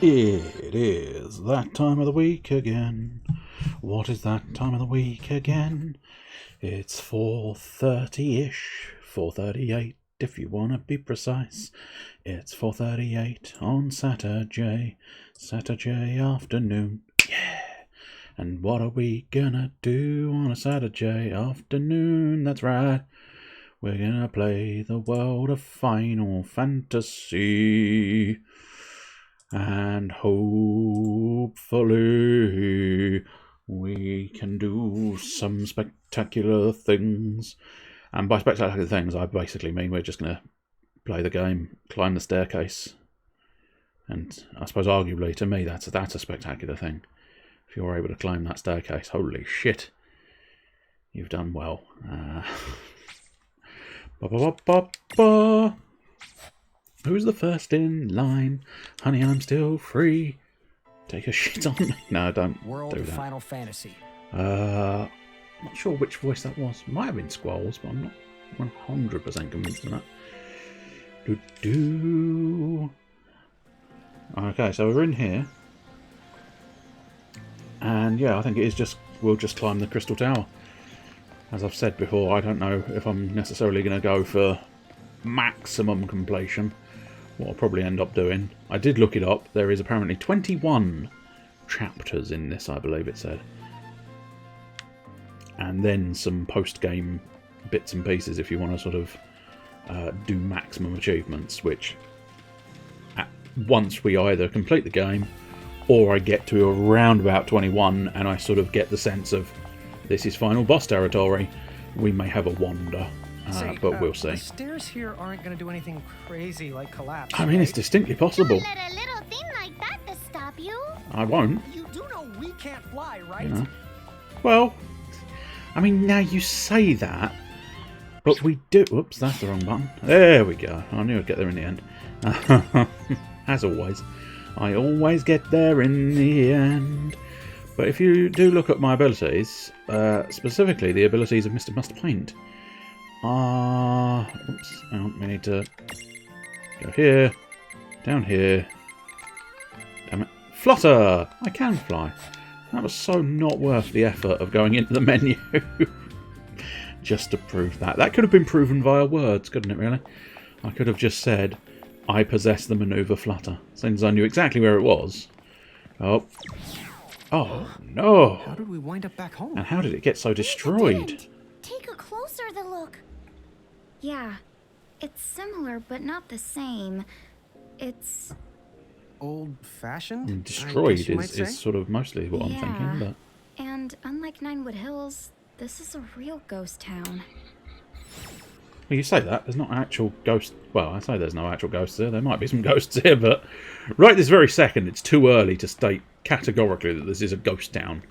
It is that time of the week again. What is that time of the week again? It's 4:30-ish, 4:38 if you want to be precise. It's 4:38 on SaturJay, SaturJay afternoon. Yeah! And what are we gonna do on a SaturJay afternoon? That's right. We're gonna play the world of Final Fantasy. And hopefully we can do some spectacular things. And by spectacular things, I basically mean we're just going to play the game, climb the staircase. And I suppose arguably, to me, that's a spectacular thing. If you're able to climb that staircase, holy shit. You've done well. Who's the first in line? Honey, I'm still free. Take a shit on me. No, don't World do of that. Final Fantasy. Not sure which voice that was. Might have been Squall's, but I'm not 100% convinced of that. Okay, so we're in here. And yeah, I think it is just, we'll just climb the Crystal Tower. As I've said before, I don't know if I'm necessarily going to go for maximum completion. What I'll probably end up doing. I did look it up. There is apparently 21 chapters in this, I believe it said. And then some post-game bits and pieces if you want to sort of do maximum achievements, which once we either complete the game or I get to around about 21 and I sort of get the sense of this is final boss territory, we may have a wander. But we'll see. The stairs here aren't going to do anything crazy like collapse. I mean, it's distinctly possible. Don't let a little thing like that to stop you. I won't. You do know we can't fly, right? You know. Well, I mean, now you say that, but we do... Whoops, that's the wrong button. There we go. I knew I'd get there in the end. As always. I always get there in the end. But if you do look at my abilities, specifically the abilities of Mr. Must Paint, oops, hang on, we need to go here, down here, damn it, flutter! I can fly. That was so not worth the effort of going into the menu just to prove that. That could have been proven via words, couldn't it really? I could have just said, I possess the manoeuvre flutter, since I knew exactly where it was. Oh no! How did we wind up back home? And how did it get so destroyed? Take a closer look. Yeah, it's similar but not the same. It's old-fashioned? Destroyed is sort of mostly what I'm thinking, but... And unlike Ninewood Hills, this is a real ghost town. Well, you say that. There's not actual ghosts... Well, I say there's no actual ghosts here. There might be some ghosts here, but right this very second, it's too early to state categorically that this is a ghost town,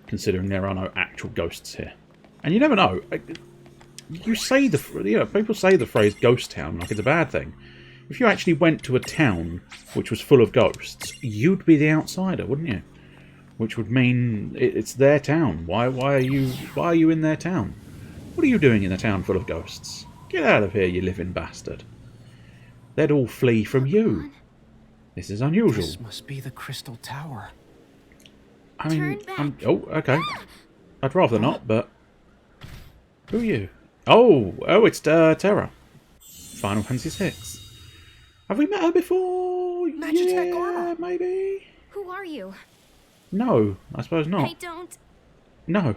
considering there are no actual ghosts here. And you never know. You say people say the phrase ghost town like it's a bad thing. If you actually went to a town which was full of ghosts, you'd be the outsider, wouldn't you? Which would mean it's their town. Why are you in their town? What are you doing in a town full of ghosts? Get out of here, you living bastard. They'd all flee from you. This is unusual. This must be the Crystal Tower. I mean, oh, okay. I'd rather not, but... Who are you? Oh, it's Terra. Final Fantasy VI. Have we met her before? Magitech armor. Maybe? Who are you? No, I suppose not. I don't... No,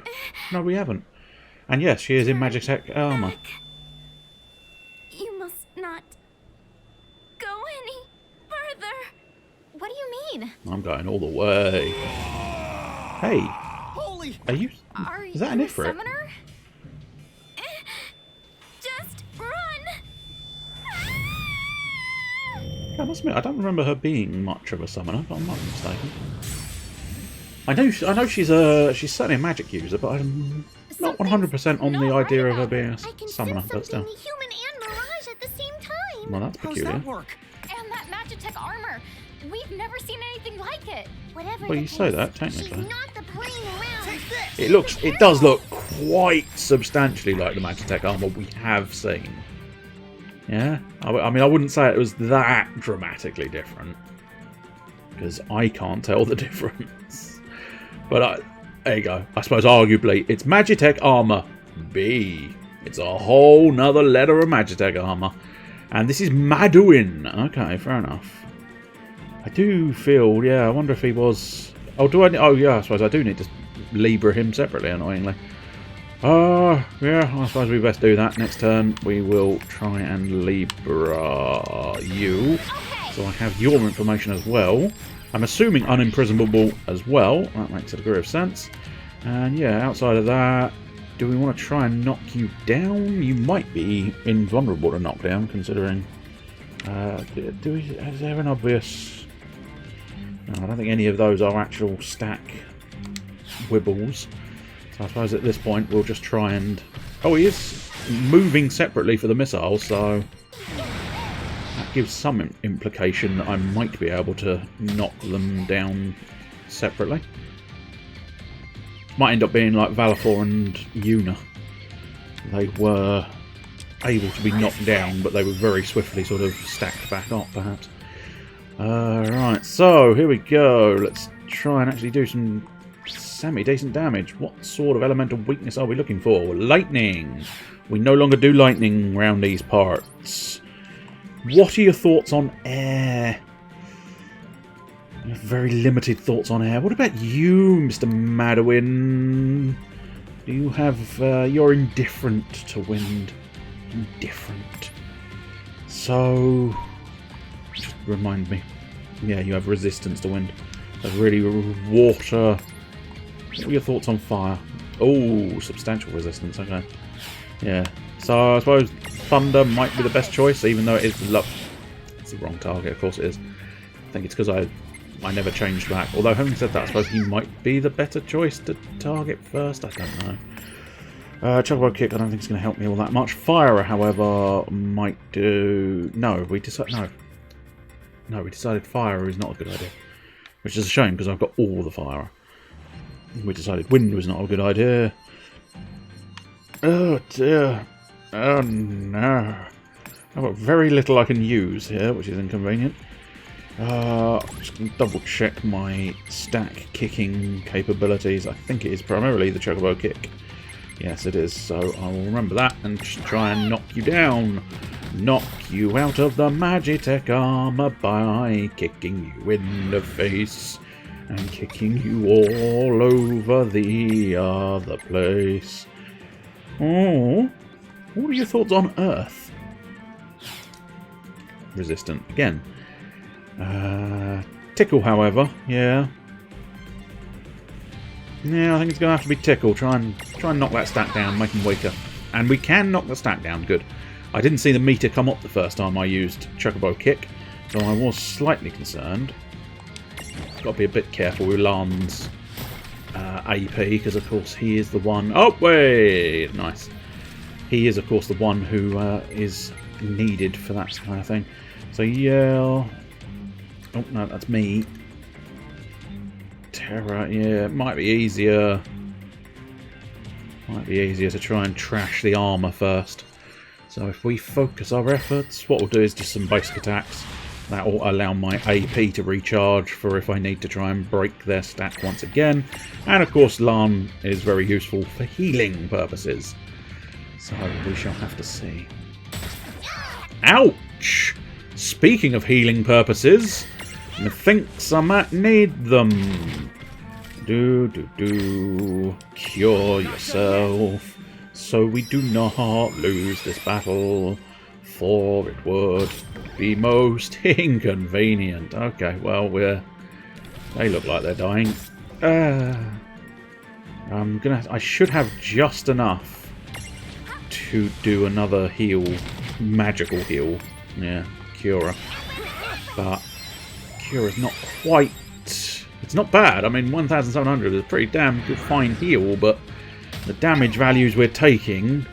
we haven't. And yes, she is in Magitech armor. You must not go any further. What do you mean? I'm going all the way. Hey, Holy! are you... Is that an you a Ifrit? summoner? Just run! I must admit, I don't remember her being much of a summoner, if I'm not mistaken. I know she's certainly a magic user, but I'm not 100% on the idea of her being a summoner, but still. Human and mirage at the same time. Well, that's How's peculiar. that work? And that Magitech armor. We've never seen anything like it. Whatever. Well, you say that, technically. She's not the playing around. It does look quite substantially like the Magitech armor we have seen. Yeah? I mean, I wouldn't say it was that dramatically different. because I can't tell the difference. But there you go. I suppose arguably it's Magitech armor B. It's a whole nother letter of Magitech armor. And this is Maduin. Okay, fair enough. I do feel, yeah, I wonder if he was... Oh, do I... Oh, yeah, I suppose I do need to Libra him separately, annoyingly. Yeah, I suppose we best do that. Next turn, we will try and Libra you. So I have your information as well. I'm assuming unimprisonable as well. That makes a degree of sense. And yeah, outside of that, do we want to try and knock you down? You might be invulnerable to knockdown, considering... is there an obvious... No, I don't think any of those are actual stack wibbles. So I suppose at this point we'll just try and... Oh, he is moving separately for the missiles, so... That gives some implication that I might be able to knock them down separately. Might end up being like Valifor and Yuna. They were able to be knocked down, but they were very swiftly sort of stacked back up, perhaps. Right, so here we go. Let's try and actually do some semi-decent damage. What sort of elemental weakness are we looking for? Lightning. We no longer do lightning around these parts. What are your thoughts on air? You have very limited thoughts on air. What about you, Mr. Maduin? Do you have... you're indifferent to wind. Indifferent. So... Just remind me. Yeah, you have resistance to wind. That's really water. What are your thoughts on fire? Oh, substantial resistance. Okay. Yeah. So I suppose thunder might be the best choice, even though it is the it's the wrong target. Of course it is. I think it's because I never changed back. Although having said that, I suppose he might be the better choice to target first. I don't know. Chocobo kick. I don't think it's going to help me all that much. Fire, however, might do. No, we decided. No, we decided fire is not a good idea, which is a shame because I've got all the fire. We decided wind was not a good idea. Oh dear. Oh no. I've got very little I can use here, which is inconvenient. I'm just going to double check my stack kicking capabilities. I think it is primarily the Chocobo kick. Yes, it is. So I will remember that and just try and knock you down. Knock you out of the Magitech armor by kicking you in the face. And kicking you all over the other place. Oh, what are your thoughts on Earth? Resistant again. Tickle, however, yeah. Yeah, I think it's going to have to be Tickle. Try and knock that stat down, make him weaker. And we can knock the stat down, good. I didn't see the meter come up the first time I used Chocobo Kick, so I was slightly concerned. Got to be a bit careful with Lan's AP, because of course he is the one... Oh, wait! Nice. He is, of course, the one who is needed for that kind of thing. So, yeah... Oh, no, that's me. Terror, yeah, it might be easier. Might be easier to try and trash the armour first. So if we focus our efforts, what we'll do is just some basic attacks. That will allow my AP to recharge for if I need to try and break their stack once again. And of course, Lan is very useful for healing purposes. So we shall have to see. Ouch! Speaking of healing purposes, methinks I might need them. Cure yourself, so we do not lose this battle, for it would be most inconvenient. Okay, well, they look like they're dying. I should have just enough to do another heal, magical heal. Yeah, Cura. But Cura's not quite... It's not bad. I mean, 1,700 is a pretty damn good fine heal, but the damage values we're taking,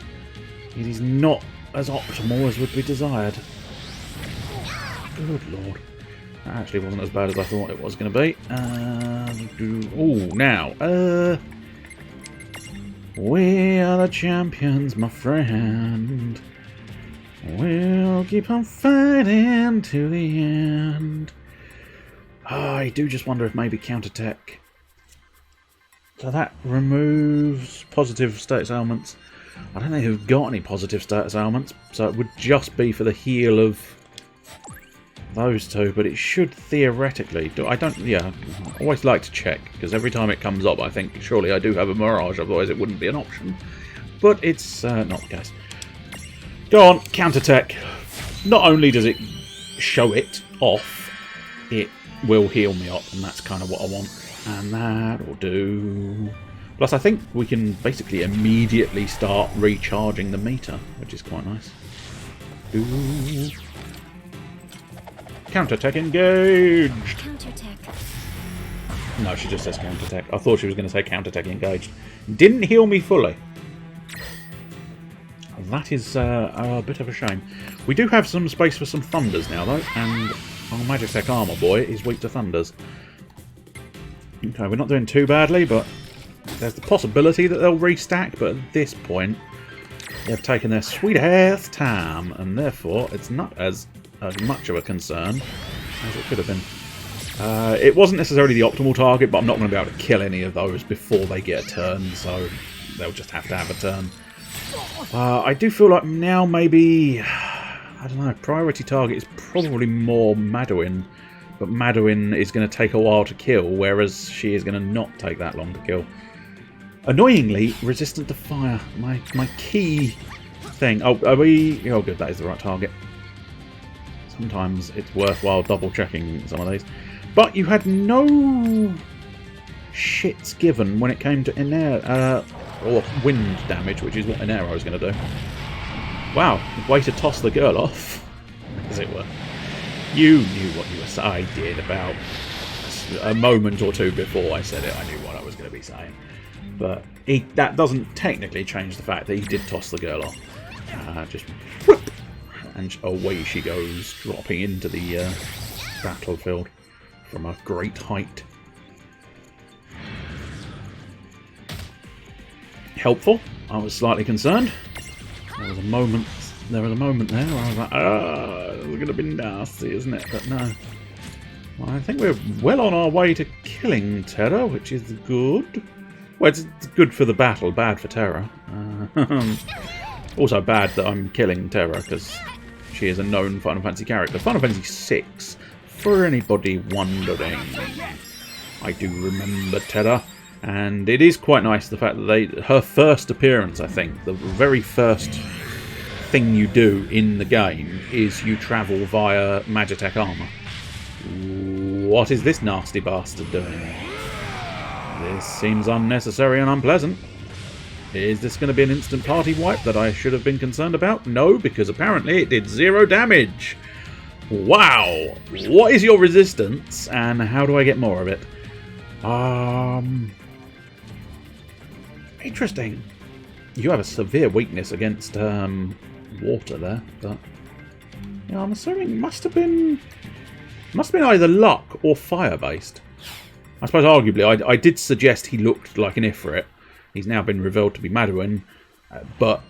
it is not as optimal as would be desired. Good lord. That actually wasn't as bad as I thought it was going to be. Oh, now. We are the champions, my friend. We'll keep on fighting to the end. I do just wonder if maybe counter-tech... So that removes positive status ailments. I don't think we've got any positive status ailments, so it would just be for the heal of those two, but it should theoretically... I always like to check, because every time it comes up I think, surely I do have a Mirage, otherwise it wouldn't be an option. But it's not the case. Go on, counter-tech. Not only does it show it off, it will heal me up, and that's kind of what I want. And that'll do. Plus, I think we can basically immediately start recharging the meter, which is quite nice. Ooh. Counter-tech engaged! Counter-tech. No, she just says counter-tech. I thought she was going to say counter-tech engaged. Didn't heal me fully. That is a bit of a shame. We do have some space for some thunders now, though, and our Magitech armor boy is weak to thunders. Okay, we're not doing too badly, but there's the possibility that they'll restack, but at this point they've taken their sweet-ass time, and therefore it's not as much of a concern as it could have been. It wasn't necessarily the optimal target, but I'm not going to be able to kill any of those before they get a turn, so they'll just have to have a turn. I do feel like now maybe, I don't know, priority target is probably more Madeline. But Madeline is going to take a while to kill, whereas she is going to not take that long to kill. Annoyingly, resistant to fire. My key thing. Oh, are we... Oh, good, that is the right target. Sometimes it's worthwhile double-checking some of these. But you had no shits given when it came to Inero, or wind damage, which is what Inero is going to do. Wow, way to toss the girl off, as it were. You knew what you were saying. I did about a moment or two before I said it. I knew what I was going to be saying. But that doesn't technically change the fact that he did toss the girl off. Just whoop, and away she goes, dropping into the battlefield from a great height. Helpful. I was slightly concerned. There was a moment there where I was like, it's going to be nasty, isn't it? But no. Well, I think we're well on our way to killing Terra, which is good. Well, it's good for the battle, bad for Terra. Also bad that I'm killing Terra, because she is a known Final Fantasy character. Final Fantasy VI, for anybody wondering. I do remember Terra. And it is quite nice, the fact that her first appearance, I think, the very first thing you do in the game is you travel via Magitech armor. What is this nasty bastard doing? This seems unnecessary and unpleasant. Is this going to be an instant party wipe that I should have been concerned about? No, because apparently it did 0 damage. Wow! What is your resistance, and how do I get more of it? Interesting. You have a severe weakness against water there, but you know, I'm assuming it must have been either luck or fire based. I suppose arguably I did suggest he looked like an Ifrit. He's now been revealed to be Madeline, but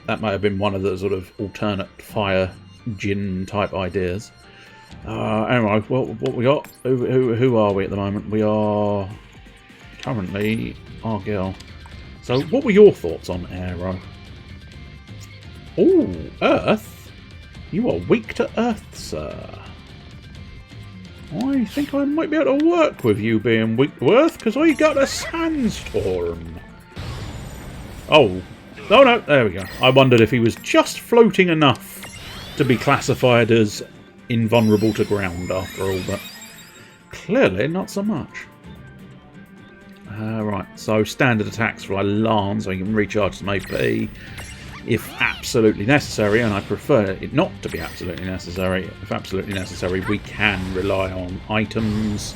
that might have been one of the sort of alternate fire Jinn type ideas. Anyway, what we got? Who are we at the moment? We are currently Argyll. So, what were your thoughts on Aero? Oh, Earth? You are weak to Earth, sir. I think I might be able to work with you being weak to Earth, because I got a sandstorm. Oh. Oh, no, there we go. I wondered if he was just floating enough to be classified as invulnerable to ground after all, but clearly not so much. Right, so standard attacks for alarm, so you can recharge some AP if absolutely necessary, and I prefer it not to be absolutely necessary. If absolutely necessary, we can rely on items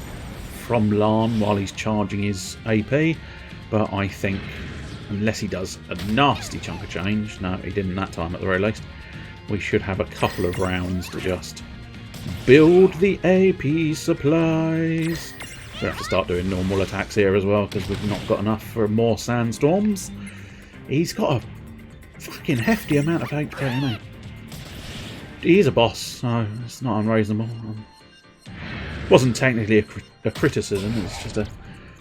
from Lan while he's charging his AP, but I think unless he does a nasty chunk of change, no, he didn't that time at the very least, we should have a couple of rounds to just build the AP supplies. We have to start doing normal attacks here as well, because we've not got enough for more sandstorms. He's got a fucking hefty amount of HP, hasn't he? He is a boss, so it's not unreasonable. Wasn't technically a criticism, it's just a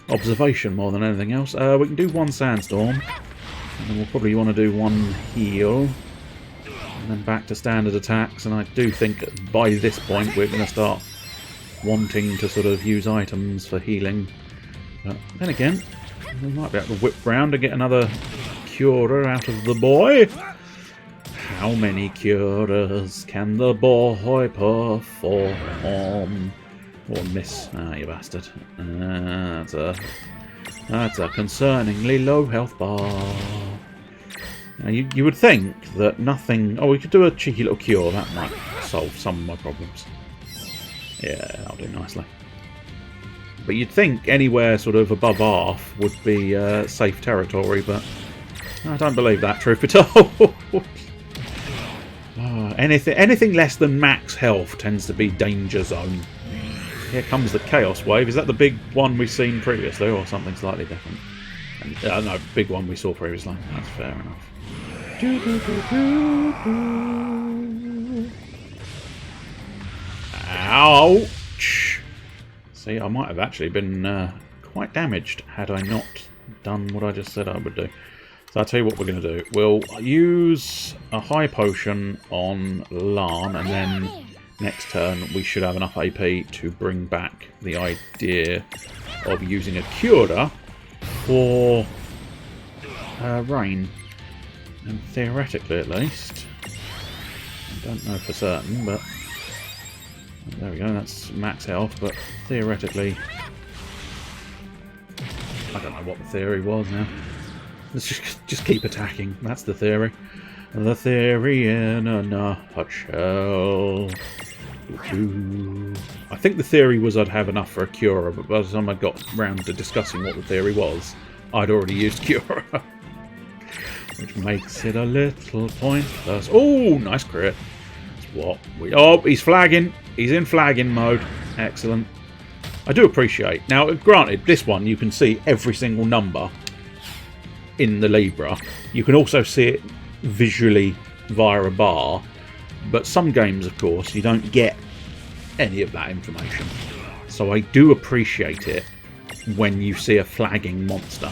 observation more than anything else. We can do one sandstorm, and then we'll probably want to do one heal, and then back to standard attacks. And I do think by this point we're going to start wanting to sort of use items for healing. But then again, we might be able to whip round and get another Cura out of the boy. How many Curas can the boy perform? Or miss? Ah, you bastard. That's a concerningly low health bar. Now, you would think that nothing... Oh, we could do a cheeky little cure. That might solve some of my problems. Yeah, that'll do nicely. But you'd think anywhere sort of above half would be safe territory, but I don't believe that, truth be told. Anything less than max health tends to be danger zone. Here comes the Chaos Wave. Is that the big one we've seen previously, or something slightly different? No, big one we saw previously. That's fair enough. Ouch! See, I might have actually been quite damaged had I not done what I just said I would do. So I'll tell you what we're going to do. We'll use a high potion on Lan, and then next turn we should have enough AP to bring back the idea of using a Cura for Rain. And theoretically, at least. I don't know for certain, but there we go, that's max health, but theoretically I don't know what the theory was now. Let's just keep attacking, that's the theory. The theory in a nutshell. I think the theory was I'd have enough for a Cura, but by the time I got round to discussing what the theory was, I'd already used Cura. Which makes it a little pointless. Oh, nice crit. That's what we... Oh, he's flagging. He's in flagging mode. Excellent. I do appreciate. Now, granted, this one you can see every single number in the Libra. You can also see it visually via a bar. But some games, of course, you don't get any of that information. So I do appreciate it when you see a flagging monster.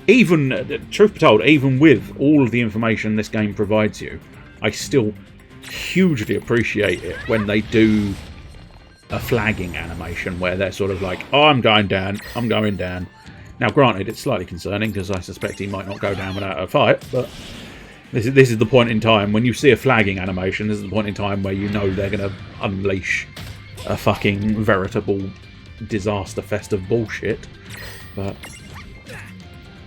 Even, truth be told, even with all of the information this game provides you, I still hugely appreciate it when they do a flagging animation where they're sort of like, oh, I'm going down, I'm going down. Now, granted, it's slightly concerning because I suspect he might not go down without a fight, but this is the point in time when you see a flagging animation. This is the point in time where you know they're going to unleash a fucking veritable disaster fest of bullshit. But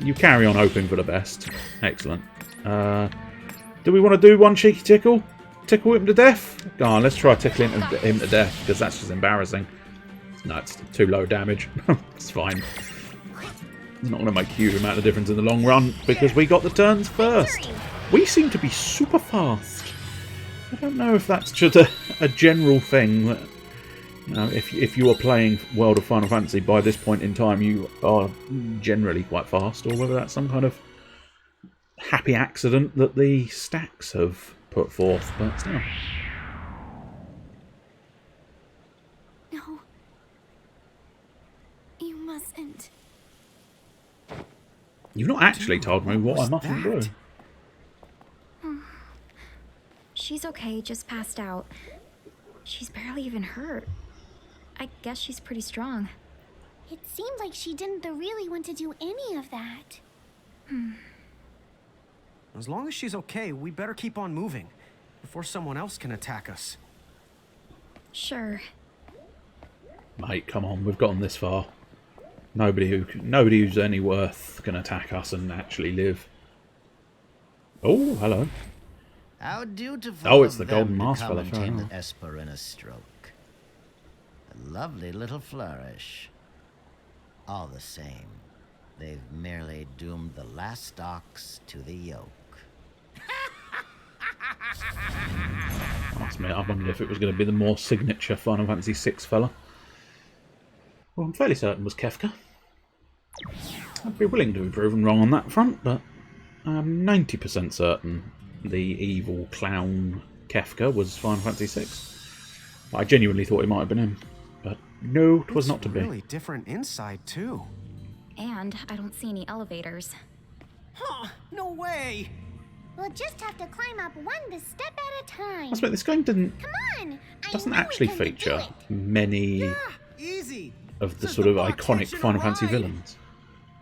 you carry on hoping for the best. Excellent. Do we want to do one cheeky tickle? Tickle him to death? Go on, let's try tickling him to death, because that's just embarrassing. No, it's too low damage. It's fine. It's not going to make a huge amount of difference in the long run, because we got the turns first. We seem to be super fast. I don't know if that's just a general thing that, you know, if you are playing World of Final Fantasy by this point in time, you are generally quite fast, or whether that's some kind of happy accident that the stacks have put forth, but still. No. You mustn't. You've not actually told me what I mustn't do. She's okay, just passed out. She's barely even hurt. I guess she's pretty strong. It seemed like she didn't really want to do any of that. As long as she's okay, we better keep on moving before someone else can attack us. Sure. Mate, come on, we've gotten this far. Nobody who's any worth can attack us and actually live. Oh, hello. How dutiful. Oh, it's of the them Golden to Mask come fella, and fair tame enough. Esper in a stroke. A lovely little flourish. All the same, they've merely doomed the last ox to the yoke. Ask me, I wondered if it was going to be the more signature Final Fantasy VI fella. Well, I'm fairly certain it was Kefka. I'd be willing to be proven wrong on that front, but I'm 90% certain the evil clown Kefka was Final Fantasy VI. I genuinely thought it might have been him, but No, 'twas not to be. Really different inside too. And I don't see any elevators. Huh? No way. We'll just have to climb up one step at a time. That's what this game Come on. doesn't I know actually we can do feature it. many Easy. of the This is sort of bar iconic kitchen Final Fantasy ride. villains,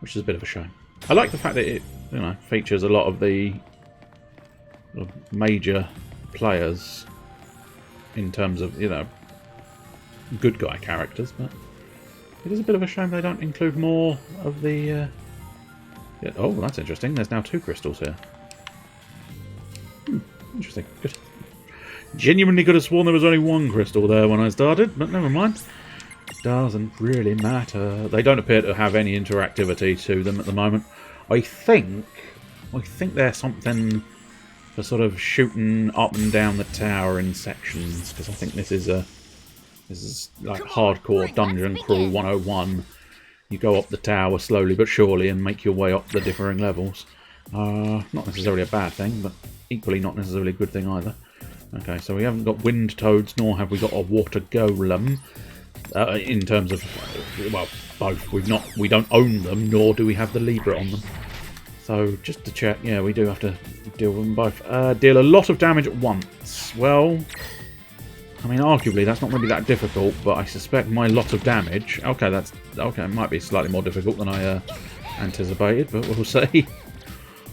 which is a bit of a shame. I like the fact that it, features a lot of the sort of major players in terms of, good guy characters, but it is a bit of a shame they don't include more of the... Yeah, oh, that's interesting. There's now 2 crystals here. Interesting. Good. Genuinely could have sworn there was only 1 crystal there when I started, but never mind. Doesn't really matter. They don't appear to have any interactivity to them at the moment. I think they're something for sort of shooting up and down the tower in sections, because I think this is like hardcore dungeon crawl 101. You go up the tower slowly but surely and make your way up the differing levels. Not necessarily a bad thing, but equally not necessarily a good thing either. Okay, so we haven't got wind toads, nor have we got a water golem. In terms of, well, both. We don't own them, nor do we have the Libra on them. So just to check, yeah, we do have to deal with them both. Deal a lot of damage at once. Well, I mean, arguably that's not going to be that difficult, but I suspect my lot of damage. Okay, it might be slightly more difficult than I anticipated, but we'll see.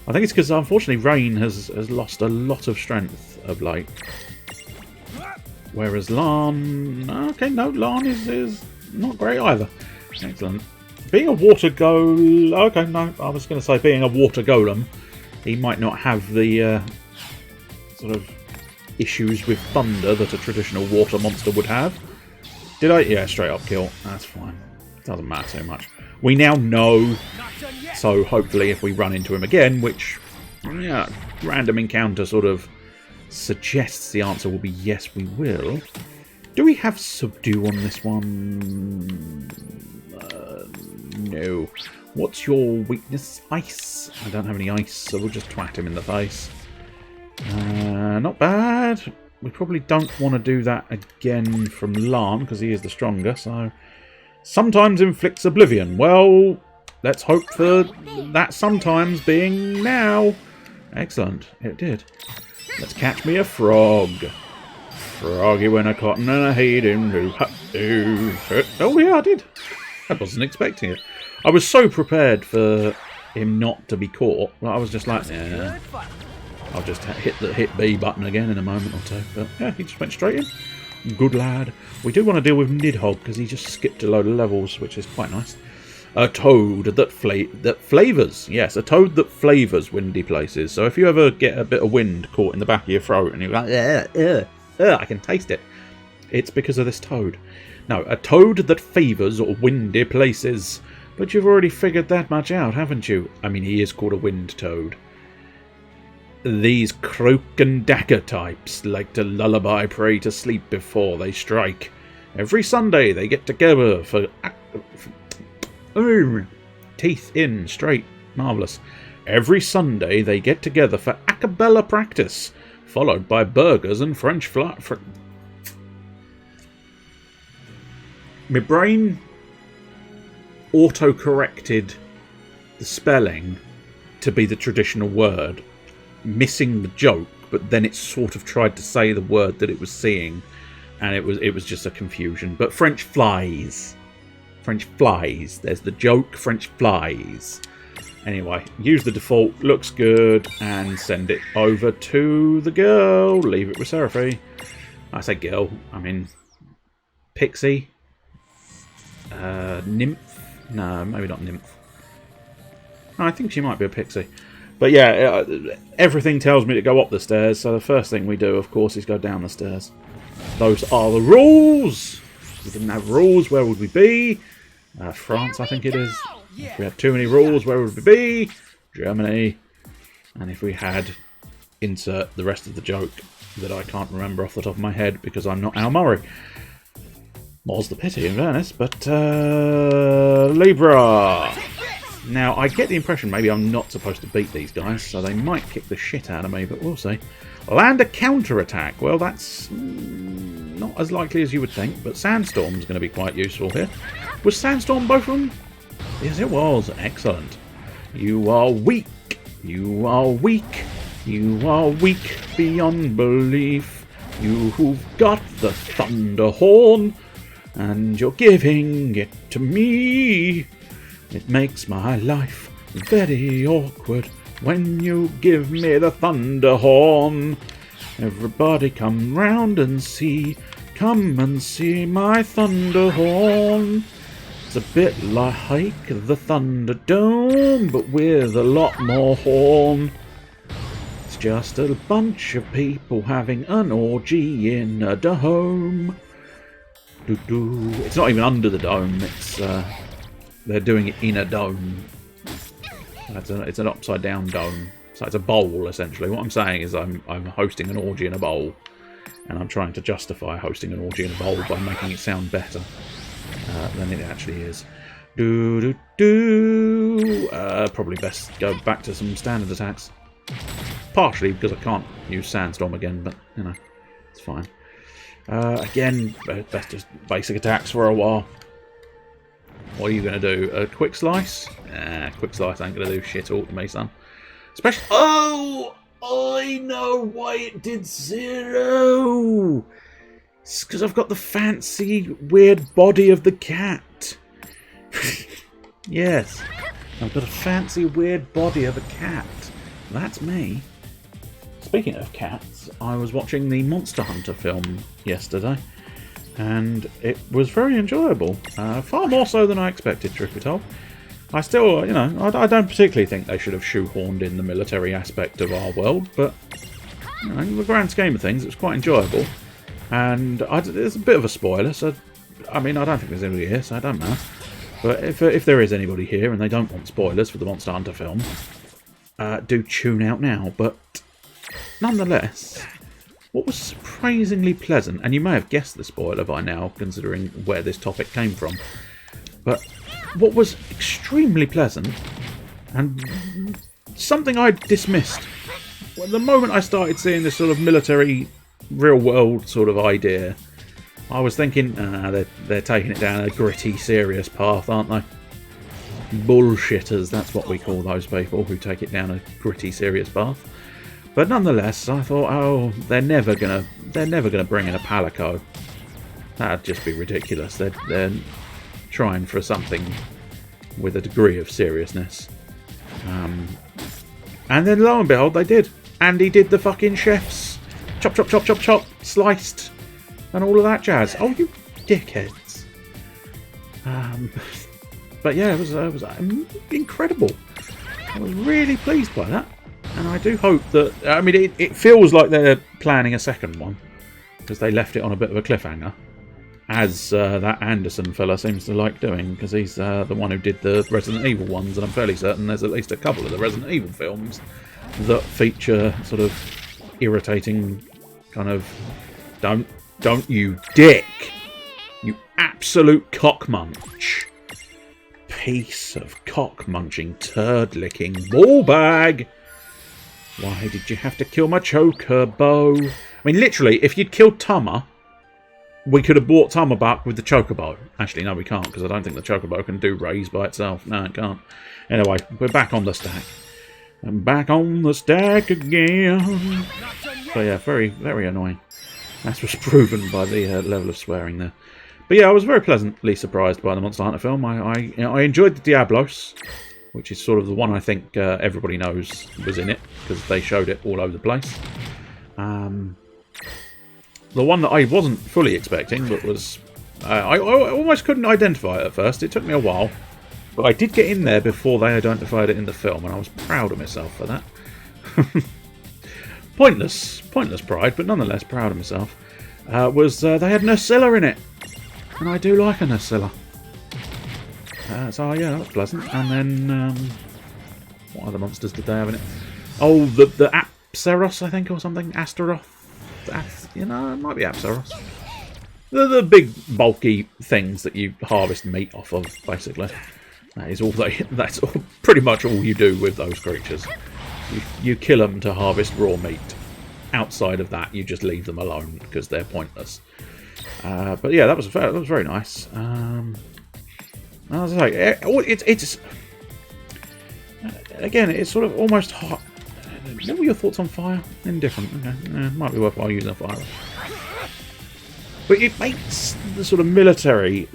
I think it's because unfortunately Rain has lost a lot of strength of late. Whereas Lan... Okay, no, Lan is not great either. Excellent. Being a water golem... Okay, no, I was going to say being a water golem, he might not have the sort of issues with thunder that a traditional water monster would have. Did I? Yeah, straight up kill. That's fine. Doesn't matter too much. We now know, so hopefully if we run into him again, which, yeah, random encounter sort of suggests the answer will be yes, we will. Do we have subdue on this one? No. What's your weakness? Ice. I don't have any ice, so we'll just twat him in the face. Not bad. We probably don't want to do that again from Lan, because he is the stronger, so... Sometimes inflicts oblivion. Well, let's hope for that sometimes being now. Excellent. It did. Let's catch me a frog. Froggy when a cotton and a heating. Oh yeah, I did. I wasn't expecting it. I was so prepared for him not to be caught. I was just like, yeah, I'll just hit the hit B button again in a moment or two. But yeah, he just went straight in. Good lad. We do want to deal with Nidhogg because he just skipped a load of levels, which is quite nice. A toad that flavours. Yes, a toad that flavours windy places. So if you ever get a bit of wind caught in the back of your throat and you're like, I can taste it. It's because of this toad. No, a toad that favours windy places. But you've already figured that much out, haven't you? I mean, he is called a wind toad. These croak and dagger types like to lullaby prey to sleep before they strike. Every Sunday they get together for teeth in, straight, marvellous. Every Sunday they get together for a cappella practice, followed by burgers and French fry. My brain auto-corrected the spelling to be the traditional word, missing the joke, but then it sort of tried to say the word that it was seeing, and it was just a confusion. But French flies. French flies. There's the joke, French flies. Anyway, use the default, looks good, and send it over to the girl. Leave it with Seraphy. I say girl, I mean pixie. Nymph? No, maybe not nymph. I think she might be a pixie. But yeah, everything tells me to go up the stairs, so the first thing we do, of course, is go down the stairs. Those are the rules! If we didn't have rules, where would we be? France, I think it is. If we had too many rules, where would we be? Germany. And if we had... insert the rest of the joke that I can't remember off the top of my head, because I'm not Al Murray. More's the pity, in fairness, but... Libra! Now, I get the impression maybe I'm not supposed to beat these guys, so they might kick the shit out of me, but we'll see. Land a counter-attack. Well, that's... not as likely as you would think, but Sandstorm's going to be quite useful here. Was Sandstorm both of them? Yes, it was. Excellent. You are weak. You are weak. You are weak beyond belief. You who've got the thunder horn, and you're giving it to me. It makes my life very awkward when you give me the thunder horn. Everybody come round and see. Come and see my thunder horn. It's a bit like the Thunderdome, but with a lot more horn. It's just a bunch of people having an orgy in a dome. Doo-doo. It's not even under the dome. It's they're doing it in a dome. It's an upside down dome. So it's a bowl, essentially. What I'm saying is I'm hosting an orgy in a bowl, and I'm trying to justify hosting an orgy in a bowl by making it sound better than it actually is. Probably best go back to some standard attacks. Partially because I can't use Sandstorm again, but, you know, it's fine. Again, that's just basic attacks for a while. What are you going to do? A quick slice? Quick slice ain't going to do shit all to me, son. Especially... Oh! I know why it did 0! It's because I've got the fancy, weird body of the cat. Yes. I've got a fancy, weird body of a cat. That's me. Speaking of cats, I was watching the Monster Hunter film yesterday, and it was very enjoyable. Far more so than I expected, truth be told. I still, you know, I don't particularly think they should have shoehorned in the military aspect of our world, but, you know, in the grand scheme of things, it was quite enjoyable. And it's a bit of a spoiler, so, I mean, I don't think there's anybody here, so I don't know. But if there is anybody here and they don't want spoilers for the Monster Hunter film, do tune out now. But nonetheless, what was surprisingly pleasant, and you may have guessed the spoiler by now, considering where this topic came from, but what was extremely pleasant, and something I dismissed, well, the moment I started seeing this sort of military, real-world sort of idea, I was thinking, they're taking it down a gritty, serious path, aren't they? Bullshitters, that's what we call those people who take it down a gritty, serious path. But nonetheless, I thought, oh, they're never gonna bring in a palico. That'd just be ridiculous. They're trying for something with a degree of seriousness. And then lo and behold, they did. And he did the fucking chef's chop, chop, chop, chop, chop, sliced, and all of that jazz. Oh, you dickheads. But yeah, it was incredible. I was really pleased by that. And I do hope that... I mean, it feels like they're planning a second one, because they left it on a bit of a cliffhanger, as that Anderson fella seems to like doing, because he's the one who did the Resident Evil ones, and I'm fairly certain there's at least a couple of the Resident Evil films that feature sort of irritating kind of... Don't you dick! You absolute cockmunch! Piece of cock-munching, turd-licking ball bag! Why did you have to kill my chocobo? I mean, literally, if you'd killed Tama, we could have brought Tama back with the chocobo. Actually, no, we can't, because I don't think the chocobo can do raise by itself. No, it can't. Anyway, we're back on the stack. I'm back on the stack again. So yeah, very, very annoying. That was proven by the level of swearing there. But yeah, I was very pleasantly surprised by the Monster Hunter film. I enjoyed the Diablos, which is sort of the one I think everybody knows was in it, because they showed it all over the place. The one that I wasn't fully expecting, but was... I almost couldn't identify it at first. It took me a while. But I did get in there before they identified it in the film, and I was proud of myself for that. Pointless pride, but nonetheless proud of myself. Was they had Nursilla in it. And I do like a Nursilla. So yeah, that was pleasant. And then, what other monsters did they have in it? Oh, the Apsaros, I think, or something. Astaroth. You know, it might be Apsaros. The big, bulky things that you harvest meat off of, basically. That is all that's pretty much all you do with those creatures. You kill them to harvest raw meat. Outside of that, you just leave them alone, because they're pointless. But yeah, that was very nice. I was like, it's again, it's sort of almost hot. What were your thoughts on fire? Indifferent. Okay, might be worthwhile using a fire. But it makes the sort of military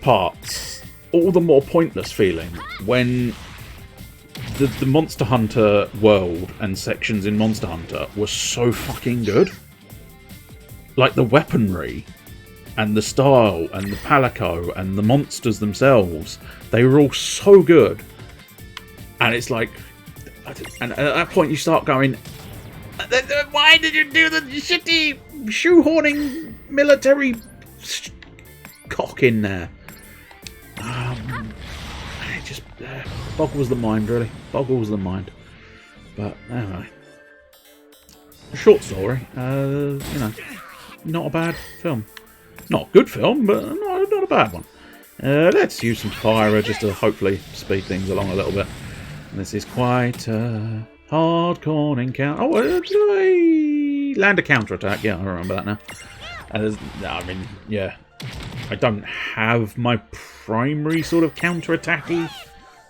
parts all the more pointless feeling when the Monster Hunter world and sections in Monster Hunter were so fucking good. Like the weaponry and the style and the palico and the monsters themselves, they were all so good. And it's like, and at that point you start going, why did you do the shitty shoehorning military cock in there? It just boggles the mind, really. Boggles the mind. But anyway, a short story. You know, not a bad film. Not a good film, but not a bad one. Let's use some fire just to hopefully speed things along a little bit. This is quite a hardcore encounter. Oh, land a counterattack. Yeah, I remember that now. I mean, yeah. I don't have my primary sort of counterattacky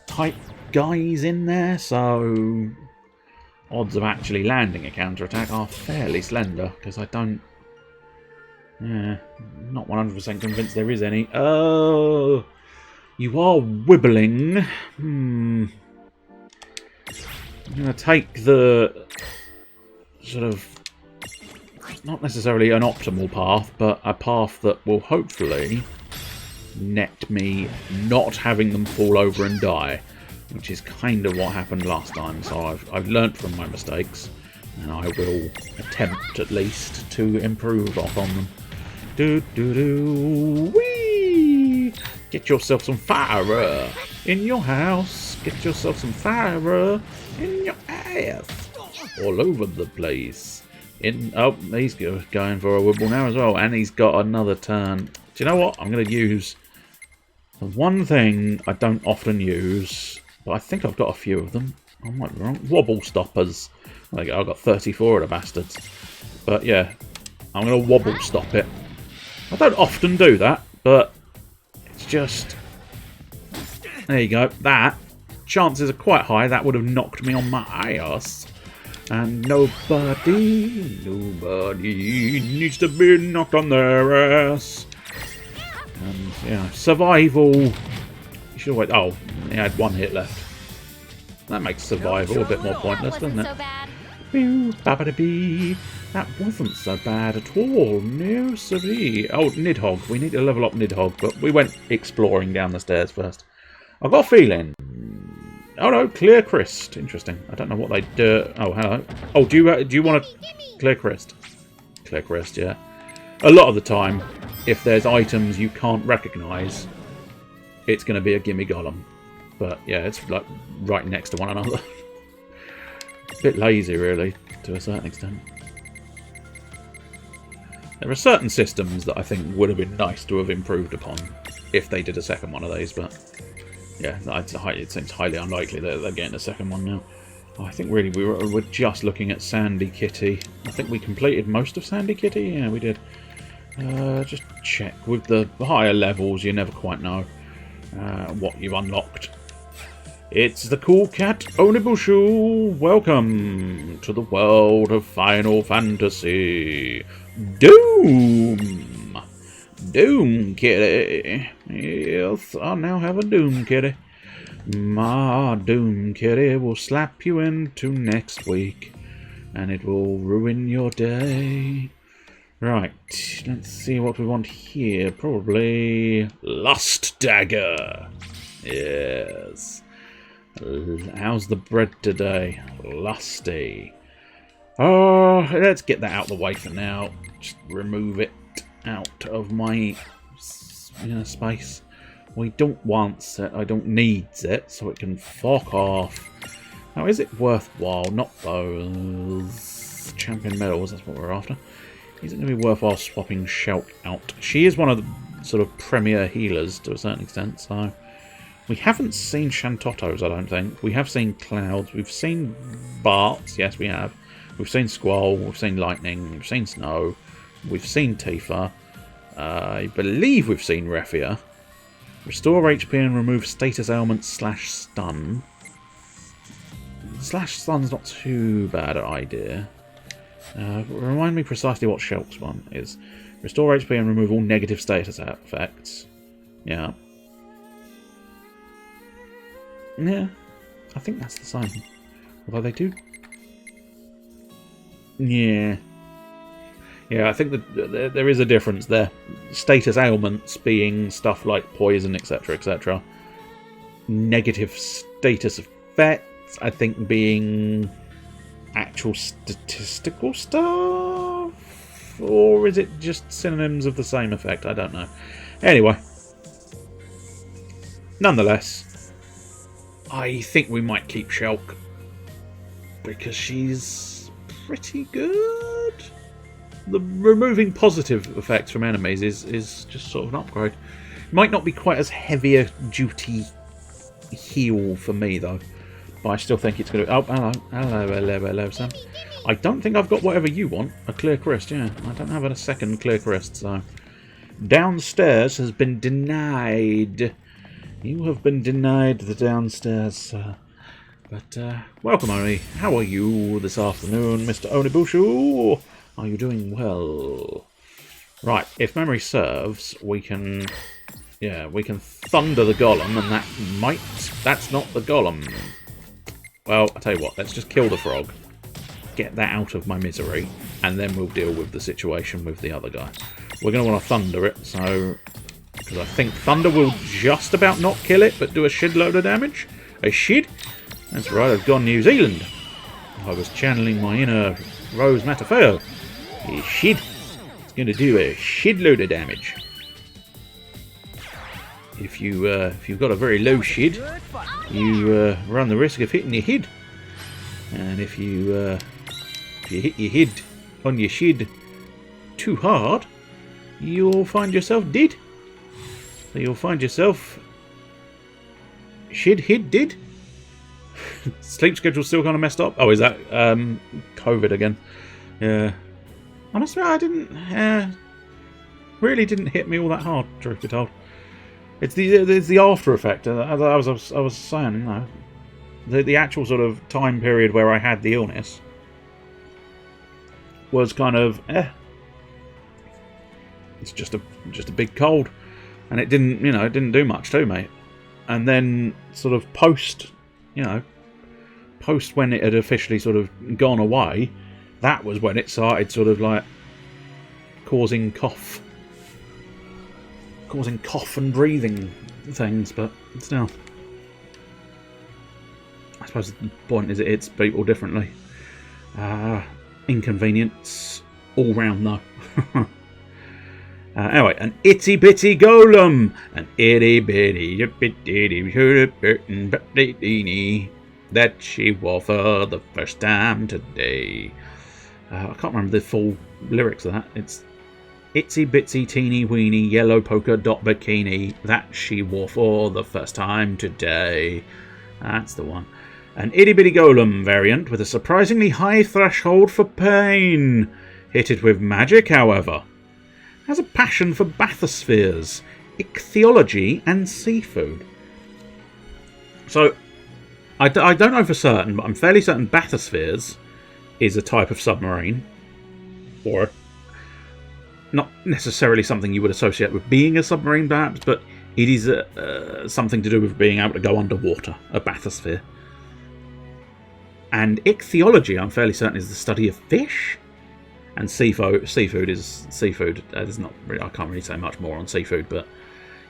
type guys in there, so odds of actually landing a counterattack are fairly slender, because I don't... Yeah, not 100% convinced there is any. Oh, you are wibbling. I'm going to take the sort of, not necessarily an optimal path, but a path that will hopefully net me not having them fall over and die, which is kind of what happened last time. So I've learnt from my mistakes, and I will attempt at least to improve upon them. Wee! Get yourself some fire in your house. Get yourself some fire in your ass. All over the place. Oh, he's going for a wibble now as well, and he's got another turn. Do you know what? I'm going to use the one thing I don't often use, but I think I've got a few of them. I might be wrong. Wobble stoppers. There you go, I've got 34 of the bastards. But yeah, I'm going to wobble stop it. I don't often do that, but it's just... There you go. That, chances are quite high, that would have knocked me on my ass. And nobody needs to be knocked on their ass. And, yeah, survival... You should wait. Oh, he had one hit left. That makes survival a bit more pointless, doesn't it? That wasn't so bad at all. No, siree. Oh, Nidhogg. We need to level up Nidhogg, but we went exploring down the stairs first. I've got a feeling. Oh no, Clear Crest. Interesting. I don't know what they do. Oh, hello. Oh, do you want a Clear Crest? Clear Crest, yeah. A lot of the time, if there's items you can't recognise, it's going to be a gimme golem. But yeah, it's like right next to one another. A bit lazy, really, to a certain extent. There are certain systems that I think would have been nice to have improved upon if they did a second one of these, but yeah, it seems highly unlikely that they're getting a second one now. Oh, I think really we're just looking at Sandy Kitty. I think we completed most of Sandy Kitty. Yeah, we did. Just check with the higher levels. You never quite know what you've unlocked. It's the Cool Cat Onibushu. Welcome to the world of Final Fantasy. Doom! Doom Kitty. Yes, I now have a Doom Kitty. My Doom Kitty will slap you into next week, and it will ruin your day. Right, let's see what we want here. Probably Lust Dagger. Yes. How's the bread today? Lusty. Oh, let's get that out of the way for now. Just remove it out of my space. We don't want it. I don't need it, so it can fuck off. Now, is it worthwhile? Not those champion medals. That's what we're after. Is it going to be worthwhile swapping Shulk out? She is one of the sort of premier healers to a certain extent, so... We haven't seen Shantotos, I don't think. We have seen Clouds. We've seen Barts. Yes, we have. We've seen Squall. We've seen Lightning. We've seen Snow. We've seen Tifa. I believe we've seen Refia. Restore HP and remove status ailment / stun. / stun's not too bad an idea. Remind me precisely what Shulk's one is. Restore HP and remove all negative status effects. Yeah. Yeah. I think that's the same. Although they do... Yeah. Yeah, I think that there is a difference there. Status ailments being stuff like poison, etc., etc. Negative status effects, I think, being actual statistical stuff? Or is it just synonyms of the same effect? I don't know. Anyway. Nonetheless, I think we might keep Shulk. Because she's pretty good. The removing positive effects from enemies is just sort of an upgrade. Might not be quite as heavy a duty heal for me, though. But I still think it's going to... Oh, hello, Sam. I don't think I've got whatever you want. A clear crest, yeah. I don't have a second clear crest, so... Downstairs has been denied. You have been denied the downstairs, sir. But, welcome, Oni. How are you this afternoon, Mr. Onibushu? Are you doing well? Right, if memory serves, we can... Yeah, we can thunder the golem, and that might... That's not the golem. Well, I'll tell you what, let's just kill the frog. Get that out of my misery, and then we'll deal with the situation with the other guy. We're going to want to thunder it, so... Because I think thunder will just about not kill it, but do a shitload of damage. A shid? That's right, I've gone New Zealand. I was channeling my inner Rose Matafeo. A shid. It's going to do a shitload of damage. If you've got a very low shid, you run the risk of hitting your head. And if you hit your head on your shid too hard, you'll find yourself dead. So you'll find yourself hid dead. Sleep schedule's still kind of messed up. Oh, is that COVID again? Yeah. I must admit, I didn't really didn't hit me all that hard, truth be told. It's the after effect. As I was saying, you know, the actual sort of time period where I had the illness was kind of It's just a big cold, and it didn't do much to me. And then sort of post when it had officially sort of gone away, that was when it started sort of like causing cough and breathing things, but still. I suppose the point is it hits people differently. Inconvenience all round though. Anyway, an itty bitty golem, an itty bitty that she wore for the first time today. I can't remember the full lyrics of that. It's itsy bitsy teeny weeny yellow polka dot bikini that she wore for the first time today. That's the one. An itty bitty golem variant with a surprisingly high threshold for pain. Hit it with magic, however. Has a passion for bathyspheres, ichthyology, and seafood. So, I don't know for certain, but I'm fairly certain bathyspheres is a type of submarine. Or, not necessarily something you would associate with being a submarine, perhaps, but it is something to do with being able to go underwater, a bathysphere. And ichthyology, I'm fairly certain, is the study of fish. And seafood is seafood. There's not really, I can't really say much more on seafood, but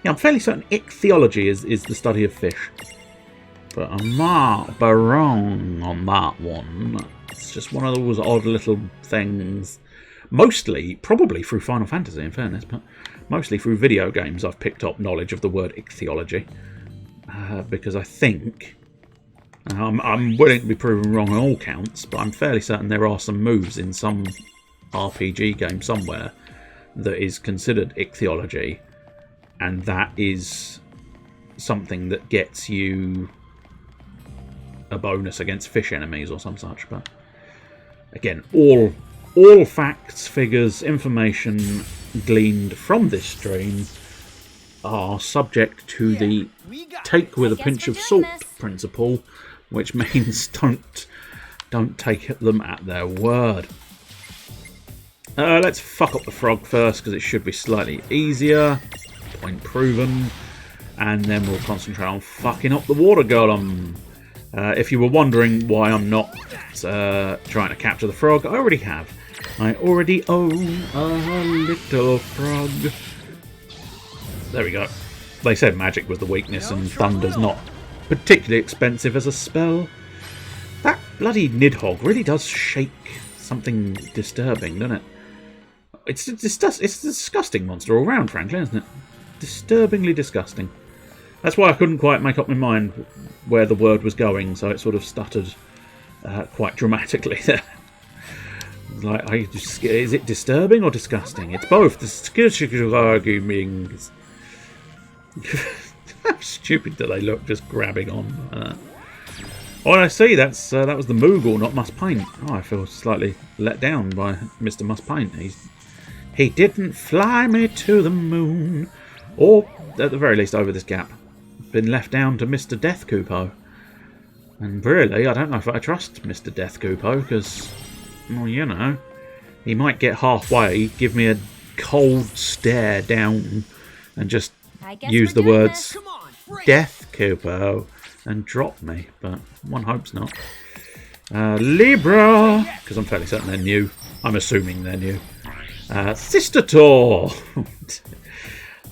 yeah, I'm fairly certain ichthyology is the study of fish. But I might be wrong on that one. It's just one of those odd little things. Mostly, probably through Final Fantasy, in fairness, but mostly through video games I've picked up knowledge of the word ichthyology. Because I think... I'm willing to be proven wrong on all counts, but I'm fairly certain there are some moves in some RPG game somewhere that is considered ichthyology, and that is something that gets you a bonus against fish enemies or some such. But again, all facts, figures, information gleaned from this stream are subject to the take with a pinch of salt principle, which means don't take them at their word. Let's fuck up the frog first, because it should be slightly easier. Point proven. And then we'll concentrate on fucking up the water golem. If you were wondering why I'm not trying to capture the frog, I already have. I already own a little frog. There we go. They said magic was the weakness, and thunder's not particularly expensive as a spell. That bloody Nidhogg really does shake something disturbing, doesn't it? It's a disgusting monster all round, frankly, isn't it? Disturbingly disgusting. That's why I couldn't quite make up my mind where the word was going, so it sort of stuttered quite dramatically there. Like, is it disturbing or disgusting? It's both. How stupid do they look, just grabbing on? Oh, I see. That was the Moogle, not Must Paint. Oh, I feel slightly let down by Mr. Must Paint. He didn't fly me to the moon, or at the very least over this gap. Been left down to Mr. Death Kupo. And really, I don't know if I trust Mr. Death Kupo, because, well, you know, he might get halfway, give me a cold stare down, and just use the words Death Kupo and drop me, but one hopes not. Libra, because I'm fairly certain they're new. I'm assuming they're new. Sister Tor.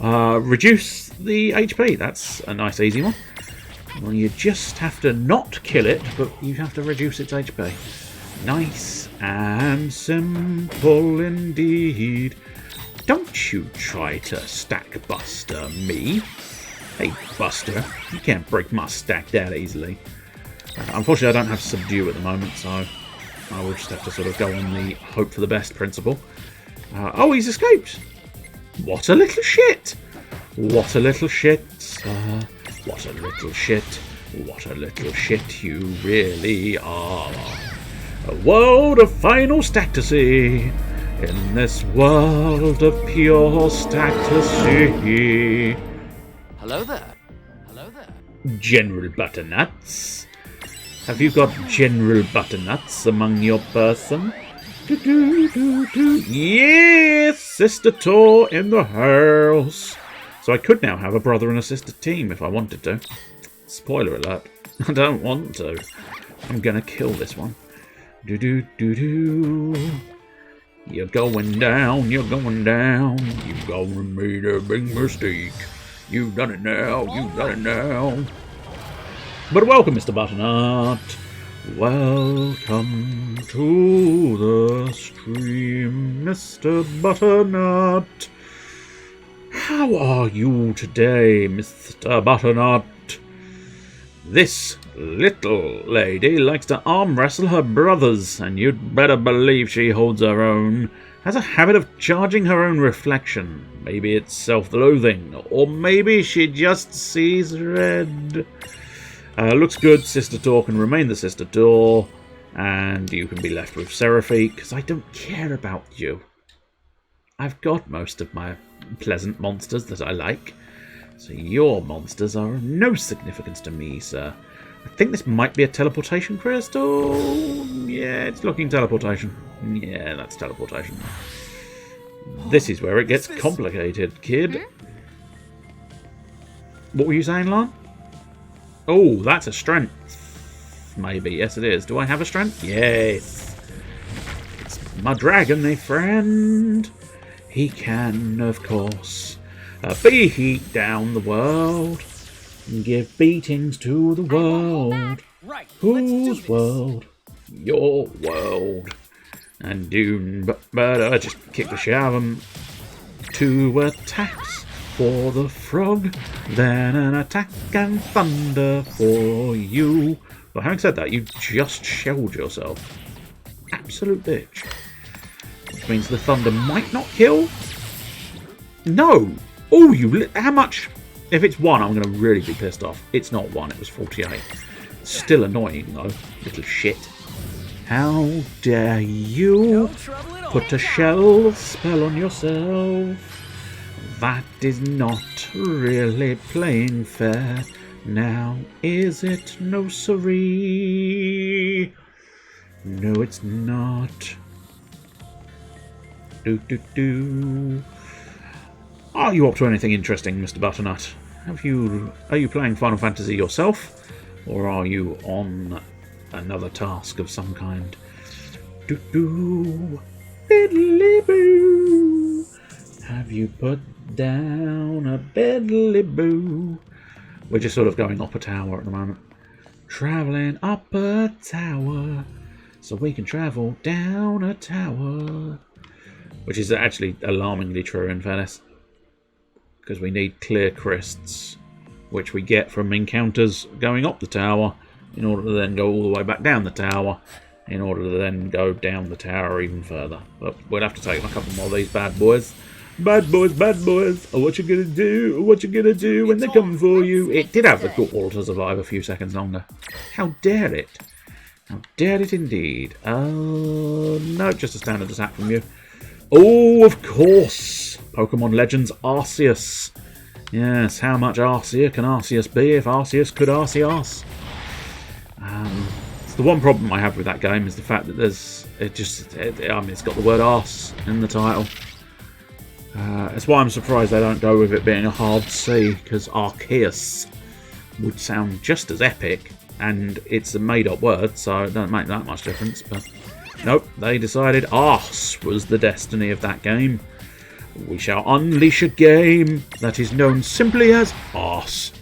Reduce the HP. That's a nice easy one. Well, you just have to not kill it, but you have to reduce its HP. Nice and simple indeed. Don't you try to stack Buster me. Hey, Buster, you can't break my stack that easily. Unfortunately, I don't have Subdue at the moment, so I will just have to sort of go on the hope for the best principle. Oh, he's escaped. What a little shit. What a little shit. What a little shit. What a little shit you really are. A world of final stacktasy. In this world of pure stacktasy. Hello there. Hello there. General Butternuts. Have you got General Butternuts among your person? Yes, Sister Tor in the house. So I could now have a brother and a sister team if I wanted to. Spoiler alert. I don't want to. I'm gonna kill this one. You're going down, you're going down. You've gonna made a big mistake. You've done it now, you've done it now. But welcome, Mr. Butternut. Welcome to the stream, Mr. Butternut. How are you today, Mr. Butternut? This little lady likes to arm wrestle her brothers, and you'd better believe she holds her own. Has a habit of charging her own reflection. Maybe it's self-loathing, or maybe she just sees red. Looks good. Sister Tor can remain the Sister Tor, and you can be left with Seraphy, because I don't care about you. I've got most of my pleasant monsters that I like, so your monsters are of no significance to me, sir. I think this might be a teleportation crystal. Yeah, it's looking teleportation. Yeah, that's teleportation. This is where it gets complicated, kid. What were you saying, Lan? Oh, that's a strength. Maybe. Yes, it is. Do I have a strength? Yes. It's my dragon, friend. He can, of course, beat down the world and give beatings to the world. Right. Whose world? Your world. And but just kick the shit out of him. 2 attacks for the frog, then an attack and thunder for you. Well, having said that, you just shelled yourself. Absolute bitch. Which means the thunder might not kill. No. Oh, how much? If it's 1, I'm going to really be pissed off. It's not 1, it was 48. Still annoying, though. Little shit. How dare you? No trouble at all. put a shell spell on yourself. That is not really playing fair. Now, is it? No siree. No, it's not. Are you up to anything interesting, Mr. Butternut? Are you playing Final Fantasy yourself? Or are you on another task of some kind? Biddly boo. Have you put down a biddly boo? We're just sort of going up a tower at the moment. Travelling up a tower so we can travel down a tower. Which is actually alarmingly true, in fairness. Because we need clear crests, which we get from encounters going up the tower, in order to then go all the way back down the tower, in order to then go down the tower even further. But we'll have to take a couple more of these bad boys. Bad boys, bad boys. Oh, what you gonna do? What you gonna do when they're coming for you? It did have the gall to survive a few seconds longer. How dare it? How dare it indeed? No, just a standard attack from you. Oh, of course! Pokemon Legends Arceus. Yes, how much Arceus can Arceus be if Arceus could Arceus? It's the one problem I have with that game is the fact that it's got the word arse in the title. That's why I'm surprised they don't go with it being a hard C, because Arceus would sound just as epic, and it's a made-up word, so it don't make that much difference, but nope, they decided arse was the destiny of that game. We shall unleash a game that is known simply as arse.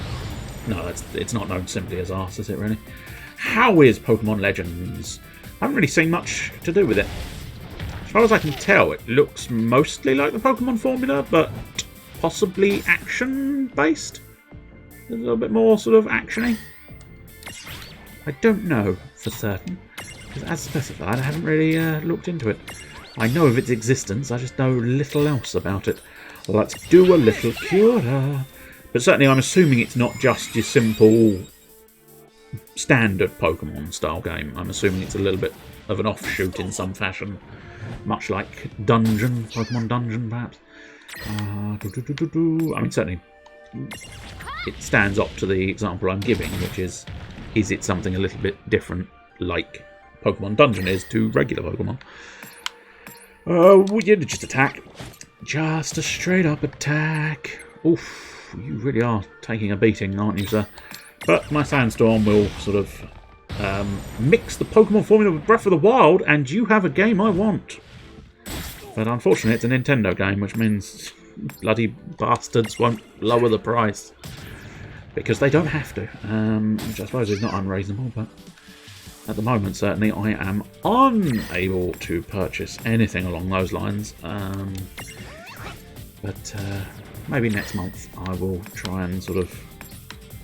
No, it's not known simply as arse, is it really? How is Pokemon Legends? I haven't really seen much to do with it. As far as I can tell, it looks mostly like the Pokemon formula, but possibly action-based? A little bit more sort of action-y? I don't know for certain. Because as specified, I haven't really looked into it. I know of its existence, I just know little else about it. Let's do a little cura. But certainly I'm assuming it's not just your simple standard Pokemon style game. I'm assuming it's a little bit of an offshoot in some fashion. Much like Dungeon, Pokemon Dungeon perhaps. I mean certainly it stands up to the example I'm giving, which is it something a little bit different like Pokemon Dungeon is to regular Pokemon? Yeah, just attack. Just a straight up attack. Oof, you really are taking a beating, aren't you, sir? But my Sandstorm will sort of mix the Pokemon formula with Breath of the Wild, and you have a game I want. But unfortunately, it's a Nintendo game, which means bloody bastards won't lower the price. Because they don't have to, which I suppose is not unreasonable, but at the moment, certainly, I am unable to purchase anything along those lines. But maybe next month I will try and sort of...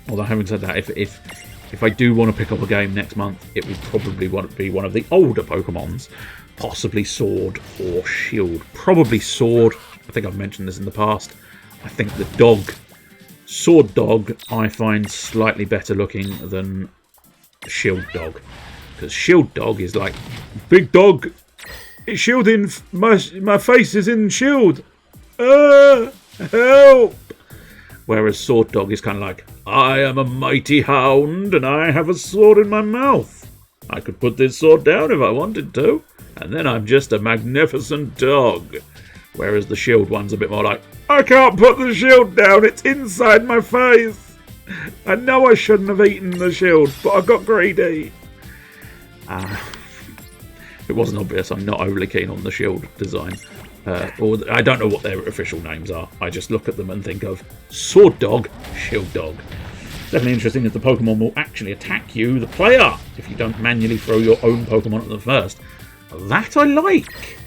Although having said that, if I do want to pick up a game next month, it would probably want to be one of the older Pokemons. Possibly Sword or Shield. Probably Sword. I think I've mentioned this in the past. I think the dog... Sword Dog I find slightly better looking than Shield Dog. Because Shield Dog is like, big dog, it's shielding, my face is in shield. Help! Whereas Sword Dog is kind of like, I am a mighty hound and I have a sword in my mouth. I could put this sword down if I wanted to, and then I'm just a magnificent dog. Whereas the Shield one's a bit more like, I can't put the shield down, it's inside my face. I know I shouldn't have eaten the shield, but I got greedy. It wasn't obvious, I'm not overly keen on the shield design. Or I don't know what their official names are. I just look at them and think of Sword Dog, Shield Dog. Definitely interesting as the Pokemon will actually attack you, the player, if you don't manually throw your own Pokemon at them first. That I like.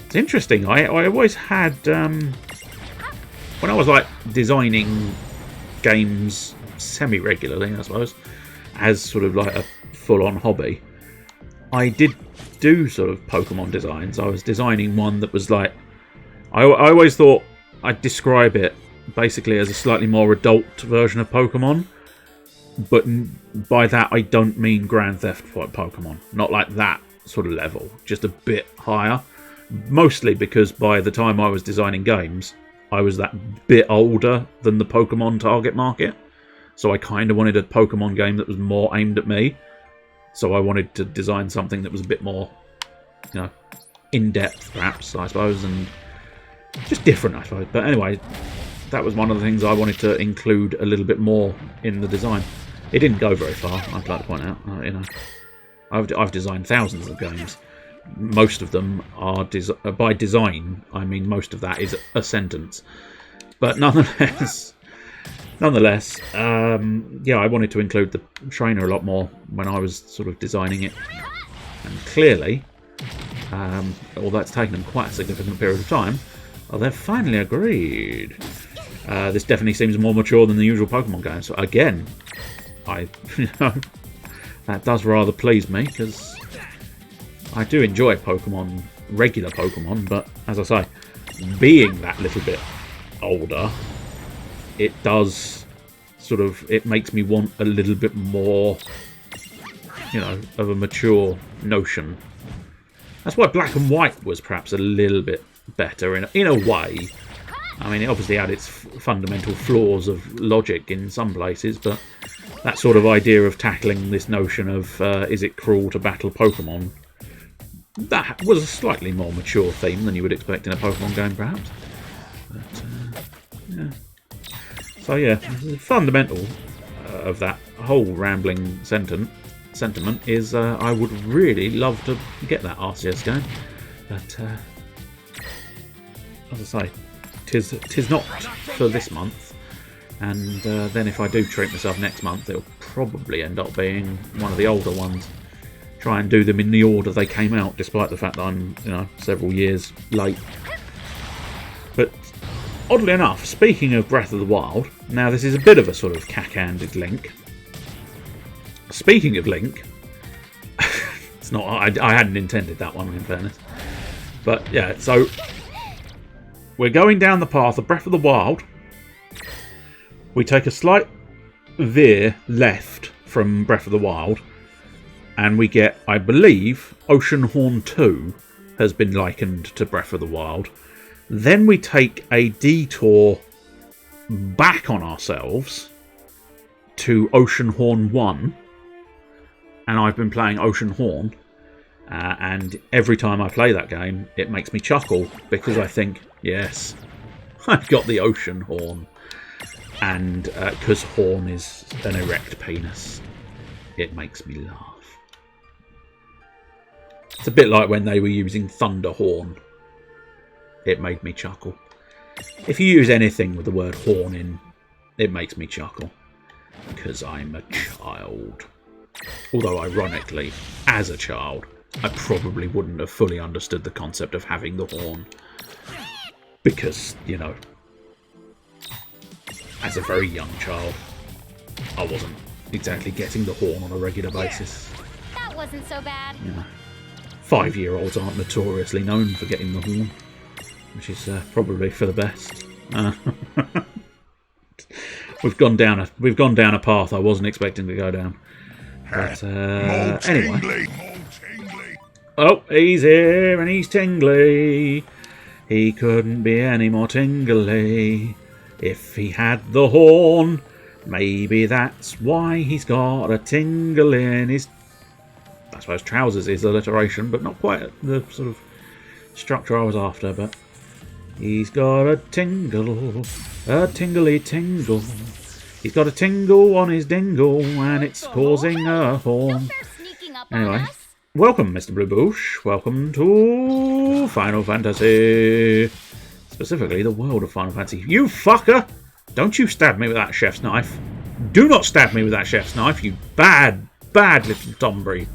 It's interesting. I always had... when I was like designing games semi-regularly, I suppose, as sort of like a full-on hobby, I did do sort of Pokemon designs. I was designing one that was like... I always thought I'd describe it basically as a slightly more adult version of Pokemon. But by that, I don't mean Grand Theft Auto Pokemon. Not like that sort of level. Just a bit higher. Mostly because by the time I was designing games, I was that bit older than the Pokemon target market. So I kind of wanted a Pokemon game that was more aimed at me. So I wanted to design something that was a bit more, you know, in-depth, perhaps, I suppose, and just different, I suppose. But anyway, that was one of the things I wanted to include a little bit more in the design. It didn't go very far, I'd like to point out. You know, I've designed thousands of games. Most of them are by design. I mean, most of that is a sentence. But nonetheless, yeah, I wanted to include the trainer a lot more when I was sort of designing it. And clearly, although it's taken them quite a significant period of time, they've finally agreed. This definitely seems more mature than the usual Pokemon game. So again, that does rather please me, because I do enjoy Pokemon, regular Pokemon, but as I say, being that little bit older, it does sort of, it makes me want a little bit more, you know, of a mature notion. That's why Black and White was perhaps a little bit better in a way. I mean, it obviously had its fundamental flaws of logic in some places, but that sort of idea of tackling this notion of is it cruel to battle Pokemon, that was a slightly more mature theme than you would expect in a Pokemon game, perhaps. But, yeah. So yeah, the fundamental of that whole rambling sentiment is I would really love to get that RCS game, but as I say, tis not for this month, and then if I do treat myself next month, it'll probably end up being one of the older ones. Try and do them in the order they came out, despite the fact that I'm, you know, several years late. But oddly enough, speaking of Breath of the Wild, now this is a bit of a sort of cack-handed link. Speaking of Link, it's not. I hadn't intended that one, in fairness. But yeah, so we're going down the path of Breath of the Wild. We take a slight veer left from Breath of the Wild, and we get, I believe, Oceanhorn 2 has been likened to Breath of the Wild. Then we take a detour back on ourselves to Oceanhorn 1. And I've been playing Oceanhorn. And every time I play that game, it makes me chuckle. Because I think, yes, I've got the Ocean Horn. And because horn is an erect penis, it makes me laugh. It's a bit like when they were using Thunderhorn. It made me chuckle. If you use anything with the word horn in, it makes me chuckle. Because I'm a child. Although, ironically, as a child, I probably wouldn't have fully understood the concept of having the horn. Because, you know, as a very young child, I wasn't exactly getting the horn on a regular basis. That wasn't so bad. You know, 5-year-olds aren't notoriously known for getting the horn, which is probably for the best. We've gone down a path I wasn't expecting to go down. But anyway. Oh, he's here and he's tingly. He couldn't be any more tingly if he had the horn. Maybe that's why he's got a tingle in his, I suppose, trousers is alliteration, but not quite the sort of structure I was after. But he's got a tingle, a tingly tingle. He's got a tingle on his dingle, and it's causing a horn. Anyway, welcome, Mr. Blue Bush. Welcome to Final Fantasy. Specifically, the world of Final Fantasy. You fucker! Don't you stab me with that chef's knife. Do not stab me with that chef's knife, you bad, bad little Tombury.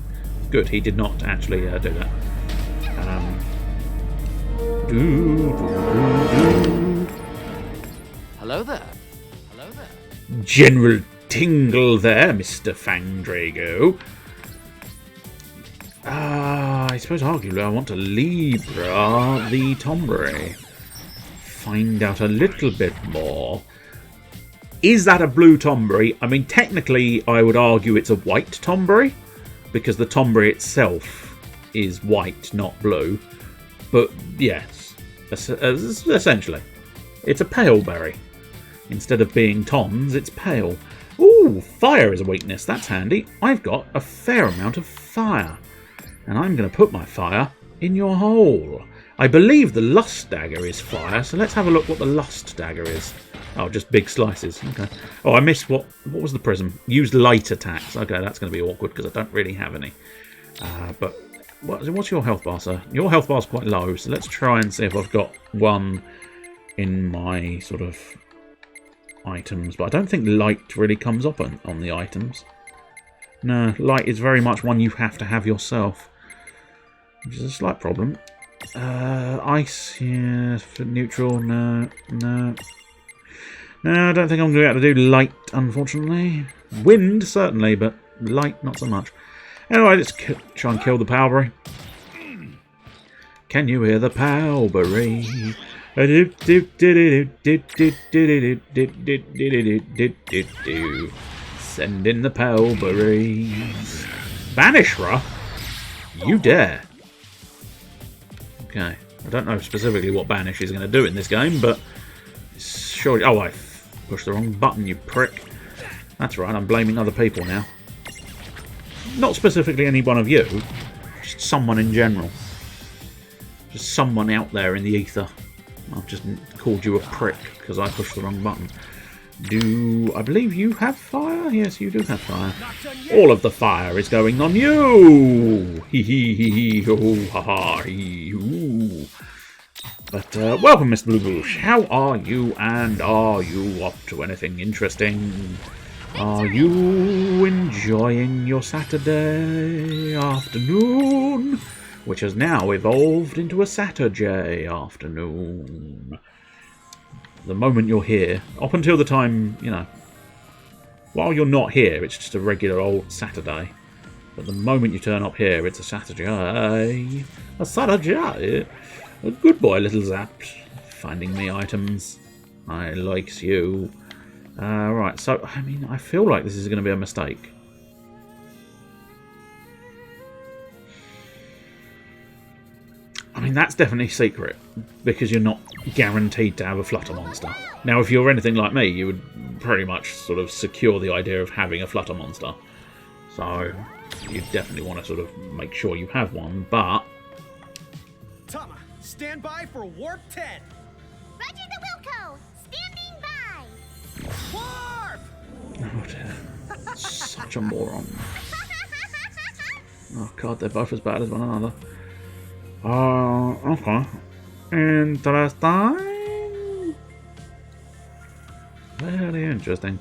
Good, he did not actually do that. Hello there. Hello there. General Tingle there, Mr. Fangdrago. I suppose arguably I want to Libra the Tombury. Find out a little bit more. Is that a blue Tombury? I mean, technically, I would argue it's a white Tombury, because the Tombury itself is white, not blue. But yes, essentially. It's a pale berry. Instead of being Tom's, it's pale. Ooh, fire is a weakness. That's handy. I've got a fair amount of fire. And I'm going to put my fire in your hole. I believe the lust dagger is fire, so let's have a look what the lust dagger is. Oh, just big slices. Okay. Oh, I missed what was the prism? Use light attacks. Okay, that's going to be awkward because I don't really have any. But what's your health bar, sir? Your health bar's quite low, so let's try and see if I've got one in my sort of items. But I don't think light really comes up on the items. No, light is very much one you have to have yourself, which is a slight problem. Ice, yeah, for neutral, no. No, I don't think I'm going to be able to do light, unfortunately. Wind, certainly, but light, not so much. Anyway, let's try and kill the powberry. Can you hear the powberry? Send in the powberries. Banisher? You dare. Okay. I don't know specifically what Banish is going to do in this game, but surely... Oh, I pushed the wrong button, you prick. That's right, I'm blaming other people now. Not specifically any one of you, just someone in general. Just someone out there in the ether. I've just called you a prick because I pushed the wrong button. I believe you have fire? Yes, you do have fire. All of the fire is going on you! Hee hee hee hee ho ha ha hee hoo. But welcome, Mr. Blue Bush. How are you, and are you up to anything interesting? Are you enjoying your Saturday afternoon? Which has now evolved into a SaturJay afternoon. The moment you're here, up until the time, you know, while you're not here, it's just a regular old Saturday. But the moment you turn up here, it's a SaturJay. A SaturJay. A good boy, little Zaps. Finding me items. I likes you. Right, so, I mean, I feel like this is going to be a mistake. I mean, that's definitely secret, because you're not guaranteed to have a flutter monster. Now, if you're anything like me, you would pretty much sort of secure the idea of having a flutter monster. So, you definitely want to sort of make sure you have one, but... Tama, stand by for Warp 10! Roger the Wilco! Standing by! Warp! Oh dear. Such a moron. Oh god, they're both as bad as one another. Okay. Interesting. Very interesting.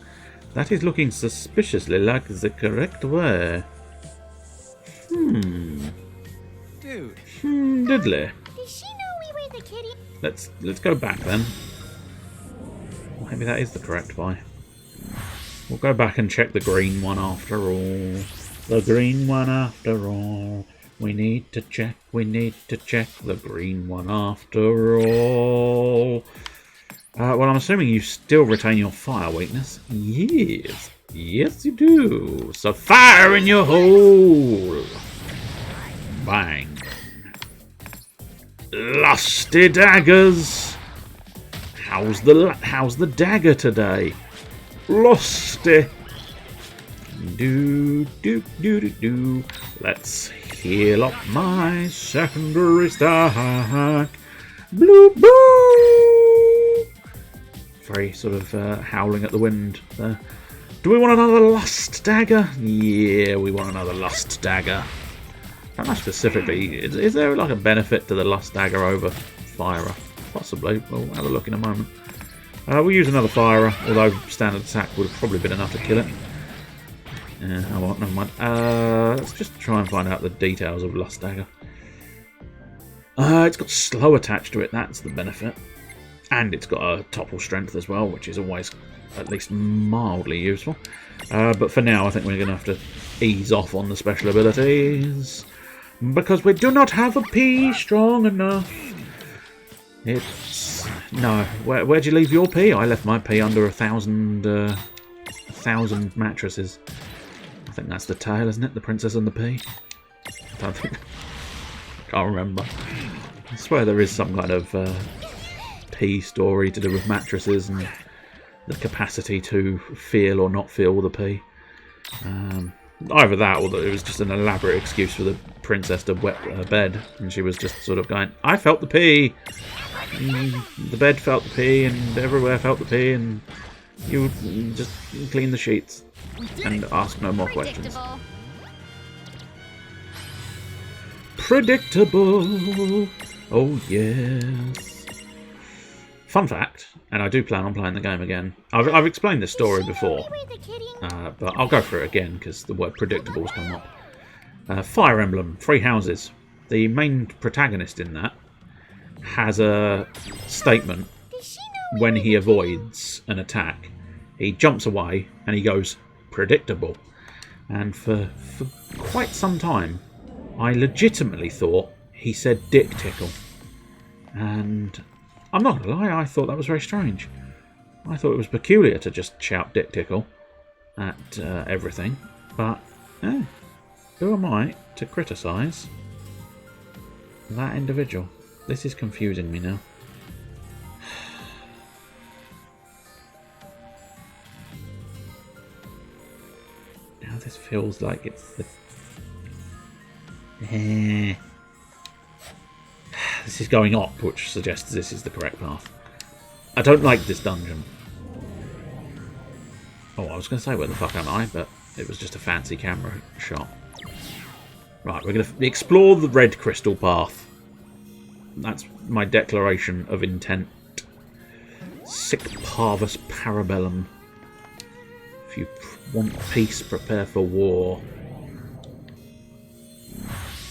That is looking suspiciously like the correct way. Dude. Diddly. Did she know we were the kitty? Let's go back then. Maybe that is the correct way. We'll go back and check the green one after all. The green one after all. We need to check the green one after all. Well, I'm assuming you still retain your fire weakness. Yes. Yes, you do. So fire in your hole. Bang. Lusty daggers. How's the dagger today? Lusty. Do. Let's heal up my secondary stack. Bloop bloop. Very sort of howling at the wind there. Do we want another lust dagger? Yeah, we want another lust dagger. How much specifically? Is there like a benefit to the lust dagger over firer? Possibly. We'll have a look in a moment. We'll use another firer, although standard attack would have probably been enough to kill it. Oh well, never mind. Let's just try and find out the details of Lust Dagger. It's got slow attached to it, that's the benefit. And it's got a topple strength as well, which is always at least mildly useful. But for now, I think we're going to have to ease off on the special abilities. Because we do not have a P strong enough. It's... No, where'd you leave your P? I left my P under 1,000 mattresses. I think that's the tale, isn't it? The Princess and the Pea? I don't think... Can't remember. I swear there is some kind of pee story to do with mattresses and the capacity to feel or not feel the pee. Either that or that it was just an elaborate excuse for the princess to wet her bed, and she was just sort of going, I felt the pee, and the bed felt the pee, and everywhere felt the pee, and you just clean the sheets and ask no more questions. Predictable. Oh yes. Fun fact, and I do plan on playing the game again. I've explained this story before, but I'll go through it again because the word predictable has come up. Fire Emblem, Three Houses. The main protagonist in that has a statement when he avoids an attack. He jumps away and he goes, predictable. And for quite some time, I legitimately thought he said dick tickle. And I'm not gonna lie, I thought that was very strange. I thought it was peculiar to just shout dick tickle at everything. But, who am I to criticise that individual? This is confusing me now. Now this feels like it's the... This is going up, which suggests this is the correct path. I don't like this dungeon. Oh, I was going to say where the fuck am I, but it was just a fancy camera shot. Right, we're going to explore the red crystal path. That's my declaration of intent. Sic parvus parabellum. If you want peace, prepare for war.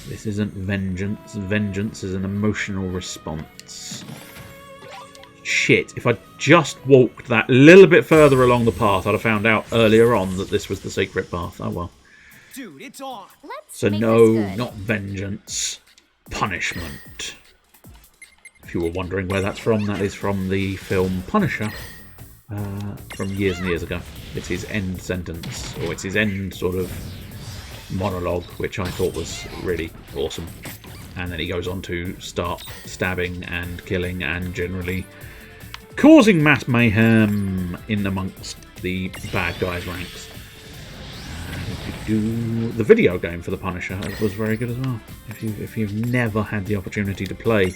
This isn't vengeance. Vengeance is an emotional response. Shit, if I just walked that little bit further along the path, I'd have found out earlier on that this was the secret path. Oh well. Dude, it's on. So no, not vengeance. Punishment. If you were wondering where that's from, that is from the film Punisher. From years and years ago. It's his end sentence, or it's his end sort of monologue, which I thought was really awesome. And then he goes on to start stabbing and killing and generally causing mass mayhem in amongst the bad guys' ranks. The video game for the Punisher was very good as well. If you've never had the opportunity to play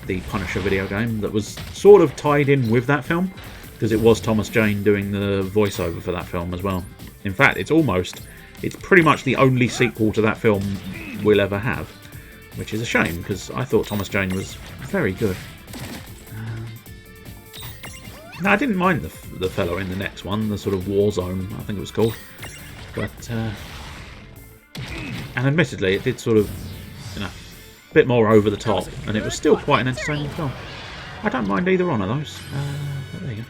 the Punisher video game that was sort of tied in with that film, because it was Thomas Jane doing the voiceover for that film as well. In fact, it's pretty much the only sequel to that film we'll ever have, which is a shame, because I thought Thomas Jane was very good. No, I didn't mind the fellow in the next one, the sort of Warzone, I think it was called. But, and admittedly, it did sort of, a bit more over the top, and it was still quite an entertaining film. I don't mind either one of those. But there you go.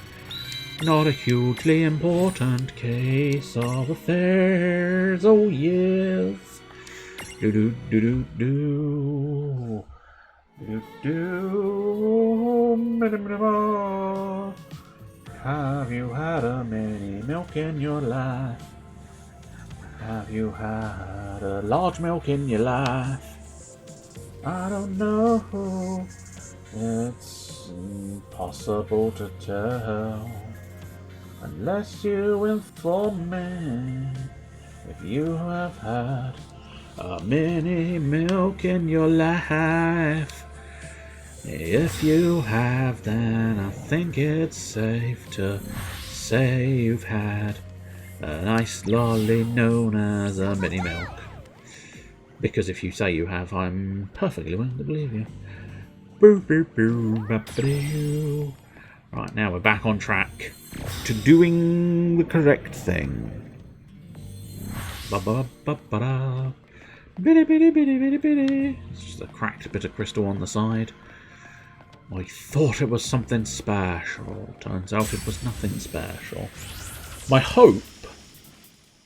Not a hugely important case of affairs, oh yes. Do do do do do. Do do. Have you had a mini milk in your life? Have you had a large milk in your life? I don't know. It's impossible to tell. Unless you inform me if you have had a mini milk in your life. If you have, then I think it's safe to say you've had a nice lolly known as a mini milk. Because if you say you have, I'm perfectly willing to believe you. Boo, boo, boo, ba, ba, doo. Right, now we're back on track to doing the correct thing. Ba ba ba ba da. Bitty bitty bitty bitty bitty. It's just a cracked bit of crystal on the side. I thought it was something special. Turns out it was nothing special. My hope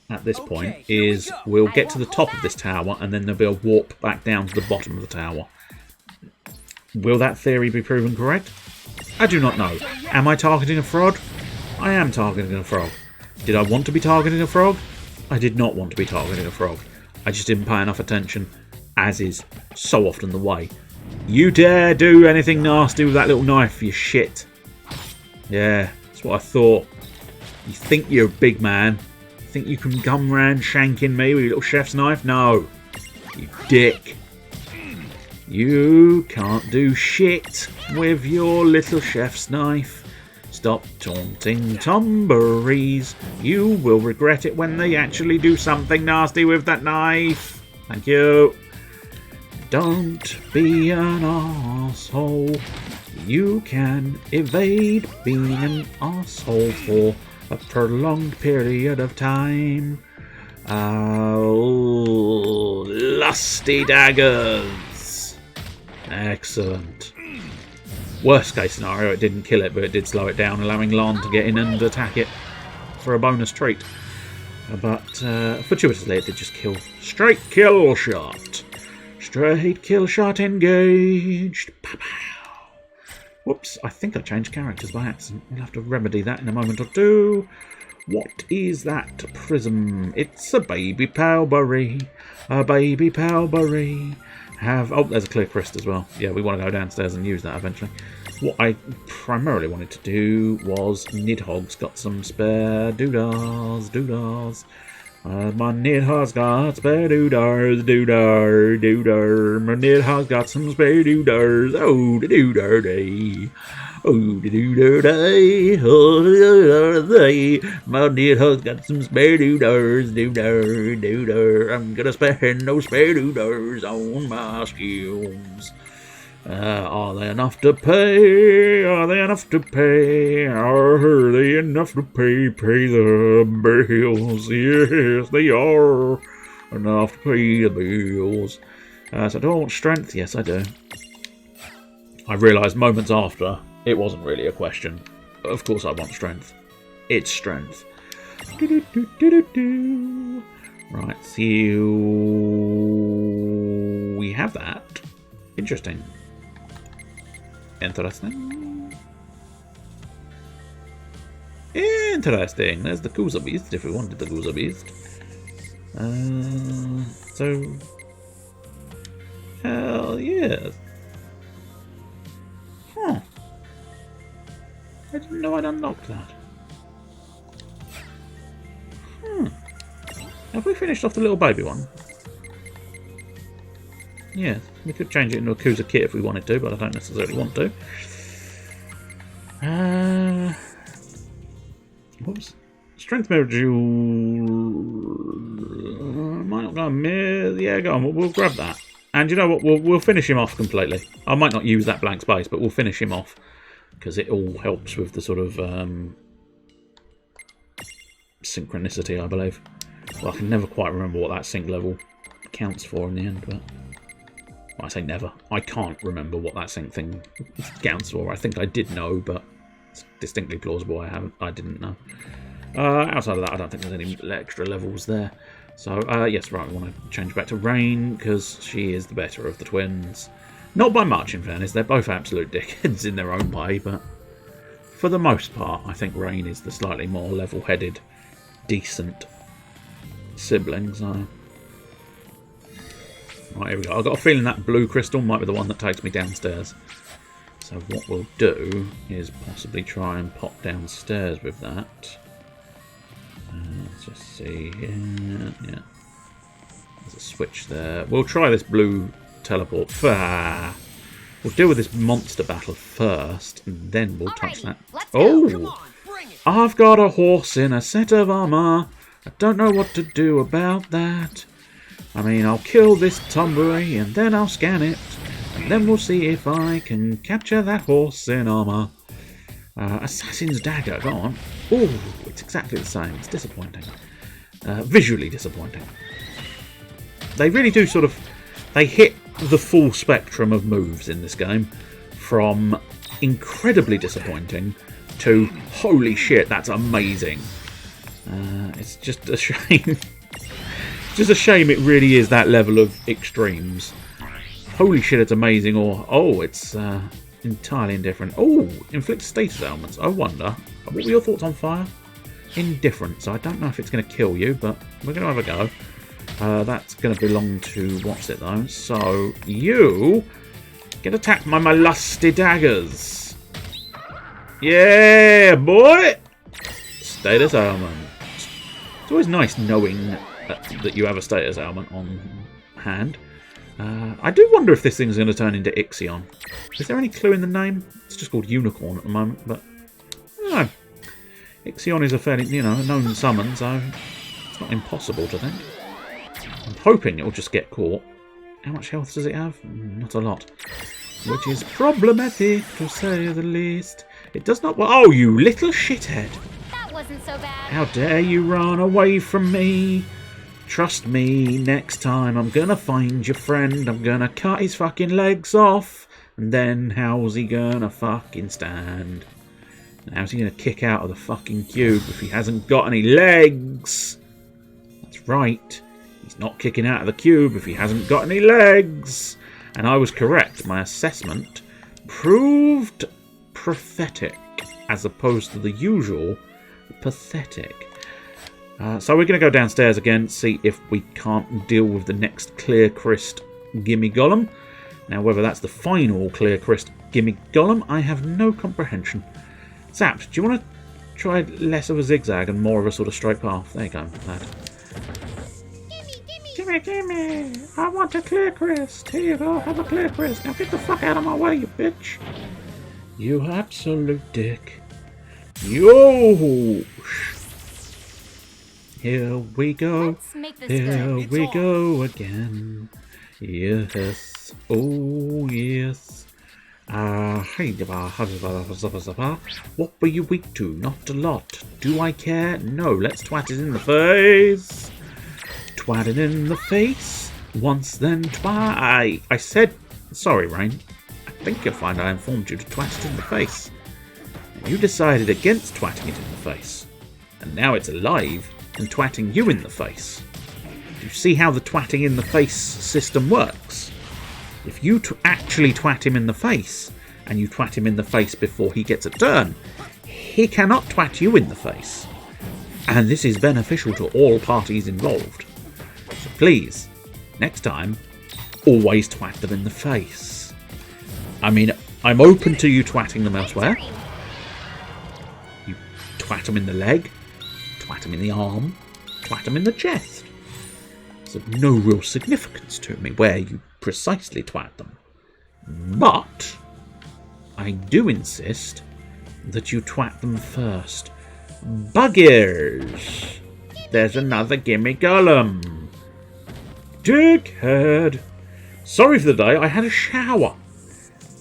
at this point is we'll get to the top of this tower and then there'll be a warp back down to the bottom of the tower. Will that theory be proven correct? I do not know. Am I targeting a frog? I am targeting a frog. Did I want to be targeting a frog? I did not want to be targeting a frog. I just didn't pay enough attention, as is so often the way. You dare do anything nasty with that little knife, you shit. Yeah, that's what I thought. You think you're a big man? Think you can come round shanking me with your little chef's knife? No. You dick. You can't do shit with your little chef's knife. Stop taunting tomberries. You will regret it when they actually do something nasty with that knife. Thank you. Don't be an arsehole. You can evade being an arsehole for a prolonged period of time. Oh, lusty daggers. Excellent. Worst case scenario, it didn't kill it, but it did slow it down, allowing Lon to get in and attack it for a bonus treat. But fortuitously, it did just kill. Straight kill shot. Straight kill shot engaged. Pow-pow. Whoops, I think I changed characters by accident. We'll have to remedy that in a moment or two. What is that prism? It's a baby powberry. A baby powberry. Oh, there's a clear crest as well. Yeah, we want to go downstairs and use that eventually. What I primarily wanted to do was Nidhogg's got some spare doodars. My Nidhogg's got spare doodars, My Nidhogg's got some spare doodars. Oh, the doodar day. Oh, the doodar day. Oh, the doodar day. My Nidhogg's got some spare doodars, I'm gonna spend those spare doodars on my skills. Are they enough to pay? Are they enough to pay? Are they enough to pay the bills? Yes, they are enough to pay the bills. So do I want strength? Yes, I do. I realised moments after it wasn't really a question. Of course I want strength. It's strength. Right, so we have that. Interesting. Interesting. Interesting. There's the Kuza Beast, if we wanted the Kuza Beast. So... Hell yes. Huh. I didn't know I'd unlocked that. Have we finished off the little baby one? Yeah, we could change it into a Kuza kit if we wanted to, but I don't necessarily want to. Whoops. Strength mirror jewel. Might not go on mirror. Yeah, go on. We'll grab that. And you know what? We'll finish him off completely. I might not use that blank space, but we'll finish him off because it all helps with the sort of synchronicity, I believe. Well, I can never quite remember what that sync level counts for in the end, but. I say never. I can't remember what that sync thing counts for. I think I did know, but it's distinctly plausible I didn't know. Outside of that, I don't think there's any extra levels there. So, yes, right, we want to change back to Rain, because she is the better of the twins. Not by much, in fairness. They're both absolute dickheads in their own way, but for the most part, I think Rain is the slightly more level-headed, decent sibling, so... Right, here we go. I've got a feeling that blue crystal might be the one that takes me downstairs. So what we'll do is possibly try and pop downstairs with that. Let's just see here. Yeah. There's a switch there. We'll try this blue teleport. We'll deal with this monster battle first, and then we'll touch that. Oh! I've got a horse in a set of armour. I don't know what to do about that. I mean, I'll kill this tomberry and then I'll scan it. And then we'll see if I can capture that horse in armour. Assassin's Dagger, go on. Oh, it's exactly the same. It's disappointing. Visually disappointing. They really do sort of... They hit the full spectrum of moves in this game. From incredibly disappointing to holy shit, that's amazing. It's just a shame. Just a shame it really is that level of extremes. Holy shit, it's amazing, or oh, it's entirely indifferent. Oh, inflict status ailments. I wonder, what were your thoughts on fire? Indifferent, so I don't know if it's going to kill you, but we're going to have a go. That's going to belong to, what's it though? So, you Get attacked by my lusty daggers. Yeah, boy! Status ailment. It's always nice knowing that you have a status ailment on hand. I do wonder if this thing's going to turn into Ixion. Is there any clue in the name? It's just called Unicorn at the moment, but I don't know. Ixion is a fairly, a known summon, so it's not impossible to think. I'm hoping it'll just get caught. How much health does it have? Not a lot. Which is problematic, to say the least. It does not... Oh, you little shithead! That wasn't so bad. How dare you run away from me? Trust me, next time I'm gonna find your friend. I'm gonna cut his fucking legs off. And then how's he gonna fucking stand? How's he gonna kick out of the fucking cube if he hasn't got any legs? That's right. He's not kicking out of the cube if he hasn't got any legs. And I was correct. My assessment proved prophetic as opposed to the usual pathetic. So we're going to go downstairs again, see if we can't deal with the next Clear Crest Gimme Golem. Now, whether that's the final Clear Crest Gimme Golem, I have no comprehension. Zaps, do you want to try less of a zigzag and more of a sort of straight path? There you go, lad. Gimme! I want a Clear Crest! Here you go, have a Clear Crest! Now get the fuck out of my way, you bitch! You absolute dick. Yo! Here we go. Let's make this Here good. we go again. Yes. Oh, yes. What were you weak to? Not a lot. Do I care? No. Let's twat it in the face. Twat it in the face. Once then twice. I said... Sorry, Rain. I think you'll find I informed you to twat it in the face. You decided against twatting it in the face. And now it's alive and twatting you in the face. Do you see how the twatting in the face system works? If you actually twat him in the face, and you twat him in the face before he gets a turn, he cannot twat you in the face. And this is beneficial to all parties involved. So please, next time, always twat them in the face. I mean, I'm open to you twatting them elsewhere. You twat them in the leg, twat them in the arm, twat them in the chest. It's of no real significance to me where you precisely twat them. But I do insist that you twat them first. Buggers! There's another Gimme Golem. Dickhead! Sorry for the day, I had a shower.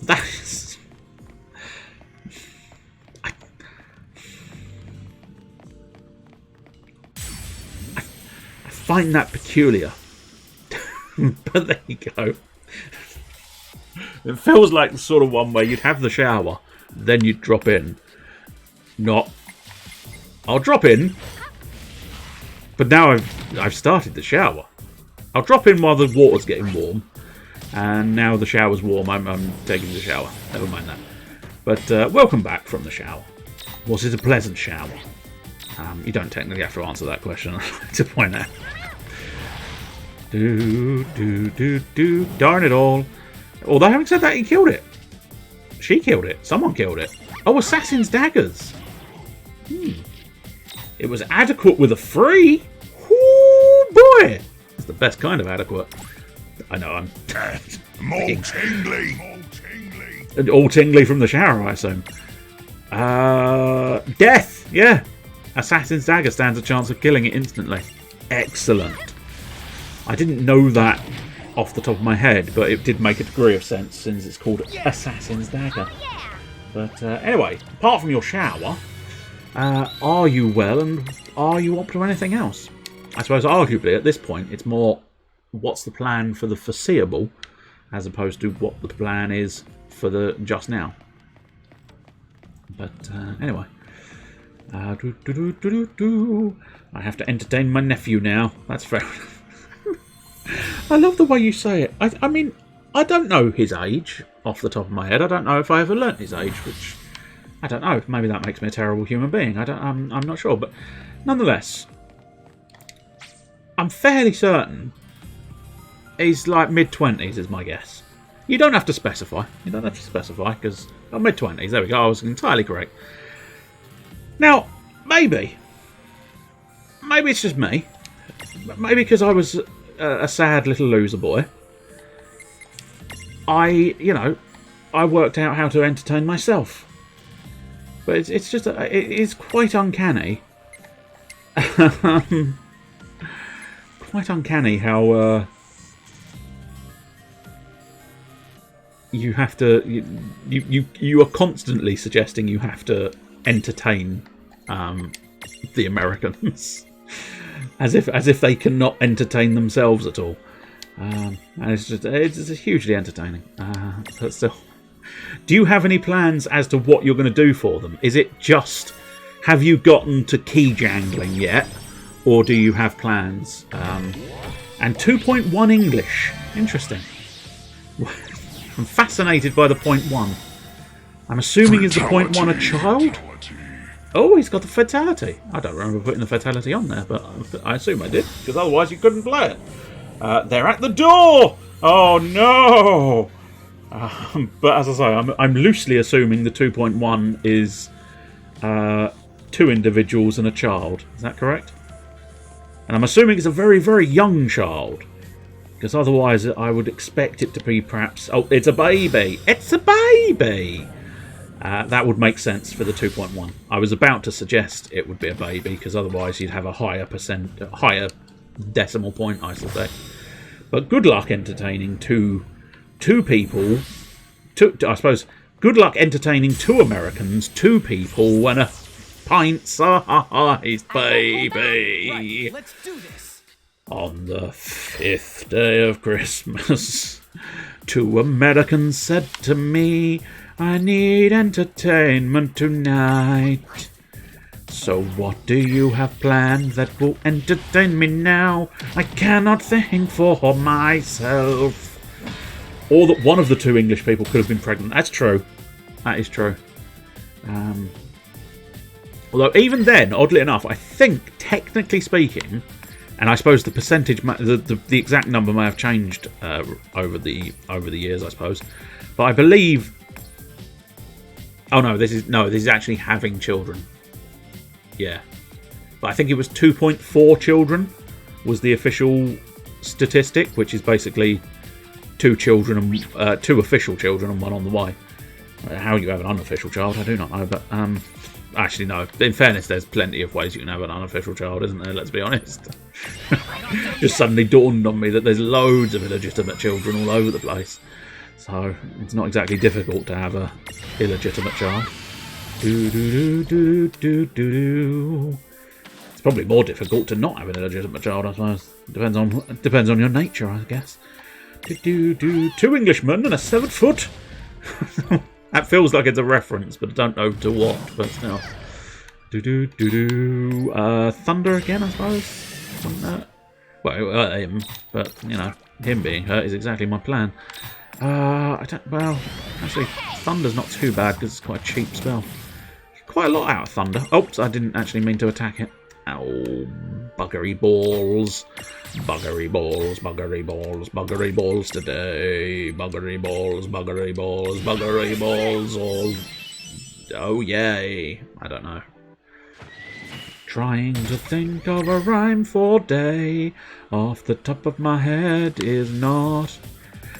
That's... I find that peculiar. But there you go. It feels like the sort of one where you'd have the shower, then you'd drop in. Not, I'll drop in, but now I've started the shower. I'll drop in while the water's getting warm, and now the shower's warm, I'm taking the shower. Never mind that. But welcome back from the shower. Was it a pleasant shower? You don't technically have to answer that question, I'd like to point out. Darn it all. Although having said that, he killed it. She killed it. Someone killed it. Oh, Assassin's Daggers. It was adequate with a free. Ooh, boy. It's the best kind of adequate. I know, I'm... More tingly. All tingly from the shower, I assume. Death. Yeah. Assassin's Dagger stands a chance of killing it instantly. Excellent. I didn't know that off the top of my head, but it did make a degree of sense since it's called Assassin's Dagger. But anyway, apart from your shower, are you well and are you up to anything else? I suppose arguably at this point it's more what's the plan for the foreseeable as opposed to what the plan is for the just now. But anyway. I have to entertain my nephew now. That's fair enough. I love the way you say it. I mean, I don't know his age off the top of my head. I don't know if I ever learnt his age, which I don't know. Maybe that makes me a terrible human being. I'm not sure, but nonetheless, I'm fairly certain he's like mid-20s is my guess. You don't have to specify. You don't have to specify, because I'm mid-20s. There we go. I was entirely correct. Now, maybe it's just me. Maybe because I was a sad little loser boy. I worked out how to entertain myself. But it's just, it is quite uncanny. Quite uncanny how you have to, you are constantly suggesting you have to entertain the Americans. As if they cannot entertain themselves at all. And it's hugely entertaining. But still, do you have any plans as to what you're going to do for them? Is it just, have you gotten to key jangling yet, or do you have plans? And 2.1 English, interesting. I'm fascinated by the 0.1. I'm assuming is the 0.1 a child? Oh, he's got the fatality. I don't remember putting the fatality on there, but I assume I did, because otherwise you couldn't play it. They're at the door! Oh, no! But as I say, I'm loosely assuming the 2.1 is 2 individuals and a child. Is that correct? And I'm assuming it's a very, very young child. Because otherwise I would expect it to be perhaps... Oh, it's a baby! It's a baby! That would make sense for the 2.1. I was about to suggest it would be a baby, because otherwise you'd have a higher decimal point, I suspect. But good luck entertaining two people. I suppose good luck entertaining 2 Americans, 2 people, and a pint-sized baby. Right, let's do this. On the 5th day of Christmas, 2 Americans said to me, I need entertainment tonight. So what do you have planned that will entertain me now? I cannot think for myself. Or that one of the 2 English people could have been pregnant. That's true. That is true. Although even then, oddly enough, I think, technically speaking, and I suppose the percentage, the exact number may have changed over the years, I suppose. But I believe... Oh no, this is actually having children. Yeah. But I think it was 2.4 children was the official statistic, which is basically 2 children and 2 official children and 1 on the way. How you have an unofficial child, I do not know, but actually no. In fairness, there's plenty of ways you can have an unofficial child, isn't there? Let's be honest. Just suddenly dawned on me that there's loads of illegitimate children all over the place. So it's not exactly difficult to have a illegitimate child. It's probably more difficult to not have an illegitimate child, I suppose. Depends on your nature, I guess. 2 Englishmen and a 7-foot. That feels like it's a reference, but I don't know to what. But still, thunder again, I suppose. Well, him, but you know, him being hurt is exactly my plan. Well, actually, Thunder's not too bad because it's quite a cheap spell. Quite a lot out of Thunder. Oops, I didn't actually mean to attack it. Ow, buggery balls. Buggery balls, buggery balls, buggery balls today. Buggery balls, buggery balls, buggery balls. Oh, yay. I don't know. Trying to think of a rhyme for day off the top of my head is not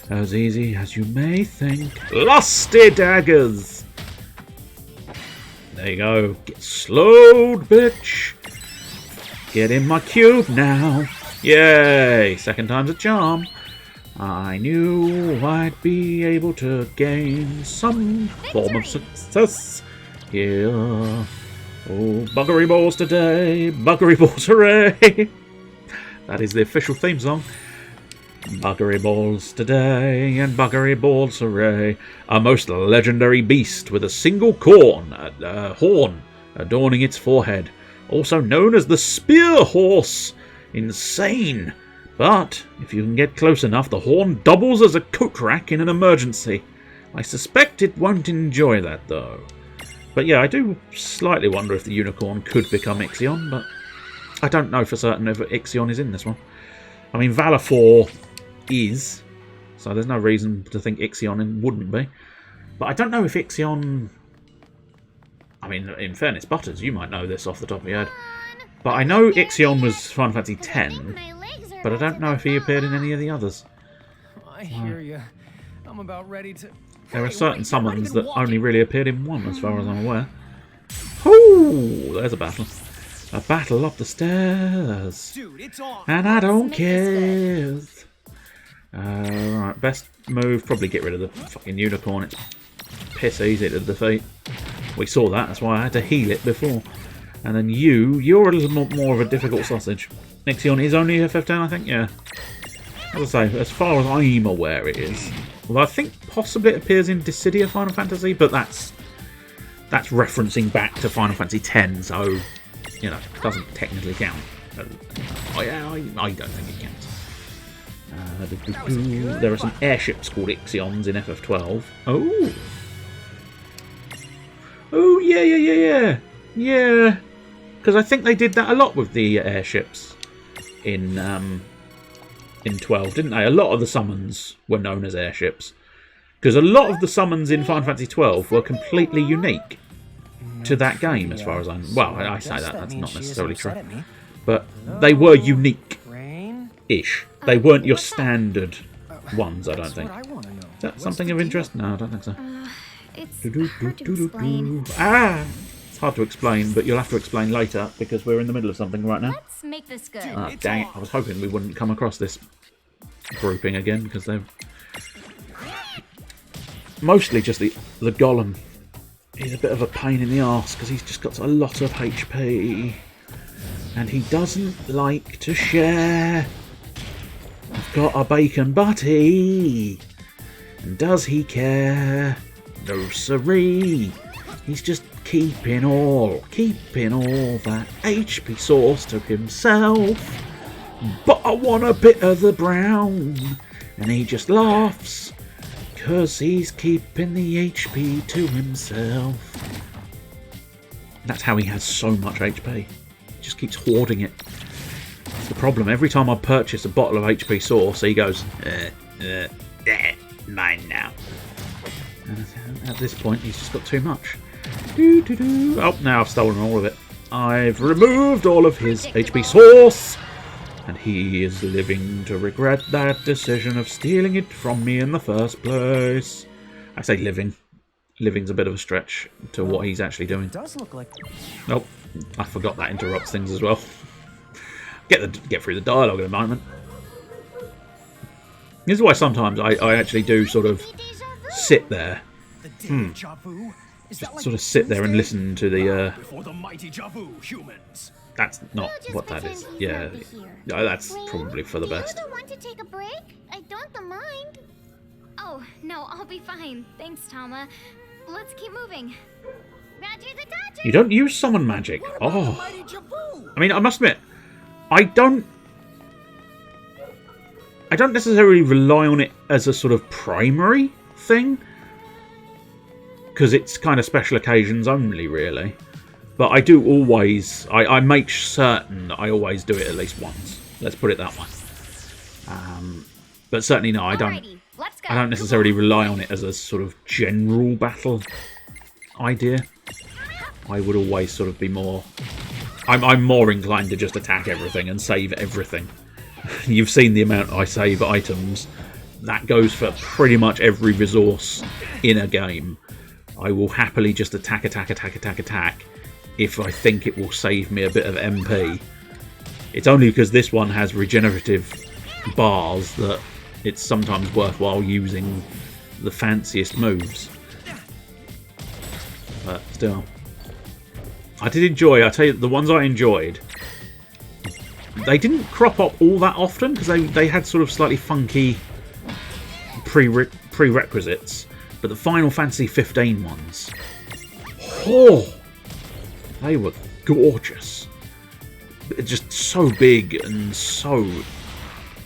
as easy as you may think. Lusty daggers! There you go. Get slowed, bitch. Get in my cube now. Yay! 2nd time's a charm. I knew I'd be able to gain some form of success here. Oh, buggery balls today. Buggery balls, hooray! That is the official theme song. Buggery balls today and buggery balls hooray. A most legendary beast with a single horn adorning its forehead, also known as the spear horse. Insane. But if you can get close enough, the horn doubles as a coat rack in an emergency. I suspect it won't enjoy that though. But yeah, I do slightly wonder if the unicorn could become Ixion, but I don't know for certain if Ixion is in this one. I mean, Valor 4 is, So there's no reason to think Ixion wouldn't be. But I don't know if Ixion... I mean, in fairness, Butters, you might know this off the top of your head. But I know Ixion was Final Fantasy X, but I don't know if he appeared in any of the others. I hear you. I'm about ready to... There are certain summons that only really appeared in one, as far as I'm aware. Ooh, there's a battle. A battle up the stairs. Dude, it's on. And I don't care. Right, best move, probably get rid of the fucking unicorn. It's piss easy to defeat. We saw that, that's why I had to heal it before. And then you're a little more of a difficult sausage. Ixion is only FF10, I think, yeah. As I say, as far as I'm aware it is. Although I think possibly it appears in Dissidia Final Fantasy, but that's referencing back to Final Fantasy X, so, you know, it doesn't technically count. I don't think it counts. There are some airships called Ixions in FF12. Oh! Oh, yeah. Yeah. Because I think they did that a lot with the airships in 12, didn't they? A lot of the summons were known as airships. Because a lot of the summons in Final Fantasy 12 were completely unique to that game, as far as I'm... Well, I say that, that's not necessarily true. But they were unique-ish. They weren't your standard ones, I don't think. Is that something of interest? No, I don't think so. It's hard to explain. Ah! It's hard to explain, but you'll have to explain later, because we're in the middle of something right now. Let's make this good. Ah, dang it. I was hoping we wouldn't come across this grouping again, because they're... Mostly just the golem. He's a bit of a pain in the arse, because he's just got a lot of HP. And he doesn't like to share. I've got a bacon butty. And does he care? No siree. He's just keeping all that HP sauce to himself. But I want a bit of the brown. And he just laughs. 'Cause he's keeping the HP to himself. That's how he has so much HP. He just keeps hoarding it. That's the problem. Every time I purchase a bottle of HP sauce, he goes, mine now. And at this point, he's just got too much. Oh, now I've stolen all of it. I've removed all of his HP sauce. And he is living to regret that decision of stealing it from me in the first place. I say living. Living's a bit of a stretch to what he's actually doing. It does look like... Nope. I forgot that interrupts things as well. Get through the dialogue in a moment. This is why sometimes I actually do sort of sit there. Just sort of sit there and listen to the... That's not what that is. Yeah, no, that's probably for the best. You don't want to take a break? I don't mind. Oh, no, I'll be fine. Thanks, Tama. Let's keep moving. Roger the Dodger. You don't use summon magic. Oh. I mean, I must admit, I don't necessarily rely on it as a sort of primary thing. Because it's kind of special occasions only, really. But I do always... I make certain that I always do it at least once. Let's put it that way. But certainly no, I don't necessarily rely on it as a sort of general battle idea. I would always sort of be more... I'm more inclined to just attack everything and save everything. You've seen the amount I save items. That goes for pretty much every resource in a game. I will happily just attack if I think it will save me a bit of MP. It's only because this one has regenerative bars that it's sometimes worthwhile using the fanciest moves. But still. I did enjoy, I tell you, the ones I enjoyed, they didn't crop up all that often because they had sort of slightly funky prerequisites. But the Final Fantasy 15 ones, oh, they were gorgeous. Just so big and so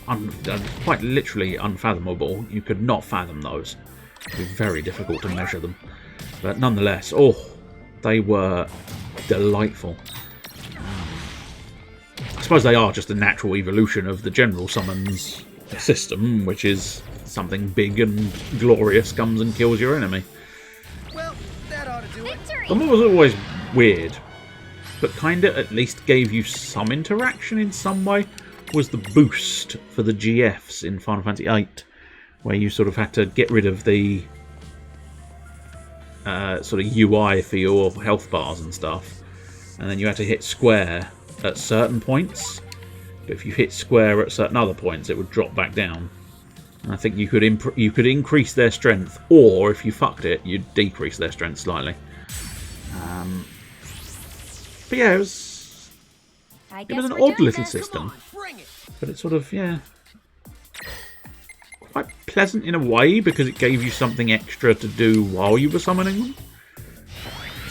quite literally unfathomable. You could not fathom those. It would be very difficult to measure them. But nonetheless, oh, they were delightful. I suppose they are just a natural evolution of the general summons system, which is something big and glorious comes and kills your enemy. Well, that ought to do it. The one was always weird, but kinda at least gave you some interaction in some way, was the boost for the GFs in Final Fantasy VIII, where you sort of had to get rid of the sort of UI for your health bars and stuff, and then you had to hit square at certain points, but if you hit square at certain other points it would drop back down. And I think you could increase their strength, or if you fucked it, you'd decrease their strength slightly. But yeah, it was an odd little system, but it's sort of, yeah, quite pleasant in a way because it gave you something extra to do while you were summoning them.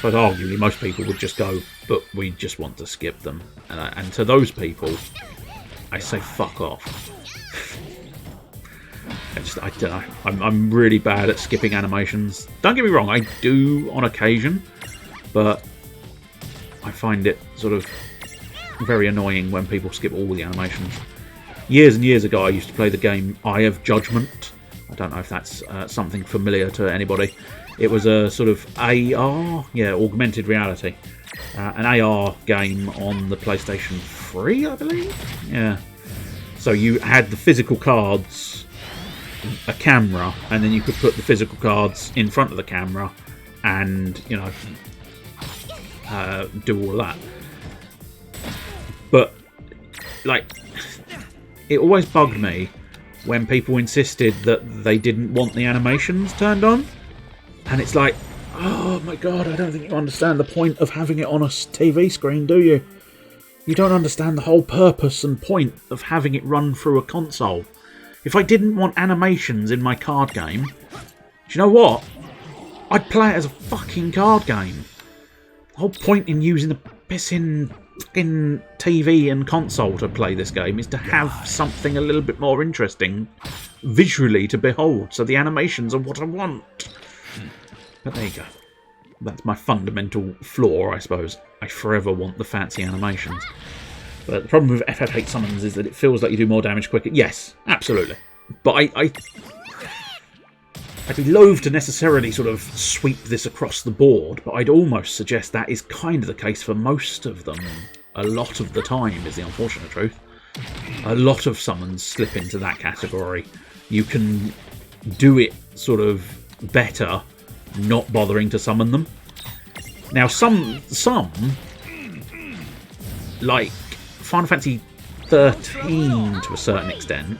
So arguably most people would just go, but we just want to skip them. And to those people, I say fuck off. I don't know. I'm really bad at skipping animations. Don't get me wrong, I do on occasion, but I find it sort of very annoying when people skip all the animations. Years and years ago, I used to play the game Eye of Judgment. I don't know if that's something familiar to anybody. It was a sort of AR, yeah, augmented reality. An AR game on the PlayStation 3, I believe? Yeah. So you had the physical cards, a camera, and then you could put the physical cards in front of the camera and, you know, do all of that. But, like, it always bugged me when people insisted that they didn't want the animations turned on. And it's like, oh my god, I don't think you understand the point of having it on a TV screen, do you? You don't understand the whole purpose and point of having it run through a console. If I didn't want animations in my card game, do you know what? I'd play it as a fucking card game. The whole point in using the pissing fucking TV and console to play this game is to have something a little bit more interesting visually to behold, so the animations are what I want. But there you go. That's my fundamental flaw, I suppose. I forever want the fancy animations. But the problem with FF8 summons is that it feels like you do more damage quicker. Yes, absolutely. But I'd be loath to necessarily sort of sweep this across the board, but I'd almost suggest that is kind of the case for most of them. A lot of the time is the unfortunate truth. A lot of summons slip into that category. You can do it sort of better not bothering to summon them. Now some like Final Fantasy 13 to a certain extent,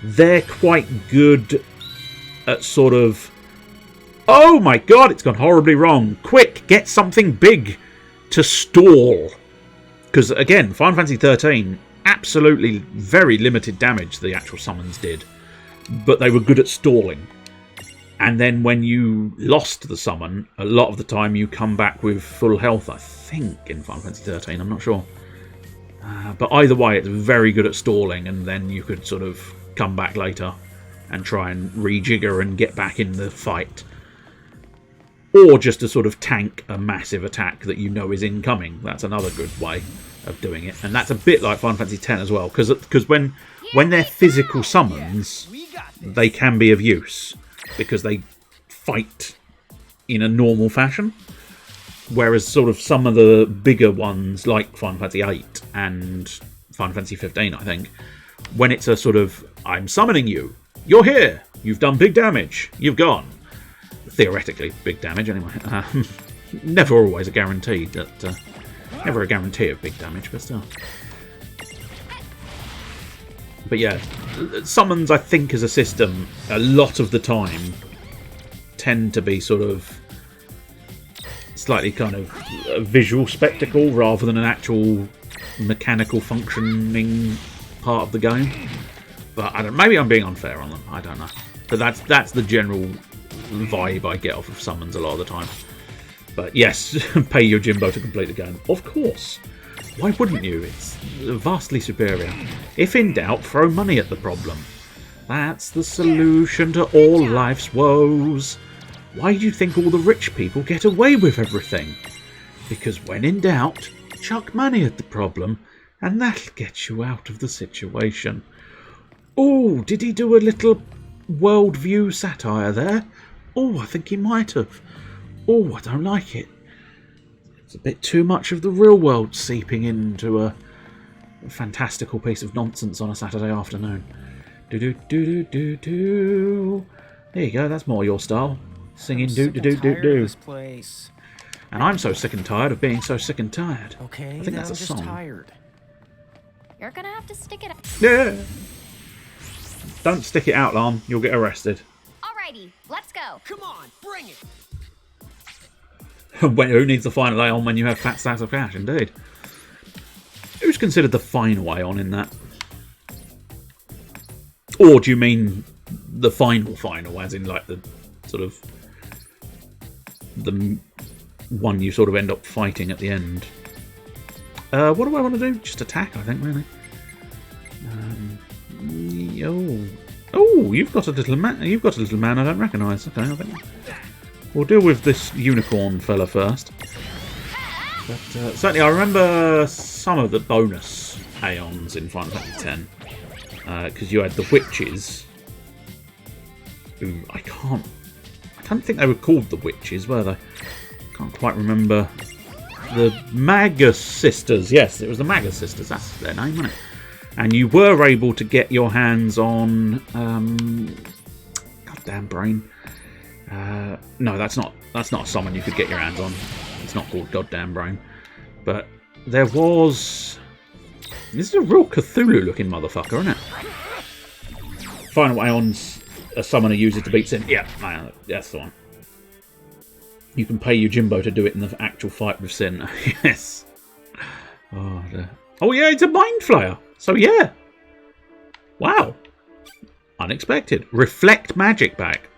they're quite good at sort of, oh my god, it's gone horribly wrong. Quick, get something big to stall. Because again, Final Fantasy 13, absolutely very limited damage the actual summons did. But they were good at stalling. And then when you lost the summon, a lot of the time you come back with full health, I think, in Final Fantasy 13, I'm not sure. But either way, it's very good at stalling, and then you could sort of come back later and try and rejigger and get back in the fight. Or just to sort of tank a massive attack that you know is incoming. That's another good way of doing it. And that's a bit like Final Fantasy X as well, because when they're physical summons, they can be of use, because they fight in a normal fashion. Whereas sort of some of the bigger ones, like Final Fantasy VIII and Final Fantasy 15, I think, when it's a sort of, I'm summoning you, you're here, you've done big damage, you've gone. Theoretically, big damage anyway. Never always a guarantee, never a guarantee of big damage, but still. But yeah, summons, I think, as a system, a lot of the time, tend to be sort of slightly kind of a visual spectacle rather than an actual mechanical functioning part of the game. But I don't, maybe I'm being unfair on them, I don't know. But that's the general vibe I get off of summons a lot of the time. But yes, pay your Jimbo to complete the game. Of course. Why wouldn't you? It's vastly superior. If in doubt, throw money at the problem. That's the solution to all life's woes. Why do you think all the rich people get away with everything? Because when in doubt, chuck money at the problem, and that'll get you out of the situation. Oh, did he do a little worldview satire there? Oh, I think he might have. Oh, I don't like it. It's a bit too much of the real world seeping into a fantastical piece of nonsense on a Saturday afternoon. Do do do do do do. There you go. That's more your style. Singing do do do do do. This place. And I'm so sick and tired of being so sick and tired. Okay, I think that's I'm a just song. tired. You're gonna have to stick it out. Yeah. Don't stick it out, Lan. You'll get arrested. Alrighty, let's go. Come on, bring it. Who needs the final Aeon when you have fat stacks of cash? Indeed. Who's considered the final Aeon in that? Or do you mean the final, as in like the sort of the one you sort of end up fighting at the end? What do I want to do? Just attack, I think, really. Oh, you've got a little man. You've got a little man I don't recognise. Okay, I think we'll deal with this unicorn fella first. But certainly, I remember some of the bonus Aeons in Final Fantasy X. Because you had the witches, who I don't think they were called the witches, were they? Can't quite remember. The Magus Sisters, yes, it was the Magus Sisters, that's their name, wasn't it? And you were able to get your hands on, goddamn brain. No, that's not a summon you could get your hands on. It's not called goddamn brain. But there was... This is a real Cthulhu-looking motherfucker, isn't it? Final Aeon's a summoner uses to beat Sin. Yeah, that's the one. You can pay Yojimbo to do it in the actual fight with Sin. Yes. Oh yeah, it's a Mind Flayer. So yeah. Wow. Unexpected. Reflect magic back.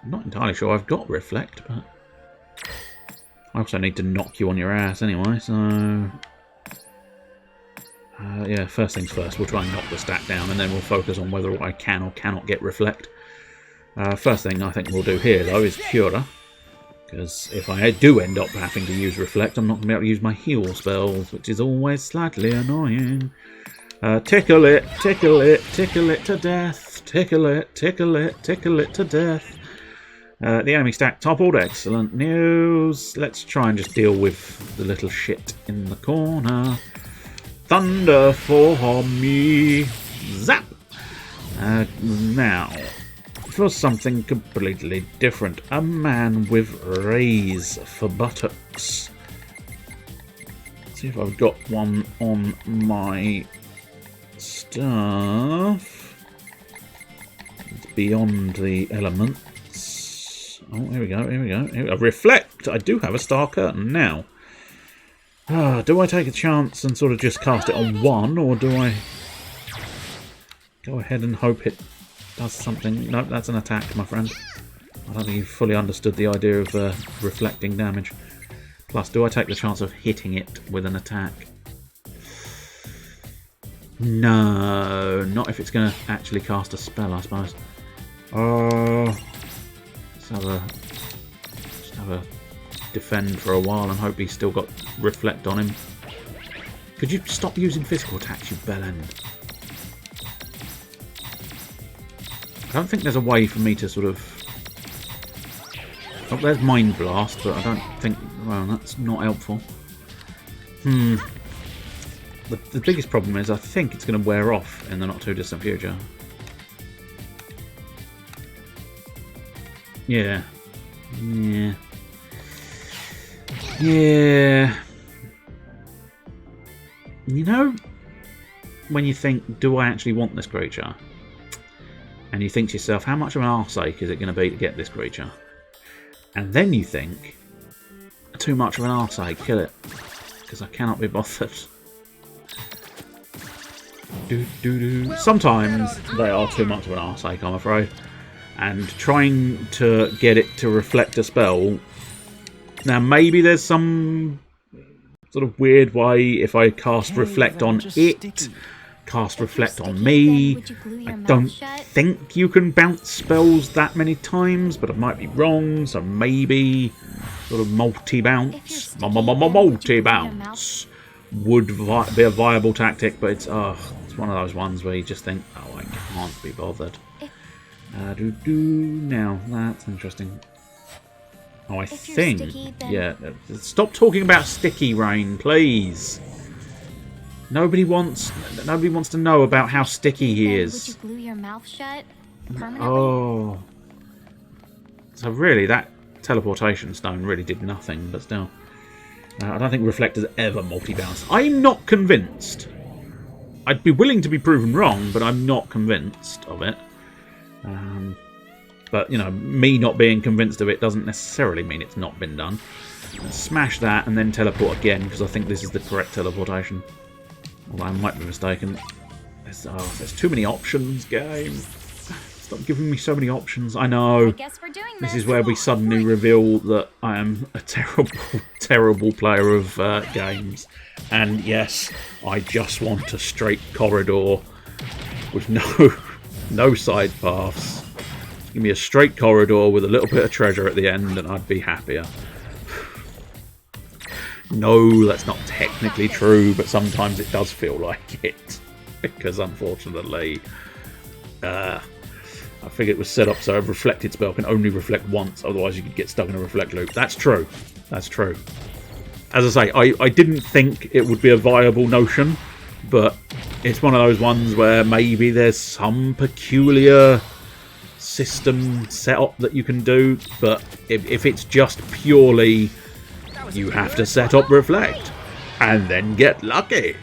I'm not entirely sure I've got Reflect, but... I also need to knock you on your ass anyway, so... yeah, first things first, we'll try and knock the stat down and then we'll focus on whether I can or cannot get Reflect. First thing I think we'll do here, though, is Cura. Because if I do end up having to use Reflect, I'm not going to be able to use my heal spells, which is always slightly annoying. Tickle it, tickle it, tickle it to death. Tickle it, tickle it, tickle it to death. The enemy stack toppled, excellent news. Let's try and just deal with the little shit in the corner. Thunder for me. Zap! Now, for something completely different. A man with rays for buttocks. Let's see if I've got one on my stuff. It's beyond the elements. Oh, here we go, here we go. Here we go. Reflect! I do have a star curtain now. Do I take a chance and sort of just cast it on one, or do I go ahead and hope it does something? Nope, that's an attack, my friend. I don't think you've fully understood the idea of reflecting damage. Plus, do I take the chance of hitting it with an attack? No, not if it's going to actually cast a spell, I suppose. Let's have a defend for a while and hope he's still got Reflect on him. Could you stop using physical attacks, you bellend? I don't think there's a way for me to sort of... Oh, there's Mind Blast, but I don't think... Well, that's not helpful. The biggest problem is I think it's going to wear off in the not too distant future. Yeah. Yeah. Yeah. You know, when you think, do I actually want this creature? And you think to yourself, how much of an arseache is it going to be to get this creature? And then you think, too much of an arseache, kill it. Because I cannot be bothered. Sometimes they are too much of an arseache, I'm afraid. And trying to get it to reflect a spell... Now, maybe there's some sort of weird way if I cast Reflect on it, cast Reflect on me. I don't think you can bounce spells that many times, but I might be wrong, so maybe sort of multi-bounce. Multi-bounce would be a viable tactic, but it's one of those ones where you just think, oh, I can't be bothered. Now, that's interesting. Oh, I think... sticky, then... Yeah, stop talking about sticky rain, please. Nobody wants to know about how sticky he Then is. would you glue your mouth shut permanently? Oh. So really, that teleportation stone really did nothing, but still. I don't think Reflector's ever multi-bounced. I'm not convinced. I'd be willing to be proven wrong, but I'm not convinced of it. But, you know, me not being convinced of it doesn't necessarily mean it's not been done. Smash that and then teleport again, because I think this is the correct teleportation. Although I might be mistaken. There's too many options, game. Stop giving me so many options. I know. I guess we're doing This is where we suddenly reveal that I am a terrible, terrible player of games. And yes, I just want a straight corridor with no side paths. Give me a straight corridor with a little bit of treasure at the end and I'd be happier. No, that's not technically true, but sometimes it does feel like it. Because unfortunately, I think it was set up so a reflected spell can only reflect once, otherwise you could get stuck in a reflect loop. That's true. That's true. As I say, I didn't think it would be a viable notion, but it's one of those ones where maybe there's some peculiar system setup that you can do, but if it's just purely you have to set up reflect and then get lucky,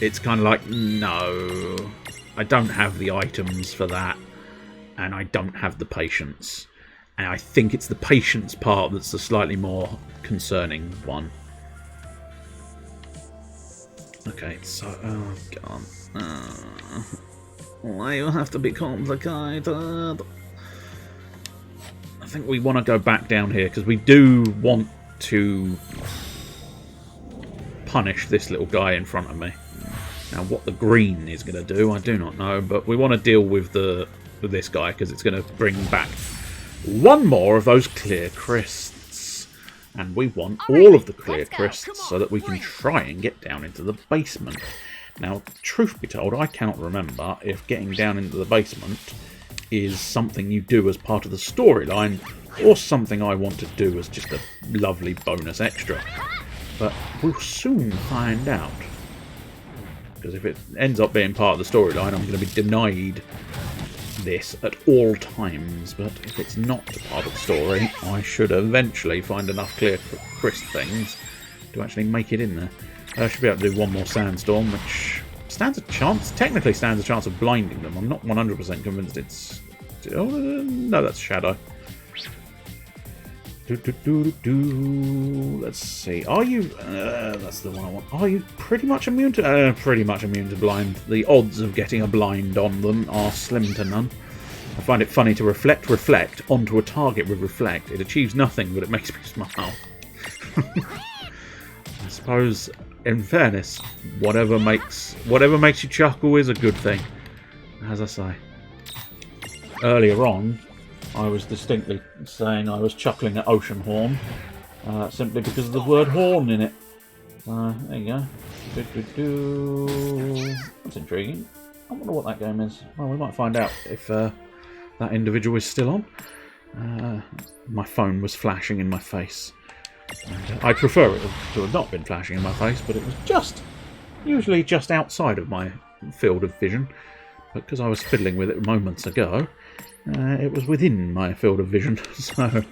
it's kind of like, no, I don't have the items for that and I don't have the patience, and I think it's the patience part that's the slightly more concerning one. Okay, so oh god, why you have to be complicated? I think we want to go back down here because we do want to punish this little guy in front of me. Now, what the green is going to do, I do not know, but we want to deal with this guy because it's going to bring back one more of those clear crysts, and we want all of the clear crysts so that we can try and get down into the basement. Now, truth be told, I cannot remember if getting down into the basement is something you do as part of the storyline or something I want to do as just a lovely bonus extra. But we'll soon find out. Because if it ends up being part of the storyline, I'm going to be denied this at all times. But if it's not part of the story, I should eventually find enough clear crisp things to actually make it in there. I should be able to do one more sandstorm, which stands a chance, technically stands a chance of blinding them. I'm not 100% convinced it's... Oh, no, that's Shadow. Let's see. Are you... that's the one I want. Are you pretty much immune to... pretty much immune to blind. The odds of getting a blind on them are slim to none. I find it funny to reflect onto a target with reflect. It achieves nothing, but it makes me smile. I suppose, in fairness, whatever makes you chuckle is a good thing. As I say. Earlier on, I was distinctly saying I was chuckling at Ocean Horn, simply because of the word horn in it. There you go. That's intriguing. I wonder what that game is. Well, we might find out if that individual is still on. My phone was flashing in my face. And, I'd prefer it to have not been flashing in my face, but it was usually just outside of my field of vision. But because I was fiddling with it moments ago, it was within my field of vision, so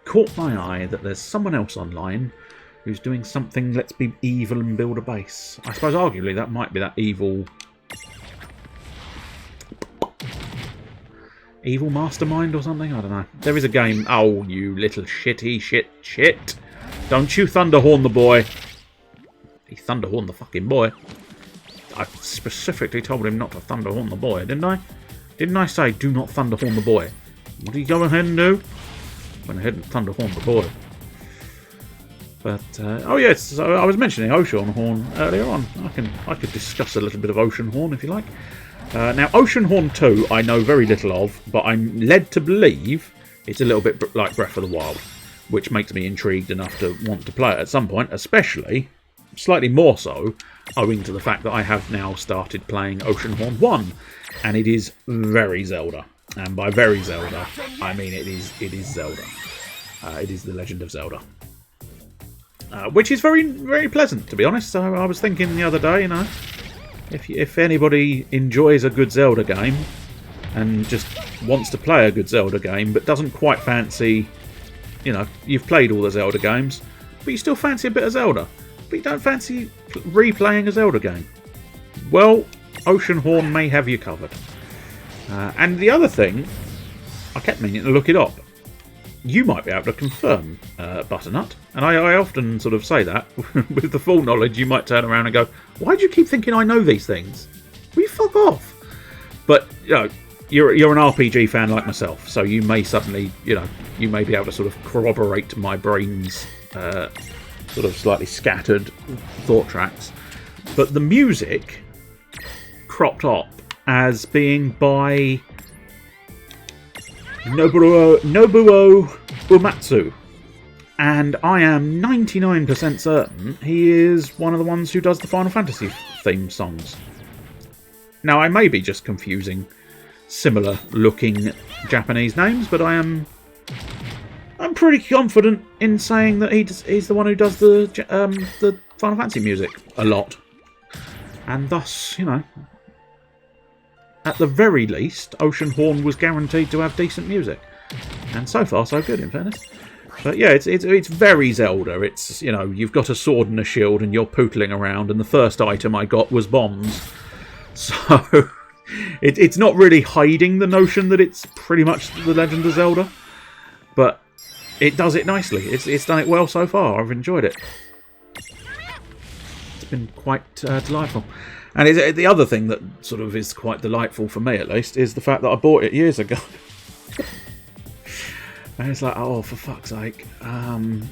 caught my eye that there's someone else online who's doing something, let's be evil and build a base. I suppose arguably that might be that evil mastermind or something, I don't know. There is a game, oh you little shitty shit. Don't you thunderhorn the boy. He thunderhorned the fucking boy. I specifically told him not to thunderhorn the boy, didn't I? Didn't I say do not thunderhorn the boy? What did he go ahead and do? Went ahead and thunderhorn the boy. But oh yes, so I was mentioning Ocean Horn earlier on. I could discuss a little bit of Ocean Horn if you like. Now Ocean Horn 2 I know very little of, but I'm led to believe it's a little bit like Breath of the Wild, which makes me intrigued enough to want to play it at some point, especially slightly more so owing to the fact that I have now started playing Oceanhorn 1, and it is very Zelda. And by very Zelda, I mean it is Zelda. It is The Legend of Zelda. Which is very, very pleasant, to be honest. So I was thinking the other day, you know, if anybody enjoys a good Zelda game and just wants to play a good Zelda game but doesn't quite fancy, you know, you've played all the Zelda games, but you still fancy a bit of Zelda, but you don't fancy replaying a Zelda game, well, Oceanhorn may have you covered. And the other thing, I kept meaning to look it up. You might be able to confirm, Butternut. And I often sort of say that. With the full knowledge, you might turn around and go, why do you keep thinking I know these things? Will you fuck off? But, you know, you're an RPG fan like myself, so you may suddenly, you know, you may be able to sort of corroborate my brain's sort of slightly scattered thought tracks. But the music cropped up as being by Nobuo Uematsu, and I am 99% certain he is one of the ones who does the Final Fantasy theme songs. Now, I may be just confusing similar looking Japanese names, but I'm pretty confident in saying that he's the one who does the Final Fantasy music a lot, and thus, you know, at the very least, Oceanhorn was guaranteed to have decent music. And so far, so good, in fairness. But yeah, it's very Zelda. It's, you know, you've got a sword and a shield and you're pootling around, and the first item I got was bombs. So, it's not really hiding the notion that it's pretty much The Legend of Zelda. But it does it nicely. It's done it well so far. I've enjoyed it. It's been quite delightful. And the other thing that sort of is quite delightful for me, at least, is the fact that I bought it years ago. And it's like, oh, for fuck's sake! I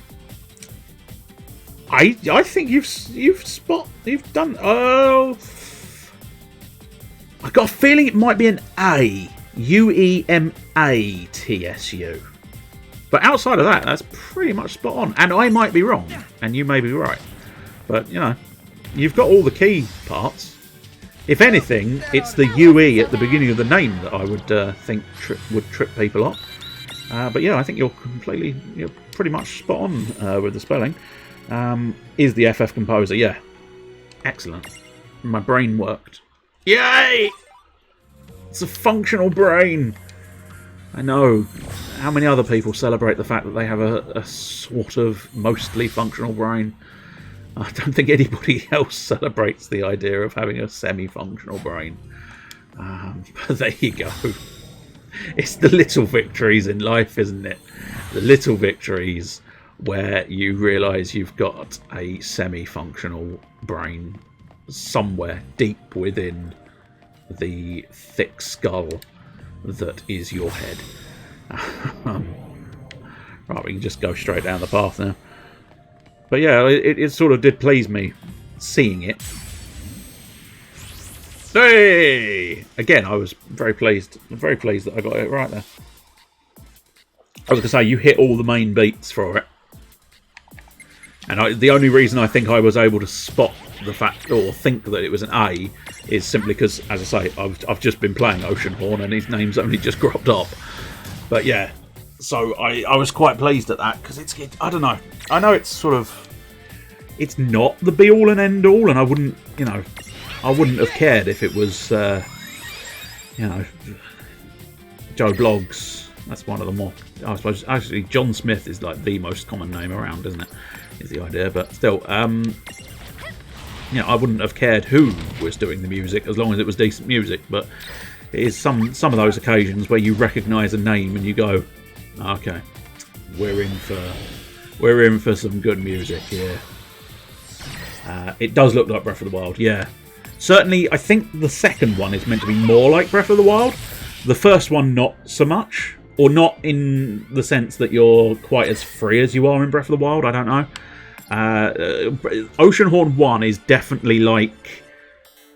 think you've done. Oh, I got a feeling it might be an A, Uematsu. But outside of that, that's pretty much spot on. And I might be wrong, and you may be right. But you know, you've got all the key parts. If anything, it's the UE at the beginning of the name that I would think would trip people up. But yeah, I think you're pretty much spot on with the spelling. Is the FF composer? Yeah, excellent. My brain worked. Yay! It's a functional brain. I know. How many other people celebrate the fact that they have a sort of mostly functional brain? I don't think anybody else celebrates the idea of having a semi-functional brain. But there you go. It's the little victories in life, isn't it? The little victories where you realise you've got a semi-functional brain somewhere deep within the thick skull that is your head. Right, we can just go straight down the path now. But yeah, it sort of did please me seeing it. Hey! Again, I was very pleased. Very pleased that I got it right there. I was going to say, you hit all the main beats for it. And the only reason I think I was able to spot the fact, or think that it was an A, is simply because, as I say, I've just been playing Oceanhorn and his name's only just cropped up. But yeah, so I was quite pleased at that, because I don't know. I know it's sort of, it's not the be all and end all, and I wouldn't, you know, I wouldn't have cared if it was, you know, Joe Bloggs. That's one of the more, I suppose, actually John Smith is like the most common name around, isn't it? Is the idea, but still, you know, I wouldn't have cared who was doing the music as long as it was decent music. But it is some of those occasions where you recognise a name and you go, okay, we're in for some good music here. It does look like Breath of the Wild, yeah. Certainly, I think the second one is meant to be more like Breath of the Wild. The first one, not so much. Or not in the sense that you're quite as free as you are in Breath of the Wild, I don't know. Oceanhorn 1 is definitely like...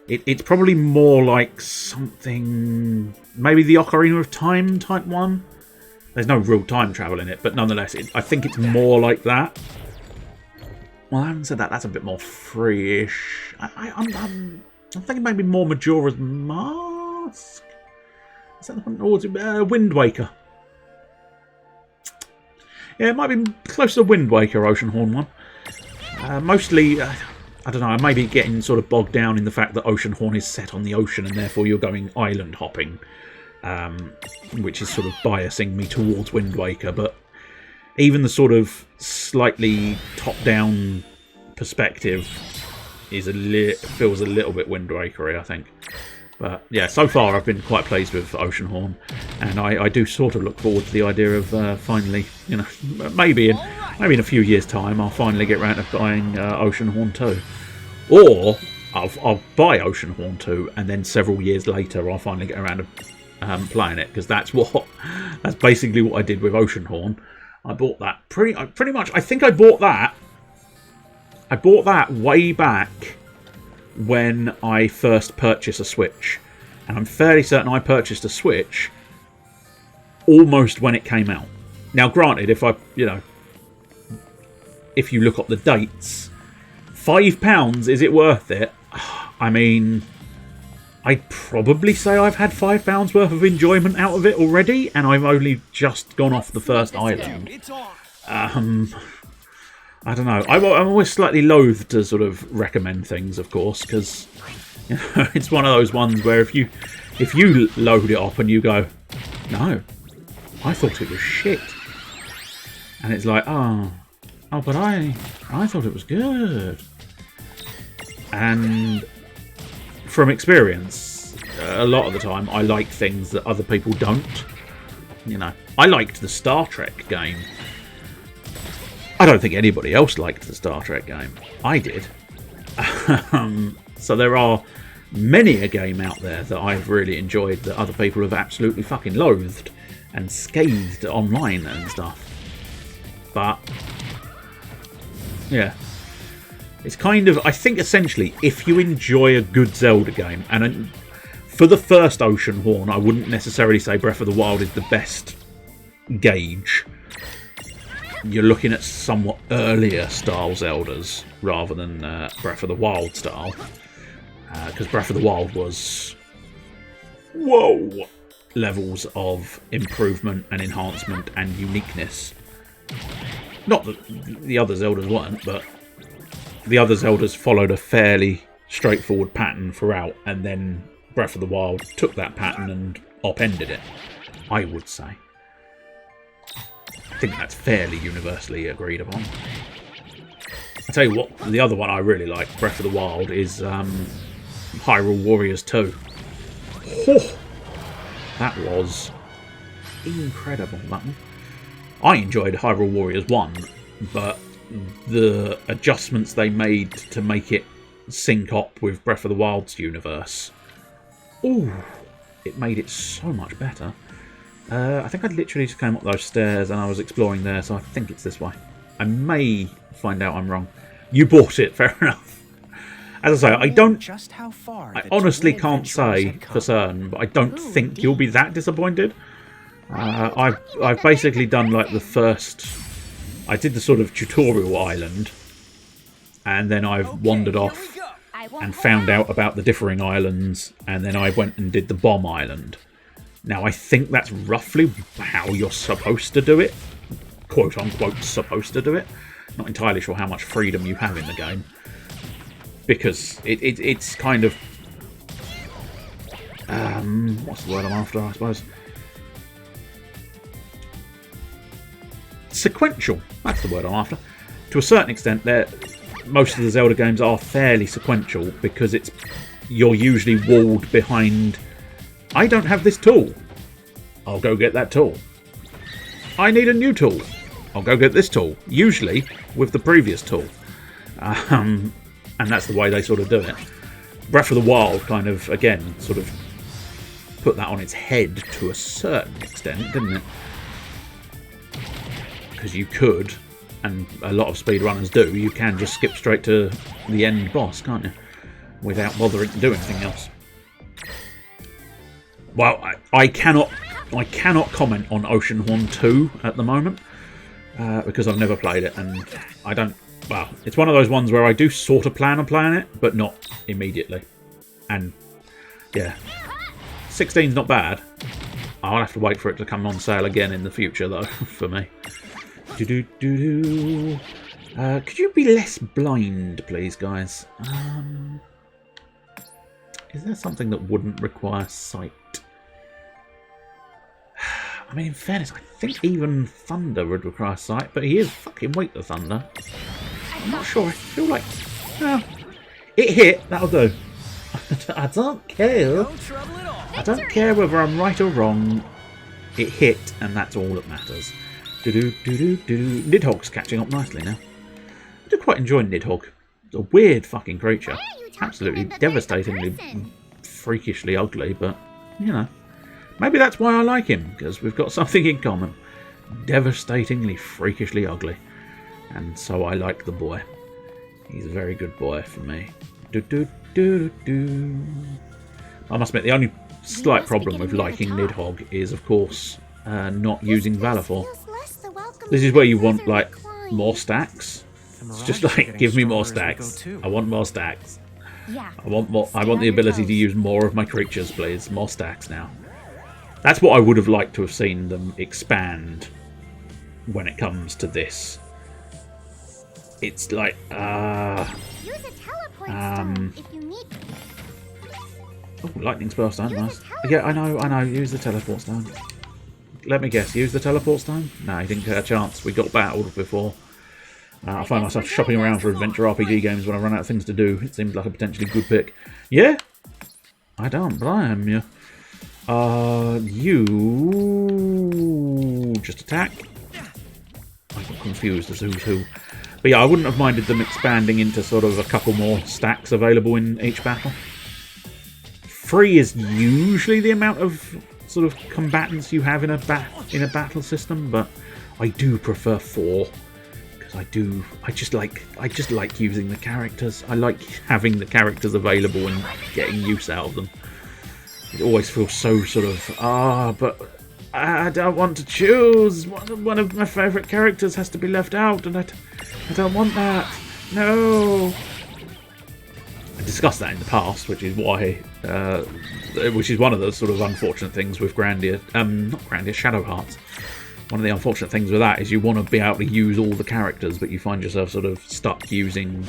It's probably more like something... Maybe the Ocarina of Time type one? There's no real time travel in it, but nonetheless, I think it's more like that. Well, I haven't said that. That's a bit more free-ish. I'm thinking maybe more Majora's Mask. Is that the one? Or Wind Waker? Yeah, it might be close to the Wind Waker Oceanhorn one. Mostly, I don't know, I may be getting sort of bogged down in the fact that Oceanhorn is set on the ocean and therefore you're going island hopping, which is sort of biasing me towards Wind Waker, but even the sort of slightly top-down perspective is feels a little bit Wind Waker-y, I think. But yeah, so far I've been quite pleased with Oceanhorn, and I do sort of look forward to the idea of finally, you know, maybe in a few years' time I'll finally get round to buying Oceanhorn 2, or I'll buy Oceanhorn 2 and then several years later I'll finally get around to playing it, because that's basically what I did with Oceanhorn. I bought that pretty much. I think I bought that. I bought that way back when I first purchased a Switch, and I'm fairly certain I purchased a Switch almost when it came out. Now, granted, if you look up the dates, £5, is it worth it? I mean, I'd probably say I've had £5 worth of enjoyment out of it already, and I've only just gone off the first island. I don't know. I'm always slightly loath to sort of recommend things, of course, because you know, it's one of those ones where if you load it up and you go, no, I thought it was shit, and it's like, oh, but I thought it was good. And from experience, a lot of the time, I like things that other people don't. You know, I liked the Star Trek game. I don't think anybody else liked the Star Trek game. I did. So there are many a game out there that I've really enjoyed that other people have absolutely fucking loathed and scathed online and stuff. But yeah, it's kind of, I think essentially, if you enjoy a good Zelda game, and for the first Oceanhorn, I wouldn't necessarily say Breath of the Wild is the best gauge. You're looking at somewhat earlier style Zeldas rather than Breath of the Wild style, because Breath of the Wild was levels of improvement and enhancement and uniqueness. Not that the other Zeldas weren't, but the other Zeldas followed a fairly straightforward pattern throughout, and then Breath of the Wild took that pattern and upended it, I would say. I think that's fairly universally agreed upon. I tell you what, the other one I really like, Breath of the Wild, is Hyrule Warriors 2. Oh, that was incredible, that one. I enjoyed Hyrule Warriors 1, but the adjustments they made to make it sync up with Breath of the Wild's universe, ooh, it made it so much better. I think I literally just came up those stairs and I was exploring there, so I think it's this way. I may find out I'm wrong. You bought it, fair enough. As I say, I honestly can't say for certain, but I don't think you'll be that disappointed. I've basically done like the first... I did the sort of tutorial island, and then I've wandered off and found out about the differing islands, and then I went and did the bomb island. Now, I think that's roughly how you're supposed to do it. Quote-unquote supposed to do it. Not entirely sure how much freedom you have in the game. Because it's kind of... what's the word I'm after, I suppose? Sequential. That's the word I'm after. To a certain extent, most of the Zelda games are fairly sequential because you're usually walled behind... I don't have this tool. I'll go get that tool. I need a new tool. I'll go get this tool. Usually with the previous tool. And that's the way they sort of do it. Breath of the Wild kind of, again, sort of put that on its head to a certain extent, didn't it? Because you could, and a lot of speedrunners do, you can just skip straight to the end boss, can't you? Without bothering to do anything else. Well, I cannot comment on Oceanhorn 2 at the moment because I've never played it, and I don't well, it's one of those ones where I do sort of plan on playing it, but not immediately. And yeah, 16's not bad. I'll have to wait for it to come on sale again in the future, though, for me. Could you be less blind, please, guys? Is there something that wouldn't require sight? I mean, in fairness, I think even Thunder would require sight, but he is fucking weak to Thunder. I'm not sure. I feel like... well, it hit. That'll do. I don't care. I don't care whether I'm right or wrong. It hit, and that's all that matters. Nidhogg's catching up nicely now. I do quite enjoy Nidhogg. It's a weird fucking creature. Absolutely devastatingly, freakishly ugly, but, you know. Maybe that's why I like him, because we've got something in common. Devastatingly, freakishly ugly. And so I like the boy. He's a very good boy for me. I must admit, the only slight problem with liking Nidhogg is, of course, not using Valifor. This is where you want, like, more stacks. It's just like, give me more stacks. I want more stacks. I want more. I want the ability to use more of my creatures, please. More stacks now. That's what I would have liked to have seen them expand when it comes to this. It's like, Use a teleport stone if you need. oh, lightning spell stone, nice. Yeah, I know. Use the teleport stone. Let me guess, use the teleport stone? No, he didn't get a chance. We got battled before. I find myself shopping around for adventure RPG games when I run out of things to do. It seems like a potentially good pick. Yeah? I don't blame you. You just attack. I got confused as who's who. But yeah, I wouldn't have minded them expanding into sort of a couple more stacks available in each battle. 3 is usually the amount of sort of combatants you have in a battle system, but I do prefer 4 because I just like using the characters. I like having the characters available and getting use out of them. It always feels so sort of, but I don't want to choose. One of my favourite characters has to be left out, and I don't want that. No. I discussed that in the past, which is why, which is one of the sort of unfortunate things with Grandia, not Grandia, Shadow Hearts. One of the unfortunate things with that is you want to be able to use all the characters, but you find yourself sort of stuck using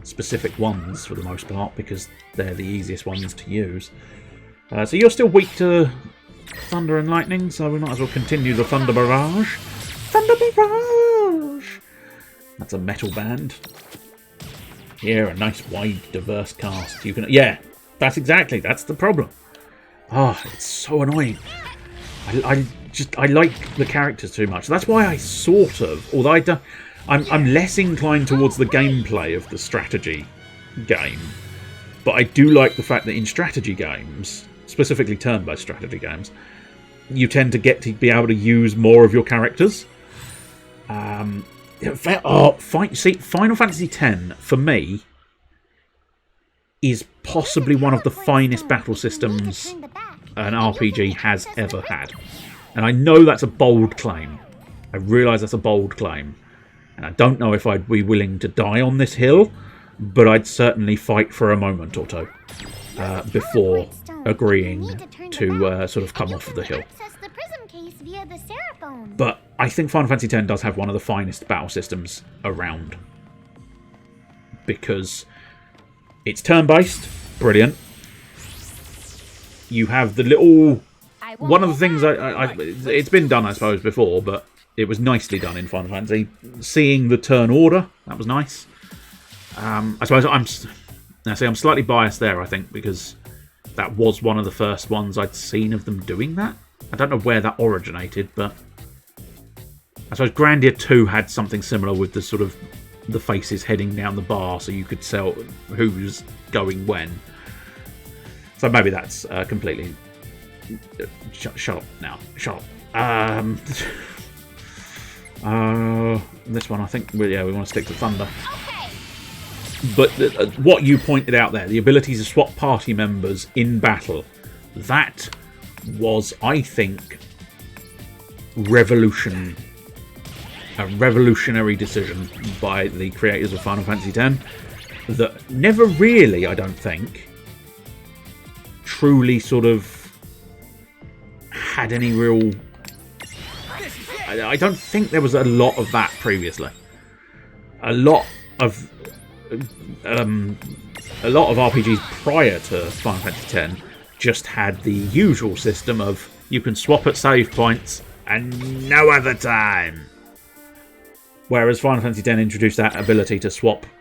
specific ones for the most part because they're the easiest ones to use. So you're still weak to Thunder and Lightning, so we might as well continue the Thunder Barrage. Thunder Barrage! That's a metal band. Yeah, a nice, wide, diverse cast. You can, yeah, that's the problem. It's so annoying. I like the characters too much. That's why I sort of, although I'm less inclined towards the gameplay of the strategy game, but I do like the fact that in strategy games, specifically turn-based strategy games, you tend to get to be able to use more of your characters. Final Fantasy X, for me, is possibly one of the finest battle systems an RPG has ever had. And I know that's a bold claim. I realise that's a bold claim. And I don't know if I'd be willing to die on this hill, but I'd certainly fight for a moment or two before agreeing to sort of come off of the hill. But I think Final Fantasy X does have one of the finest battle systems around. Because it's turn-based, brilliant. You have the little... One of the things it's been done, I suppose, before, but it was nicely done in Final Fantasy. Seeing the turn order, that was nice. I suppose I'm slightly biased there, I think, because that was one of the first ones I'd seen of them doing that. I don't know where that originated, but I suppose Grandia 2 had something similar with the sort of the faces heading down the bar, so you could tell who's going when. So maybe that's completely... Shut up now. Shut up. This one, I think, we want to stick to Thunder. But what you pointed out there, the ability to swap party members in battle, that was, I think, revolution a revolutionary decision by the creators of Final Fantasy X that never really, I don't think, truly sort of had any real... I don't think there was a lot of that previously. A lot of RPGs prior to Final Fantasy X just had the usual system of you can swap at save points and no other time. Whereas Final Fantasy X introduced that ability to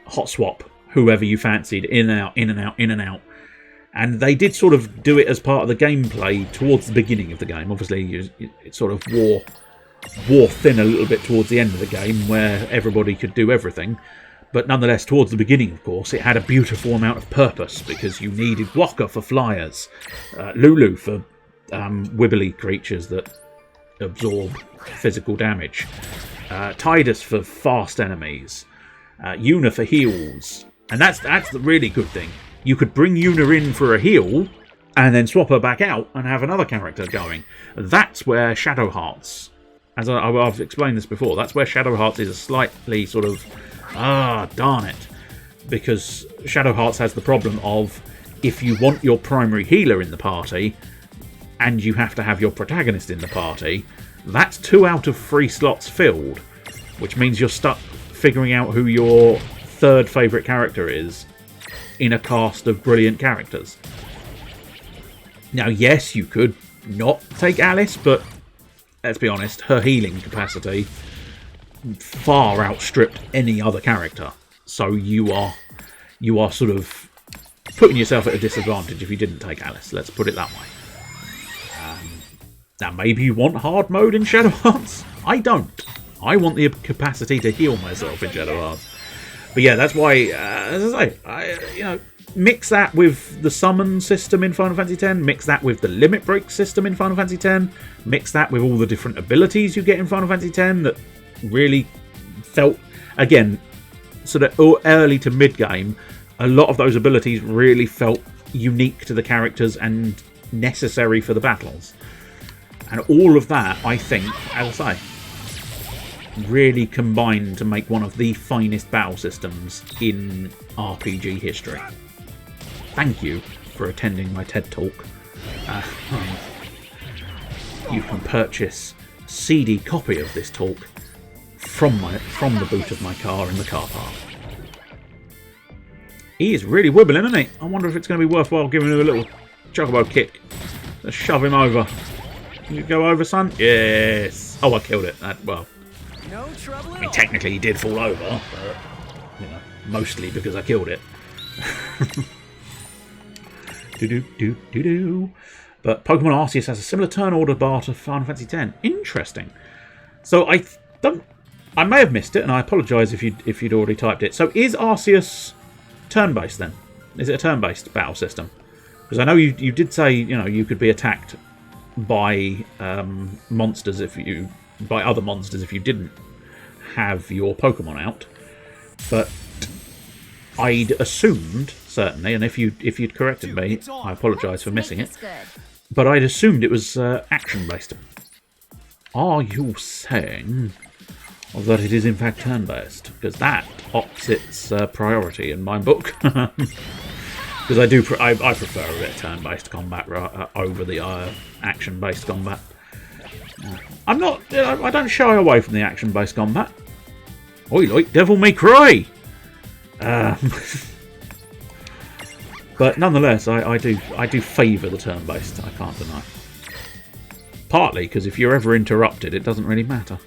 hot swap whoever you fancied in and out, in and out, in and out. And they did sort of do it as part of the gameplay towards the beginning of the game. Obviously, it sort of wore thin a little bit towards the end of the game where everybody could do everything. But nonetheless, towards the beginning, of course, it had a beautiful amount of purpose because you needed Waka for flyers, Lulu for wibbly creatures that absorb physical damage, Tidus for fast enemies, Yuna for heals. And that's the really good thing. You could bring Yuna in for a heal and then swap her back out and have another character going. That's where Shadow Hearts, as I've explained this before, that's where Shadow Hearts is a slightly sort of, darn it. Because Shadow Hearts has the problem of, if you want your primary healer in the party, and you have to have your protagonist in the party, that's 2 out of 3 slots filled. Which means you're stuck figuring out who your third favourite character is in a cast of brilliant characters. Now, yes, you could not take Alice, but let's be honest, her healing capacity far outstripped any other character. So you are sort of putting yourself at a disadvantage if you didn't take Alice. Let's put it that way. Now, maybe you want hard mode in Shadow Hearts. I don't. I want the capacity to heal myself in Shadow Hearts. But yeah, that's why, as I say, mix that with the summon system in Final Fantasy X, mix that with the limit break system in Final Fantasy X, mix that with all the different abilities you get in Final Fantasy X that really felt, again, sort of early to mid-game, a lot of those abilities really felt unique to the characters and necessary for the battles. And all of that, I think, as I say, really combined to make one of the finest battle systems in RPG history. Thank you for attending my TED Talk. You can purchase a CD copy of this talk from the boot of my car in the car park. He is really wibbling, isn't he? I wonder if it's going to be worthwhile giving him a little chocobo kick. Let's shove him over. Can you go over, son? Yes. Oh, I killed it. Well, No trouble I mean, technically he did fall over, but, mostly because I killed it. But Pokemon Arceus has a similar turn order bar to Final Fantasy X. Interesting. So I may have missed it, and I apologise if you'd already typed it. So is Arceus turn-based then? Is it a turn-based battle system? Because I know you did say you could be attacked by monsters by other monsters if you didn't have your Pokemon out, but I'd assumed, certainly, and if you'd corrected me, I apologise for missing it, but I'd assumed it was action-based. Are you saying that it is in fact turn-based? Because that ups its priority in my book. Because I prefer a bit of turn-based combat over the action-based combat. I'm not. I don't shy away from the action-based combat. Oi, like Devil May Cry. But nonetheless, I do favour the turn-based. I can't deny. Partly because if you're ever interrupted, it doesn't really matter.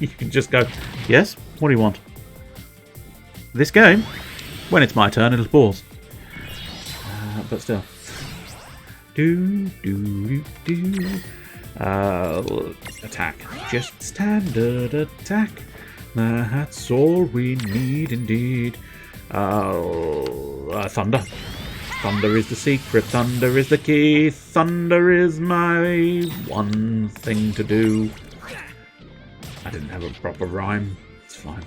You can just go, yes. What do you want? This game, when it's my turn, it'll pause. But still. Attack. Just standard attack. That's all we need indeed. Thunder. Thunder is the secret. Thunder is the key. Thunder is my one thing to do. I didn't have a proper rhyme. It's fine.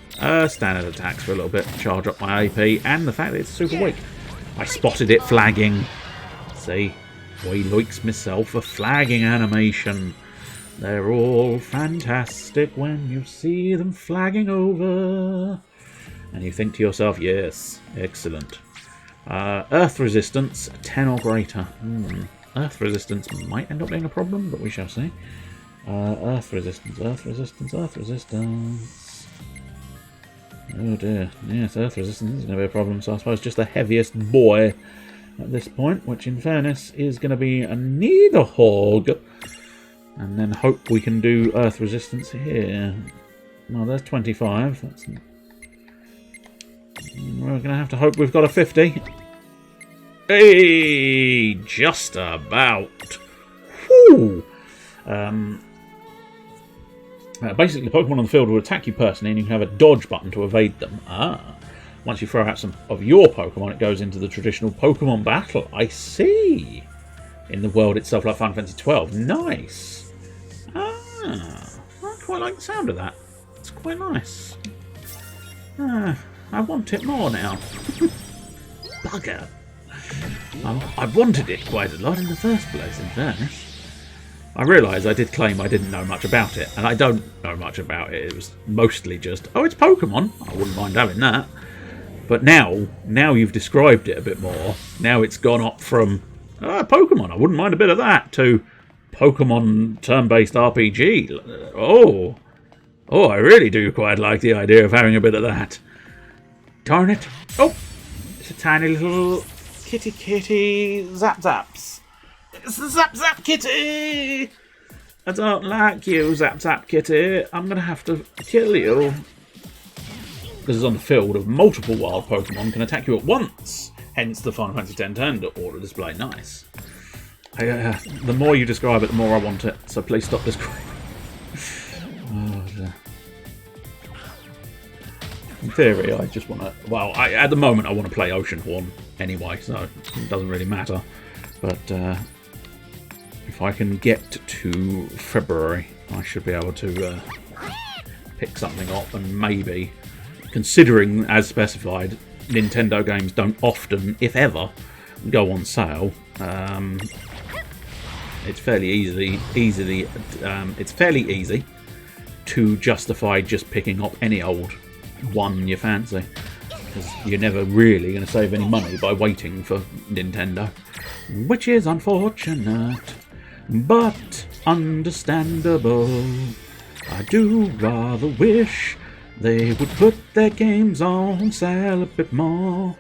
Standard attacks for a little bit. Charge up my AP. And the fact that it's super weak. I spotted it flagging. See? I likes myself a flagging animation. They're all fantastic when you see them flagging over. And you think to yourself, yes, excellent. Earth resistance, 10 or greater. Earth resistance might end up being a problem, but we shall see. Earth resistance, earth resistance, earth resistance. Oh dear. Yes, earth resistance is going to be a problem, so I suppose just the heaviest boy at this point, which in fairness is going to be a Niederhog. And then hope we can do earth resistance here. Well, there's 25. We're going to have to hope we've got a 50. Hey, just about. Whew. Basically, the Pokemon on the field will attack you personally, and you can have a dodge button to evade them. Once you throw out some of your Pokemon, it goes into the traditional Pokemon battle. I see. In the world itself, like Final Fantasy XII. Nice. I quite like the sound of that. It's quite nice. I want it more now. Bugger. I wanted it quite a lot in the first place, in fairness. I realise I did claim I didn't know much about it, and I don't know much about it. It was mostly just, oh, it's Pokemon. I wouldn't mind having that. But now you've described it a bit more. Now it's gone up from, Pokemon, I wouldn't mind a bit of that, to Pokemon turn-based RPG. Oh, I really do quite like the idea of having a bit of that. Darn it. Oh, it's a tiny little kitty Zap Zaps. It's the Zap Zap Kitty! I don't like you, Zap Zap Kitty. I'm going to have to kill you. This is on the field of multiple wild Pokemon can attack you at once. Hence the Final Fantasy X turn order display. Nice. The more you describe it, the more I want it. So please stop describing. Oh, dear. In theory, I just want to... Well, at the moment, I want to play Oceanhorn anyway, so it doesn't really matter. But if I can get to February, I should be able to pick something up. And maybe, considering, as specified, Nintendo games don't often, if ever, go on sale. It's fairly easy to justify just picking up any old one you fancy, because you're never really going to save any money by waiting for Nintendo, which is unfortunate but understandable. I do rather wish they would put their games on sale a bit more.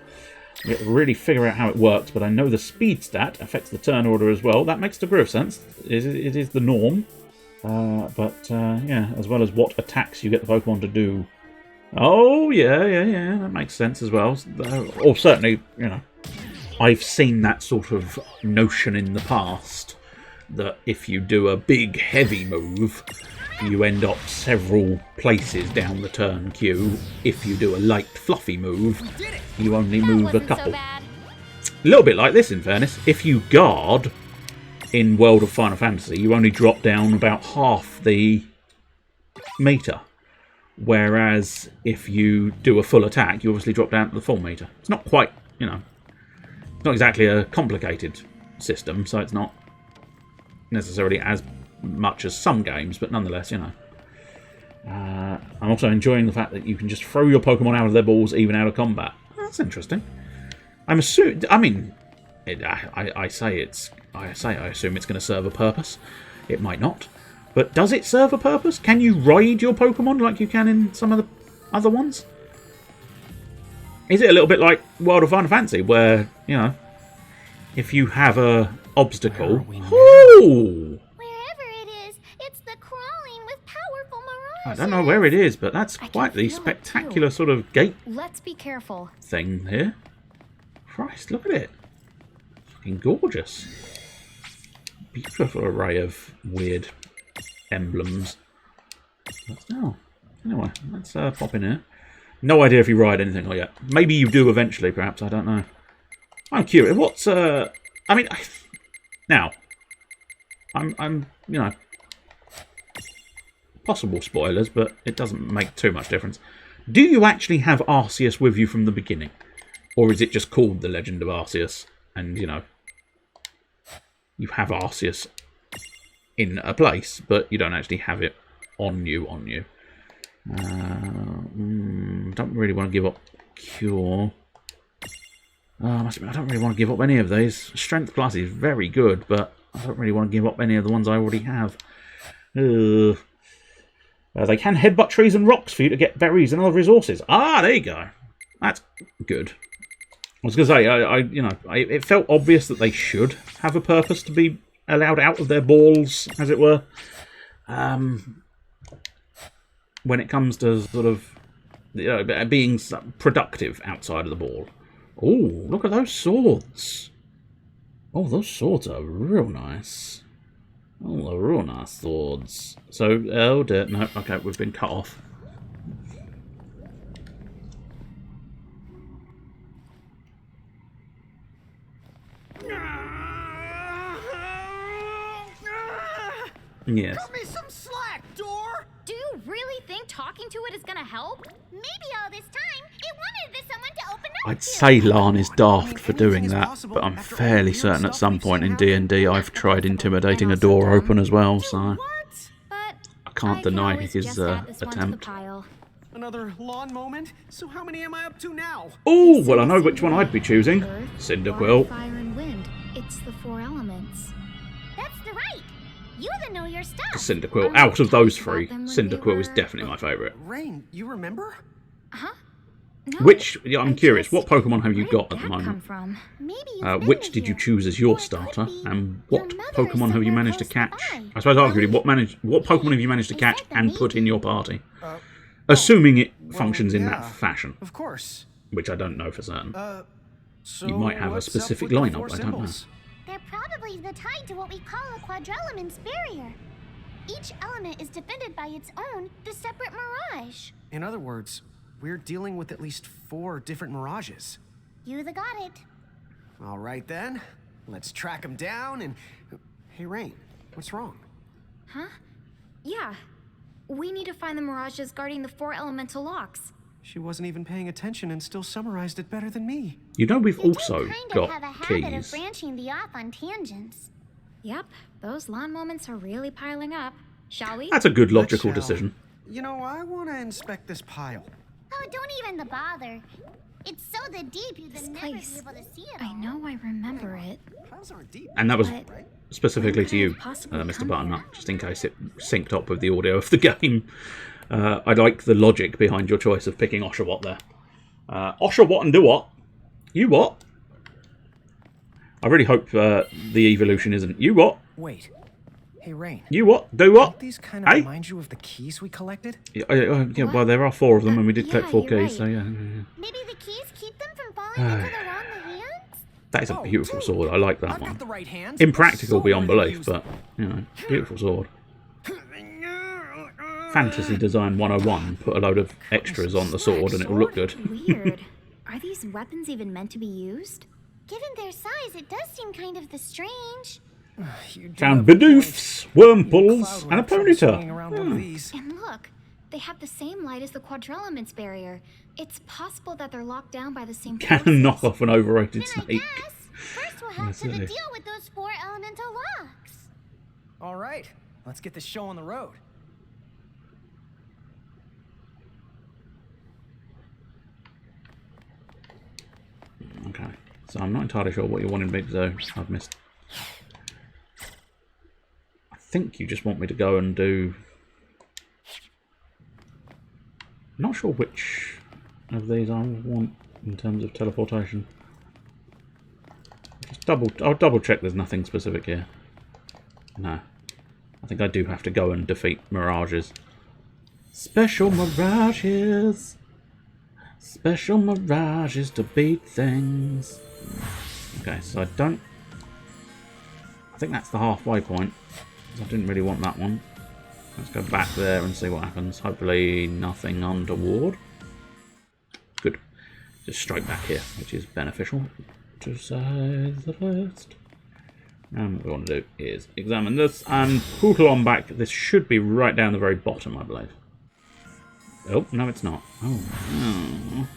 I have to really figure out how it works, but I know the speed stat affects the turn order as well. That makes a degree of sense. It is the norm. Yeah, as well as what attacks you get the Pokemon to do. Oh, yeah, that makes sense as well. Or certainly, you know, I've seen that sort of notion in the past, that if you do a big, heavy move, you end up several places down the turn queue. If you do a light, fluffy move, you only move a couple. A little bit like this, in fairness. If you guard in World of Final Fantasy, you only drop down about half the meter. Whereas if you do a full attack, you obviously drop down to the full meter. It's not quite, you know, it's not exactly a complicated system, so it's not necessarily as much as some games, but nonetheless, you know. I'm also enjoying the fact that you can just throw your Pokemon out of their balls, even out of combat. That's interesting. I assume I assume it's going to serve a purpose. It might not. But does it serve a purpose? Can you ride your Pokemon like you can in some of the other ones? Is it a little bit like World of Final Fantasy, where, you know, if you have a obstacle... Oh! Wherever it is, it's the crawling with powerful mirages. I don't know where it is, but that's quite the spectacular sort of gate Let's be careful. thing here. Christ, look at it. Fucking gorgeous. Beautiful array of weird emblems. Oh, anyway, let's pop in here. No idea if you ride anything like that. Maybe you do eventually, perhaps. I don't know. I'm curious. What's I mean, now I'm you know, possible spoilers, but it doesn't make too much difference. Do you actually have Arceus with you from the beginning, or is it just called The Legend of Arceus? And you know, you have Arceus in a place, but you don't actually have it on you. Don't really want to give up cure. I don't really want to give up any of these. Strength plus is very good, but I don't really want to give up any of the ones I already have. They can headbutt trees and rocks for you to get berries and other resources. Ah, there you go. That's good. I was going to say, it felt obvious that they should have a purpose to be allowed out of their balls, as it were. When it comes to sort of being productive outside of the ball. Oh, look at those swords. Oh, those swords are real nice. Oh, they're real nice swords. So, oh dear, no, okay, we've been cut off. Yes. Cut me some slack, door! Do you really think talking to it is gonna help? Maybe all this time, it wanted someone to open up I'd to. say Lan is daft for doing anything is that, possible but I'm after all fairly the certain weird at some stuff point in we've seen D&D I've tried intimidating a door open as well, so What? But I can't can deny always his just add this one to the attempt. pile. Another lawn moment? So how many am I up to now? Oh, well, I know which one I'd be choosing. Earth, Cyndaquil. water, fire, and wind. It's the 4 elements. That's the right. You that know your stuff. Cyndaquil. Out of those Talked about three, them when we Cyndaquil is were- definitely my favourite. Rain, you remember? Huh? No, Which, yeah, I I'm curious, what just- Pokemon have you where got did at the that come moment? from? Maybe you've been Which to did you here. choose as Or your it could starter? be And your what mother Pokemon have you somewhere managed to close catch? by. I suppose arguably, Really? what Pokemon have you managed to Is catch that the and put in maybe? your party? Assuming it functions in that yeah. fashion, Of course. which I don't know for certain. So You might have a what's up specific with the lineup, 4 I don't know. symbols? They're probably the tied to what we call a quadrelement's barrier. Each element is defended by its own, the separate mirage. In other words, we're dealing with at least 4 different mirages. You the got it. All right then, let's track them down and... Hey Rain, what's wrong? Huh? Yeah. We need to find the mirages guarding the 4 elemental locks. She wasn't even paying attention and still summarized it better than me. You know we've You also do kind of got have a habit of keys. branching the off on tangents. Yep, those lawn moments are really piling up. Shall we? That's a good Let's logical shall. decision. You know, I want to inspect this pile. Oh, don't even the bother. It's so the deep you'd This never place. be able to see it I all. know I remember it. Piles aren't deep. And that was But specifically to where you, could it possibly Mr. come Butternut, from? just in case it synced up with the audio of the game. I like the logic behind your choice of picking Oshawott there. Oshawott and do what? You what? I really hope the evolution isn't you what? Wait. Hey Rain, You what? Do what? don't these kind of Hey? remind you of the keys we collected? Yeah, well, there are 4 of them, and we did collect Yeah, 4 you're keys, right. so yeah. Maybe the keys keep them from falling into the wrong hands? That is a Oh, beautiful dude, sword. I like that I've one. got the right hands. Impractical So beyond worth belief, using. but, you know, beautiful sword. Fantasy Design 101 put a load of extras on the sword and it'll look good. Weird. Are these weapons even meant to be used? Given their size, it does seem kind of the strange. You do Found have a point. Bidoofs, Wormpulls, Cloud would and a have trouble swinging Ponyta. around one of these. And look, they have the same light as the quadrelements barrier. It's possible that they're locked down by the same Can forces. knock off an overrated Then I snake. guess, first we'll have to Let's see. deal with those 4 elemental locks. All right, let's get this show on the road. Okay, so I'm not entirely sure what you wanted me to do. I've missed. I think you just want me to go and do. I'm not sure which of these I want in terms of teleportation. I'll double check there's nothing specific here. No. I think I do have to go and defeat mirages. Special mirages! Special mirages to beat things. Okay, so I don't... I think that's the halfway point. I didn't really want that one. Let's go back there and see what happens. Hopefully nothing untoward. Good. Just straight back here, which is beneficial, to say the least. And what we want to do is examine this and pootle on back. This should be right down the very bottom, I believe. Oh, no it's not. Oh, no.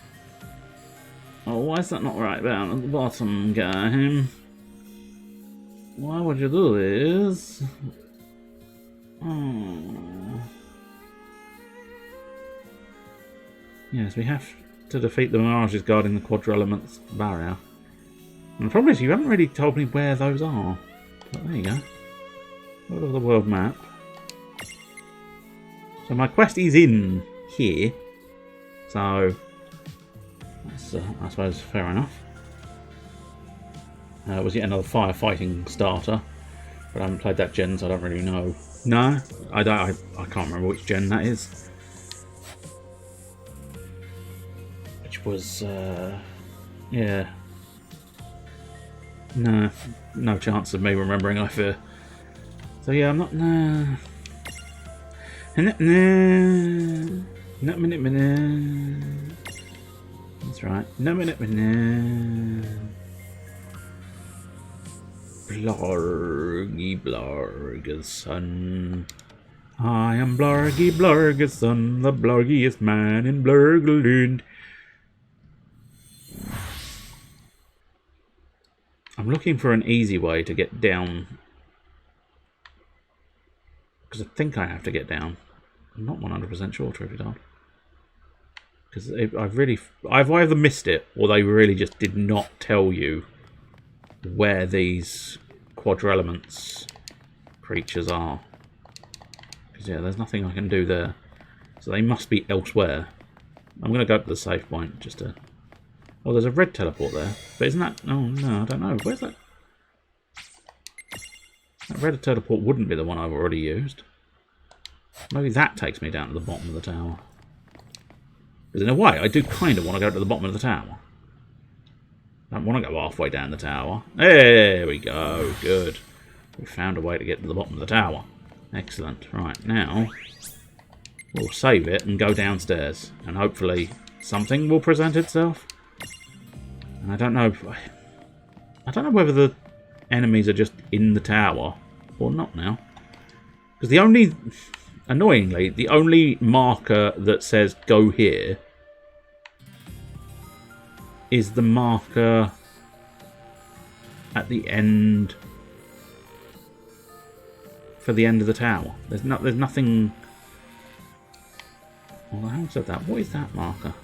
Oh, why is that not right down at the bottom, game? Why would you do this? Oh. Yes, we have to defeat the mirages guarding the Quadrelements barrier. And the problem is you haven't really told me where those are. But there you go. All of the world map. So my quest is in here. So that's, I suppose, fair enough. Was yet another firefighting starter. But I haven't played that gen, so I don't really know. No, I don't. I can't remember which gen that is. Which was, yeah. No chance of me remembering, I fear. So yeah, I'm not. That's right. Blargy son. I am Blargy son, the blargiest man in Blurgland. I'm looking for an easy way to get down. Because I think I have to get down. I'm not 100% sure, truth be told. Because I've either missed it, or they really just did not tell you where these Quadrelements creatures are. Because yeah, there's nothing I can do there. So they must be elsewhere. I'm going to go to the safe point just to... Oh, there's a red teleport there. But isn't that... Oh, no, I don't know. Where's that? That red teleport wouldn't be the one I've already used. Maybe that takes me down to the bottom of the tower. Because in a way, I do kind of want to go to the bottom of the tower. I don't want to go halfway down the tower. There we go. Good. We found a way to get to the bottom of the tower. Excellent. Right, now we'll save it and go downstairs. And hopefully something will present itself. And I don't know whether the enemies are just in the tower or not now. Because the only... Annoyingly, the only marker that says go here is the marker at the end for the end of the tower. There's nothing. Well, I haven't said that. What is that marker?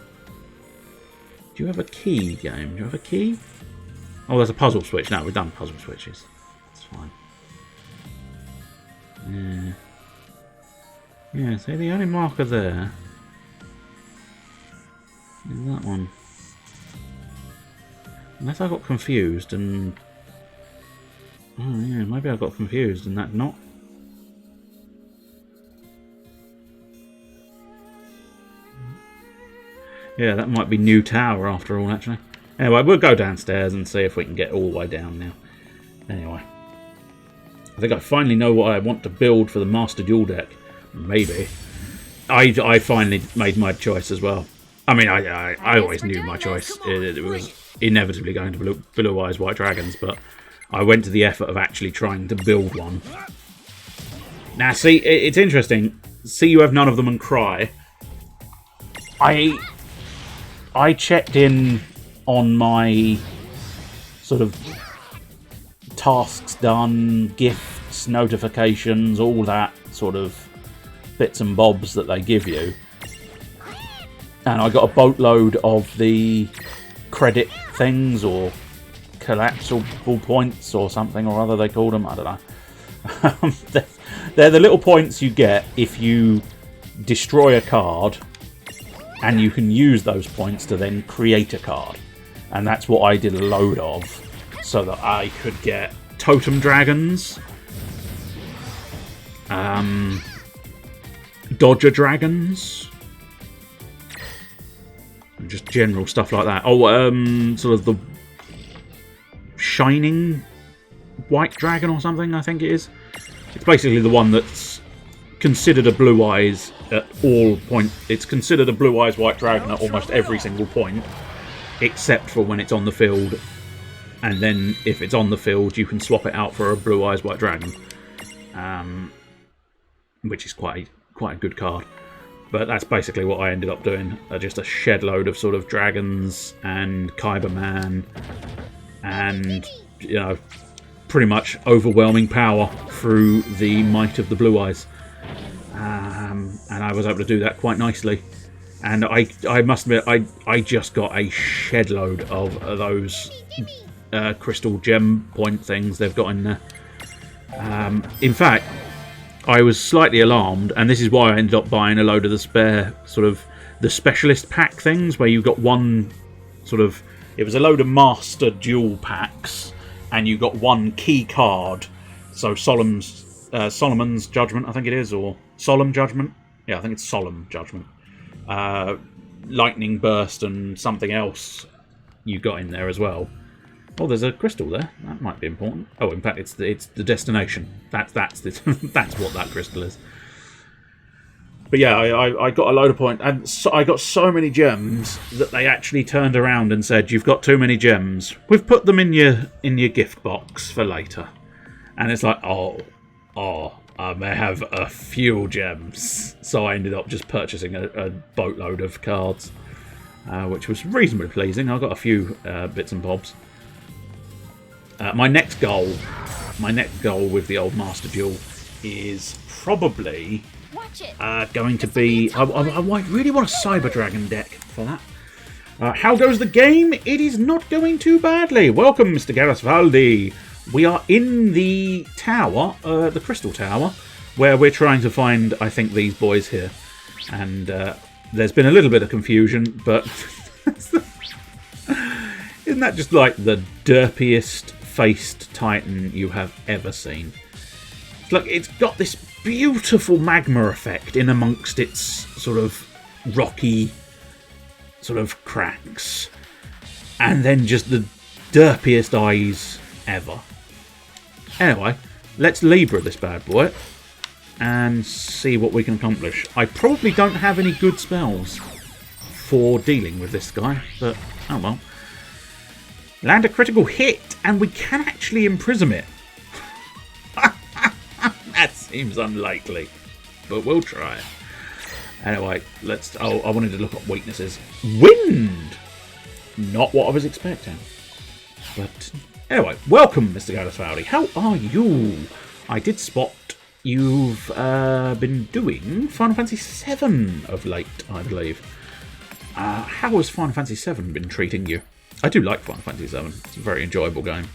Do you have a key, game? Do you have a key? Oh, there's a puzzle switch. No, we've done puzzle switches. It's fine. Yeah. Yeah, see, the only marker there is that one. Unless I got confused and... Oh yeah, maybe I got confused and that's not... Yeah, that might be New Tower after all, actually. Anyway, we'll go downstairs and see if we can get all the way down now. Anyway. I think I finally know what I want to build for the Master Duel deck. Maybe. I finally made my choice as well. I mean, I always knew my choice. It was inevitably going to Blue Eyes White Dragons, but I went to the effort of actually trying to build one. Now, see, it's interesting. See you have none of them and cry. I checked in on my sort of tasks done, gifts, notifications, all that sort of bits and bobs that they give you. And I got a boatload of the credit things or collapsible points or something or other they called them. I don't know. They're the little points you get if you destroy a card, and you can use those points to then create a card. And that's what I did a load of, so that I could get totem dragons, dodger dragons, and just general stuff like that. Oh, sort of the shining white dragon or something, I think it is. It's basically the one that's considered a blue eyes at all points. It's considered a blue eyes white dragon at almost every single point, except for when it's on the field. And then if it's on the field, you can swap it out for a blue eyes white dragon, which is quite a good card. But that's basically what I ended up doing. Just a shed load of sort of dragons and Kyberman, and you know, pretty much overwhelming power through the might of the blue eyes. and I was able to do that quite nicely. And I must admit, I just got a shed load of those crystal gem point things they've got in there. In fact, I was slightly alarmed, and this is why I ended up buying a load of the spare sort of the specialist pack things, where you've got one sort of, it was a load of master duel packs, and you got one key card. So Solomon's Judgment, I think it is, or Solemn Judgment. Yeah, I think it's Solemn Judgment. Lightning Burst and something else you got in there as well. Oh, there's a crystal there. That might be important. Oh, in fact, it's the destination. That's what that crystal is. But yeah, I got a load of points, and so I got so many gems that they actually turned around and said, "You've got too many gems. We've put them in your gift box for later." And it's like, oh, I may have a few gems. So I ended up just purchasing a boatload of cards, which was reasonably pleasing. I got a few bits and bobs. My next goal with the old Master Duel is probably going to be... I really want a Cyber Dragon deck for that. How goes the game? It is not going too badly. Welcome, Mr. Garasvaldi. We are in the tower, the Crystal Tower, where we're trying to find, I think, these boys here. And there's been a little bit of confusion, but isn't that just like the derpiest faced Titan you have ever seen? Look, it's got this beautiful magma effect in amongst its sort of rocky sort of cracks. And then just the derpiest eyes ever. Anyway, let's Libra this bad boy and see what we can accomplish. I probably don't have any good spells for dealing with this guy, but oh well. Land a critical hit, and we can actually imprison it. That seems unlikely, but we'll try. Anyway, let's... Oh, I wanted to look up weaknesses. Wind! Not what I was expecting. But anyway, welcome, Mr. Garasvaldi. How are you? I did spot you've been doing Final Fantasy VII of late, I believe. How has Final Fantasy VII been treating you? I do like Final Fantasy VII. It's a very enjoyable game.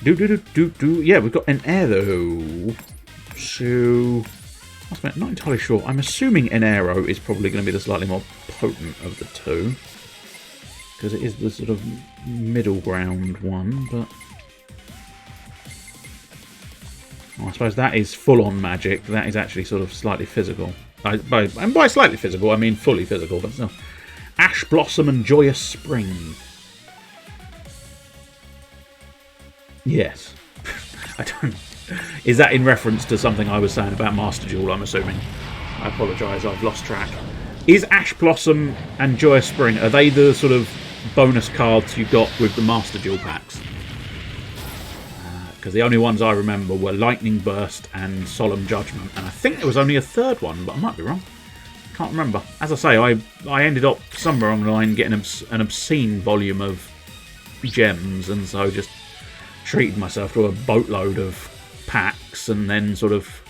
Yeah, we've got an Aero. So, I'm not entirely sure. I'm assuming an Aero is probably going to be the slightly more potent of the two, because it is the sort of middle ground one, but I suppose that is full-on magic. That is actually sort of slightly physical. And by slightly physical, I mean fully physical, but still. Ash Blossom and Joyous Spring. Yes. I don't... Is that in reference to something I was saying about Master Duel, I'm assuming? I apologise, I've lost track. Is Ash Blossom and Joyous Spring, are they the sort of bonus cards you got with the Master Duel packs? Because the only ones I remember were Lightning Burst and Solemn Judgment. And I think there was only a third one, but I might be wrong. Can't remember. As I say, I ended up somewhere online getting an obscene volume of gems, and so just treated myself to a boatload of packs, and then sort of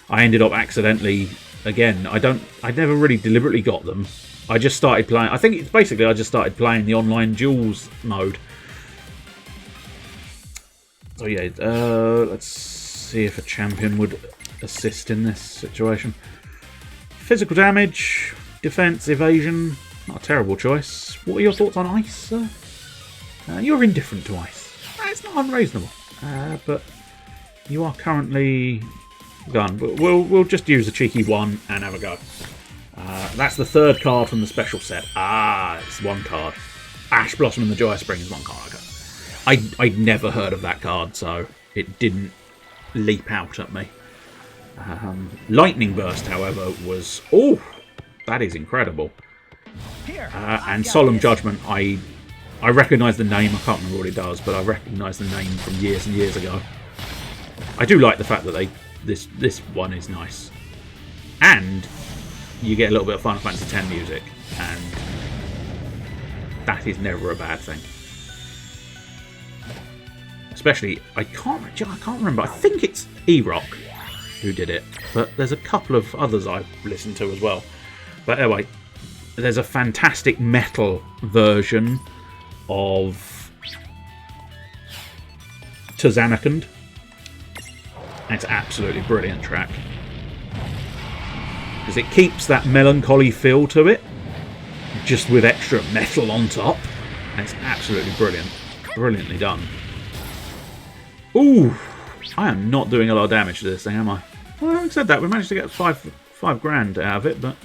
I ended up accidentally, again, I never really deliberately got them. I just started playing, I think it's basically I just started playing the online duels mode. So yeah, let's see if a champion would assist in this situation. Physical damage, defense, evasion, not a terrible choice. What are your thoughts on ice, sir? You're indifferent to ice. It's not unreasonable, but you are currently gone. But we'll just use a cheeky one and have a go. That's the third card from the special set. It's one card. Ash Blossom and the Joyous Spring is one card. Okay. I'd never heard of that card, so it didn't leap out at me. Lightning Burst, however, was... Oh, that is incredible. And Solemn Judgment, I recognise the name. I can't remember what it does, but I recognise the name from years and years ago. I do like the fact that this one is nice. And you get a little bit of Final Fantasy X music, and that is never a bad thing. Especially, I can't remember. I think it's E-Rock who did it, but there's a couple of others I've listened to as well. But anyway, there's a fantastic metal version of Tazanakand. It's an absolutely brilliant track. Because it keeps that melancholy feel to it, just with extra metal on top. And it's absolutely brilliant. Brilliantly done. Ooh! I am not doing a lot of damage to this thing, am I? Well, having said that, we managed to get five grand out of it, but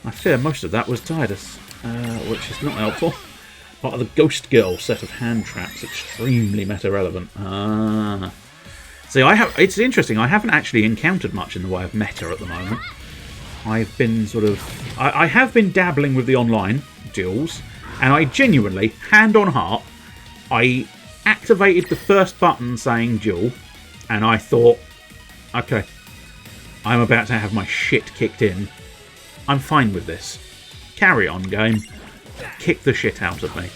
I fear most of that was Tidus, which is not helpful. Part of the Ghost Girl set of hand traps, extremely meta-relevant. See, it's interesting, I haven't actually encountered much in the way of meta at the moment. I've been I have been dabbling with the online duels, and I genuinely, hand on heart, I activated the first button saying duel, and I thought, okay, I'm about to have my shit kicked in. I'm fine with this. Carry on, game. Kick the shit out of me.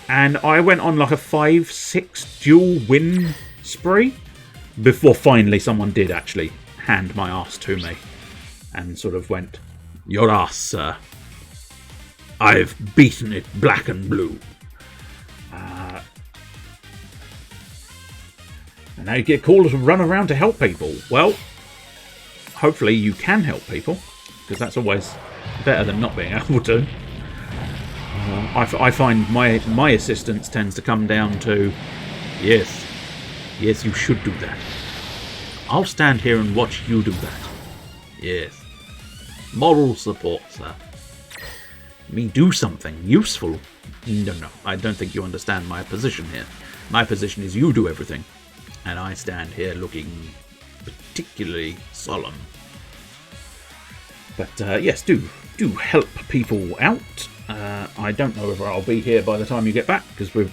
And I went on like a 5-6 duel win spree before finally someone did actually hand my ass to me and sort of went, your ass, sir. I've beaten it black and blue. And now you get called to run around to help people. Well, hopefully you can help people, because that's always better than not being able to. I find my assistance tends to come down to, yes, you should do that. I'll stand here and watch you do that. Yes. Moral support, sir. Me do something useful. No, I don't think you understand my position here. My position is you do everything. And I stand here looking particularly solemn. But yes, do help people out. I don't know whether I'll be here by the time you get back, because we're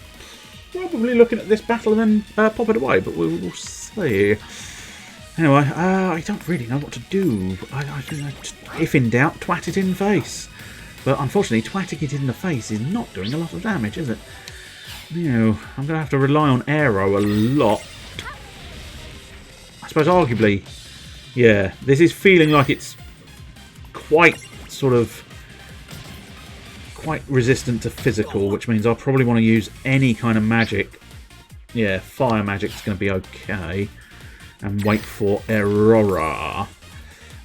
probably looking at this battle and then pop it away, but we'll see. Anyway, I don't really know what to do. If in doubt, twat it in the face. But unfortunately, twatting it in the face is not doing a lot of damage, is it? You know, I'm going to have to rely on aero a lot. I suppose arguably, yeah, this is feeling like it's quite resistant to physical, which means I'll probably want to use any kind of magic. Yeah, fire magic's going to be okay. And wait for Aurora.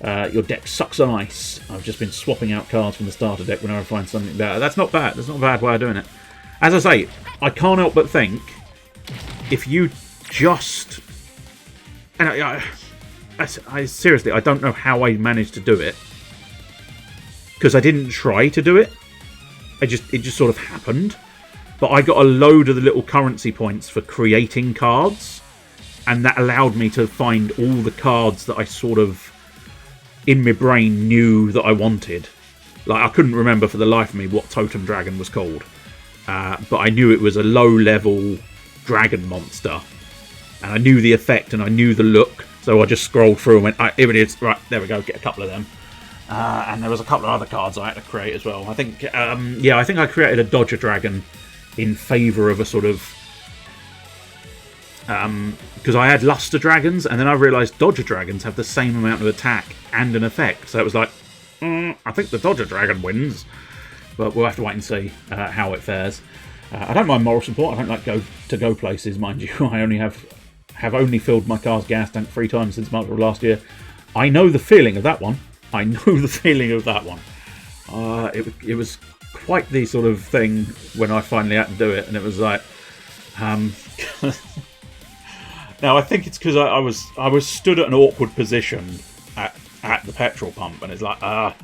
Your deck sucks on ice. I've just been swapping out cards from the starter deck whenever I find something better. That's not bad. That's not a bad way of doing it. As I say, I can't help but think, if you just... And I seriously, I don't know how I managed to do it. Because I didn't try to do it. It just sort of happened. But I got a load of the little currency points for creating cards. And that allowed me to find all the cards that I sort of, in my brain, knew that I wanted. Like, I couldn't remember for the life of me what Totem Dragon was called. But I knew it was a low-level dragon monster. And I knew the effect and I knew the look. So I just scrolled through and went, here it is. Right, there we go, get a couple of them. And there was a couple of other cards I had to create as well. I think, I think I created a Dodger Dragon in favour of a sort of... because I had Luster Dragons, and then I realised Dodger Dragons have the same amount of attack and an effect. So it was like, I think the Dodger Dragon wins. But we'll have to wait and see how it fares. I don't mind moral support. I don't like go places, mind you. I only have only filled my car's gas tank 3 times since March of last year. I know the feeling of that one. It was quite the sort of thing when I finally had to do it, and it was like, now I think it's because I was stood at an awkward position at the petrol pump, and it's like, how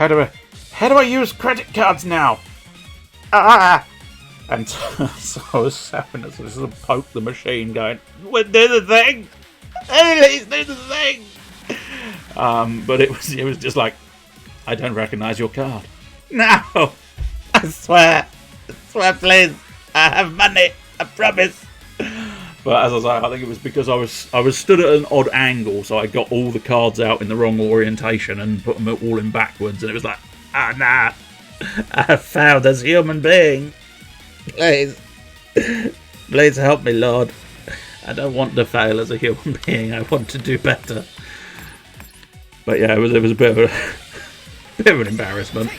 do I use credit cards now? And so I was having to sort of poke the machine, going, "Do the thing, please do the thing." But it was just like, I don't recognise your card. No, I swear, please, I have money, I promise. But as I say, I think it was because I was stood at an odd angle, so I got all the cards out in the wrong orientation and put them all in backwards, and it was like, nah, I failed as a human being. Please help me, Lord. I don't want to fail as a human being. I want to do better. But yeah, it was a bit of an embarrassment.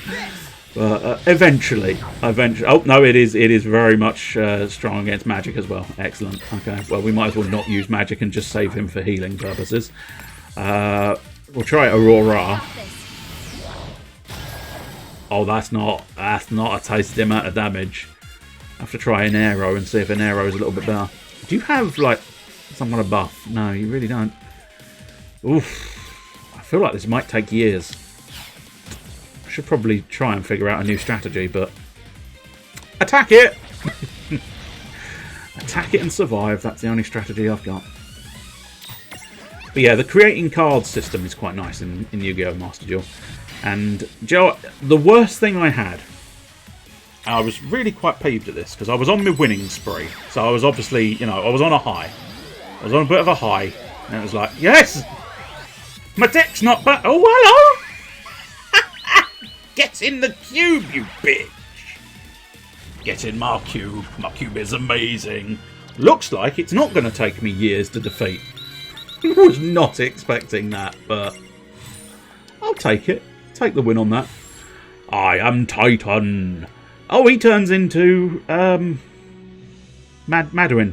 But eventually. Oh no, it is very much strong against magic as well. Excellent. Okay, well we might as well not use magic and just save him for healing purposes. We'll try Aurora. Oh, that's not a tasty amount of damage. I have to try an arrow and see if an arrow is a little bit better. Do you have like some kind of buff? No, you really don't. Oof. I feel like this might take years. I should probably try and figure out a new strategy, but attack it! Attack it and survive. That's the only strategy I've got. But yeah, the creating cards system is quite nice in Yu-Gi-Oh! Master Duel. And Joe, the worst thing I had, I was really quite peeved at this because I was on my winning spree. So I was obviously, you know, I was on a high. I was on a bit of a high, and it was like, yes, my deck's not bad. Oh, hello! Get in the cube, you bitch! Get in my cube. My cube is amazing. Looks like it's not going to take me years to defeat. I was not expecting that, but I'll take it. Take the win on that. I am Titan. Oh, he turns into Maduin.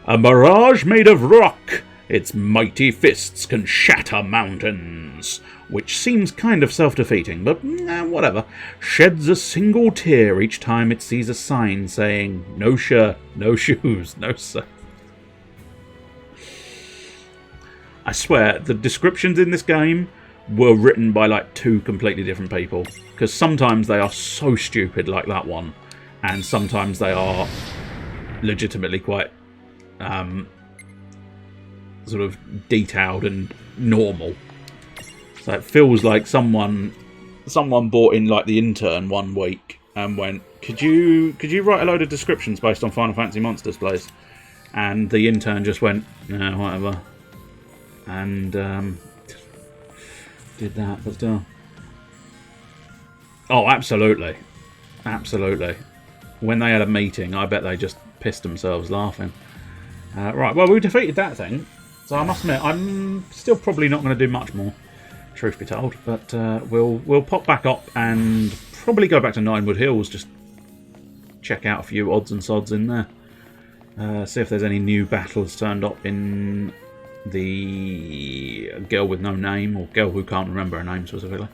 A mirage made of rock. Its mighty fists can shatter mountains. Which seems kind of self-defeating, but whatever. Sheds a single tear each time it sees a sign saying, no shirt, no shoes, no sir. I swear, the descriptions in this game were written by like two completely different people. Because sometimes they are so stupid like that one. And sometimes they are legitimately quite sort of detailed and normal. So it feels like someone bought in like the intern one week and went, could you write a load of descriptions based on Final Fantasy monsters, please? And the intern just went, no, whatever. And did that, but still. Oh, absolutely. Absolutely. When they had a meeting, I bet they just pissed themselves laughing. Right, well, we defeated that thing. So I must admit, I'm still probably not going to do much more, truth be told. But we'll pop back up and probably go back to Ninewood Hills, just check out a few odds and sods in there. See if there's any new battles turned up in the Girl with No Name, or Girl Who Can't Remember Her Name specifically.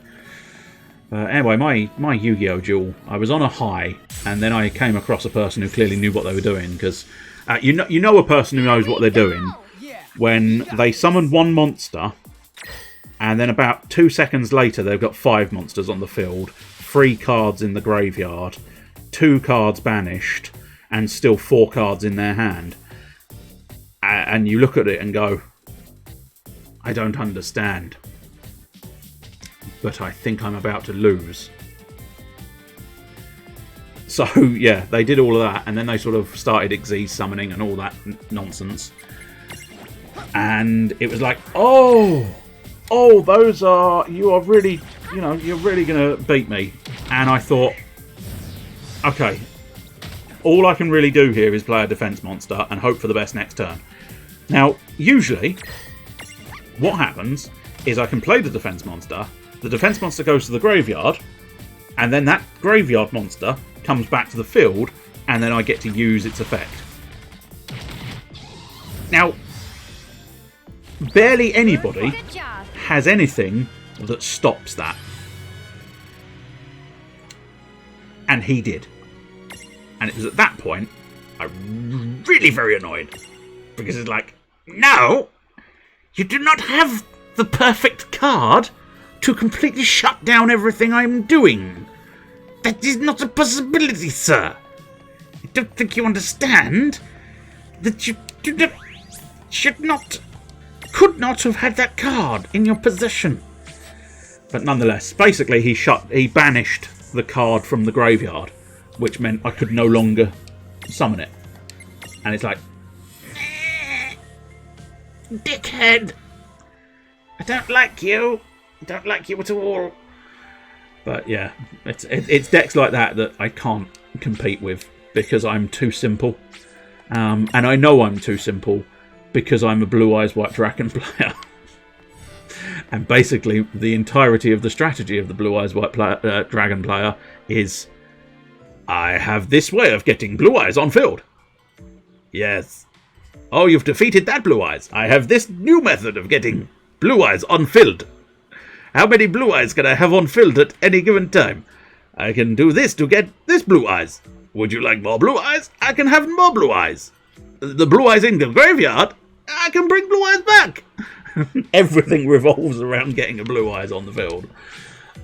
Anyway, my Yu-Gi-Oh! Duel, I was on a high, and then I came across a person who clearly knew what they were doing, because you know a person who knows what they're doing when they summon one monster, and then about 2 seconds later they've got 5 monsters on the field, 3 cards in the graveyard, 2 cards banished, and still 4 cards in their hand. And you look at it and go, I don't understand. But I think I'm about to lose. So, yeah, they did all of that, and then they sort of started Xyz summoning and all that nonsense. And it was like, you are really, you're really going to beat me. And I thought, okay, all I can really do here is play a defense monster and hope for the best next turn. Now, usually, what happens is I can play the defense monster goes to the graveyard, and then that graveyard monster comes back to the field, and then I get to use its effect. Now, barely anybody has anything that stops that. And he did. And it was at that point I'm really very annoyed. Because it's like, no! You do not have the perfect card to completely shut down everything I'm doing. That is not a possibility, sir. I don't think you understand that you could not have had that card in your possession. But nonetheless, basically he banished the card from the graveyard, which meant I could no longer summon it. And it's like, dickhead! I don't like you. I don't like you at all. But yeah, it's decks like that I can't compete with because I'm too simple. And I know I'm too simple because I'm a Blue Eyes White Dragon player. And basically, the entirety of the strategy of the Blue Eyes White Dragon player is, I have this way of getting Blue Eyes on field. Yes. Oh, you've defeated that Blue Eyes. I have this new method of getting Blue Eyes on field. How many Blue Eyes can I have on field at any given time? I can do this to get this Blue Eyes. Would you like more Blue Eyes? I can have more Blue Eyes. The Blue Eyes in the graveyard, I can bring Blue Eyes back. Everything revolves around getting a Blue Eyes on the field.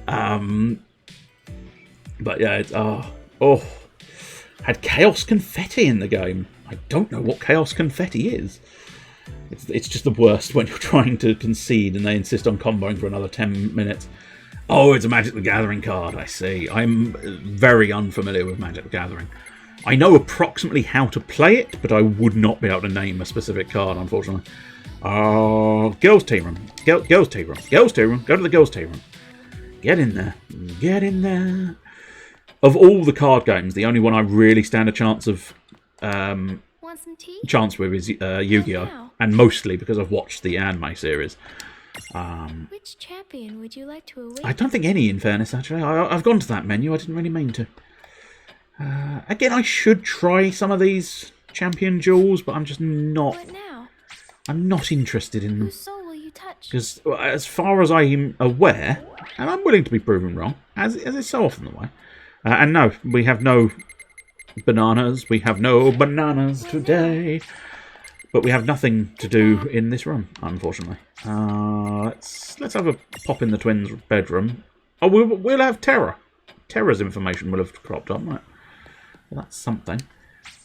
But yeah, it's had Chaos Confetti in the game. I don't know what Chaos Confetti is. It's just the worst when you're trying to concede and they insist on comboing for another 10 minutes. Oh, it's a Magic the Gathering card, I see. I'm very unfamiliar with Magic the Gathering. I know approximately how to play it, but I would not be able to name a specific card, unfortunately. Girls' tea room. Girls' tea room. Girls' tea room. Go to the girls' tea room. Get in there. Get in there. Of all the card games, the only one I really stand a chance of Want some tea? chance with is Yu-Gi-Oh! And mostly because I've watched the anime series. Which champion would you like to await? I don't think any, in fairness, actually. I've gone to that menu. I didn't really mean to. Again, I should try some of these champion jewels, but I'm just not... What now? I'm not interested in them. Whose soul will you touch? Because as far as I'm aware, and I'm willing to be proven wrong, as is so often the way, and no, we have no bananas. We have no bananas today. But we have nothing to do in this room, unfortunately. Let's have a pop in the twins' bedroom. Oh, we'll have Terra. Terra's information will have cropped up, right? Well, that's something.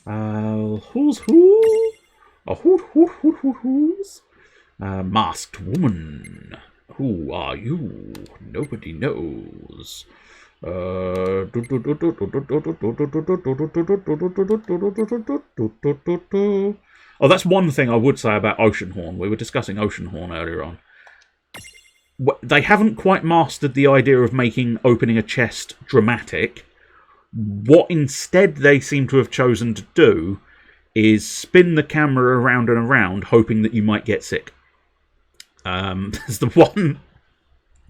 Who's who? Oh, who's? Masked woman. Who are you? Nobody knows. Oh, that's one thing I would say about Oceanhorn. We were discussing Oceanhorn earlier on. They haven't quite mastered the idea of making opening a chest dramatic. What instead they seem to have chosen to do is spin the camera around and around, hoping that you might get sick. There's the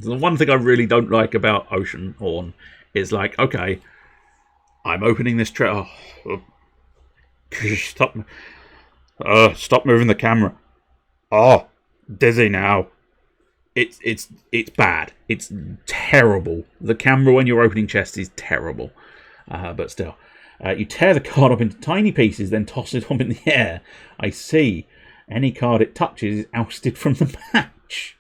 one thing I really don't like about Oceanhorn is like, okay, I'm opening this chest. Stop moving the camera. Oh, dizzy now. It's bad. It's terrible. The camera when you're opening chests is terrible. But still. You tear the card up into tiny pieces, then toss it up in the air. I see. Any card it touches is ousted from the match.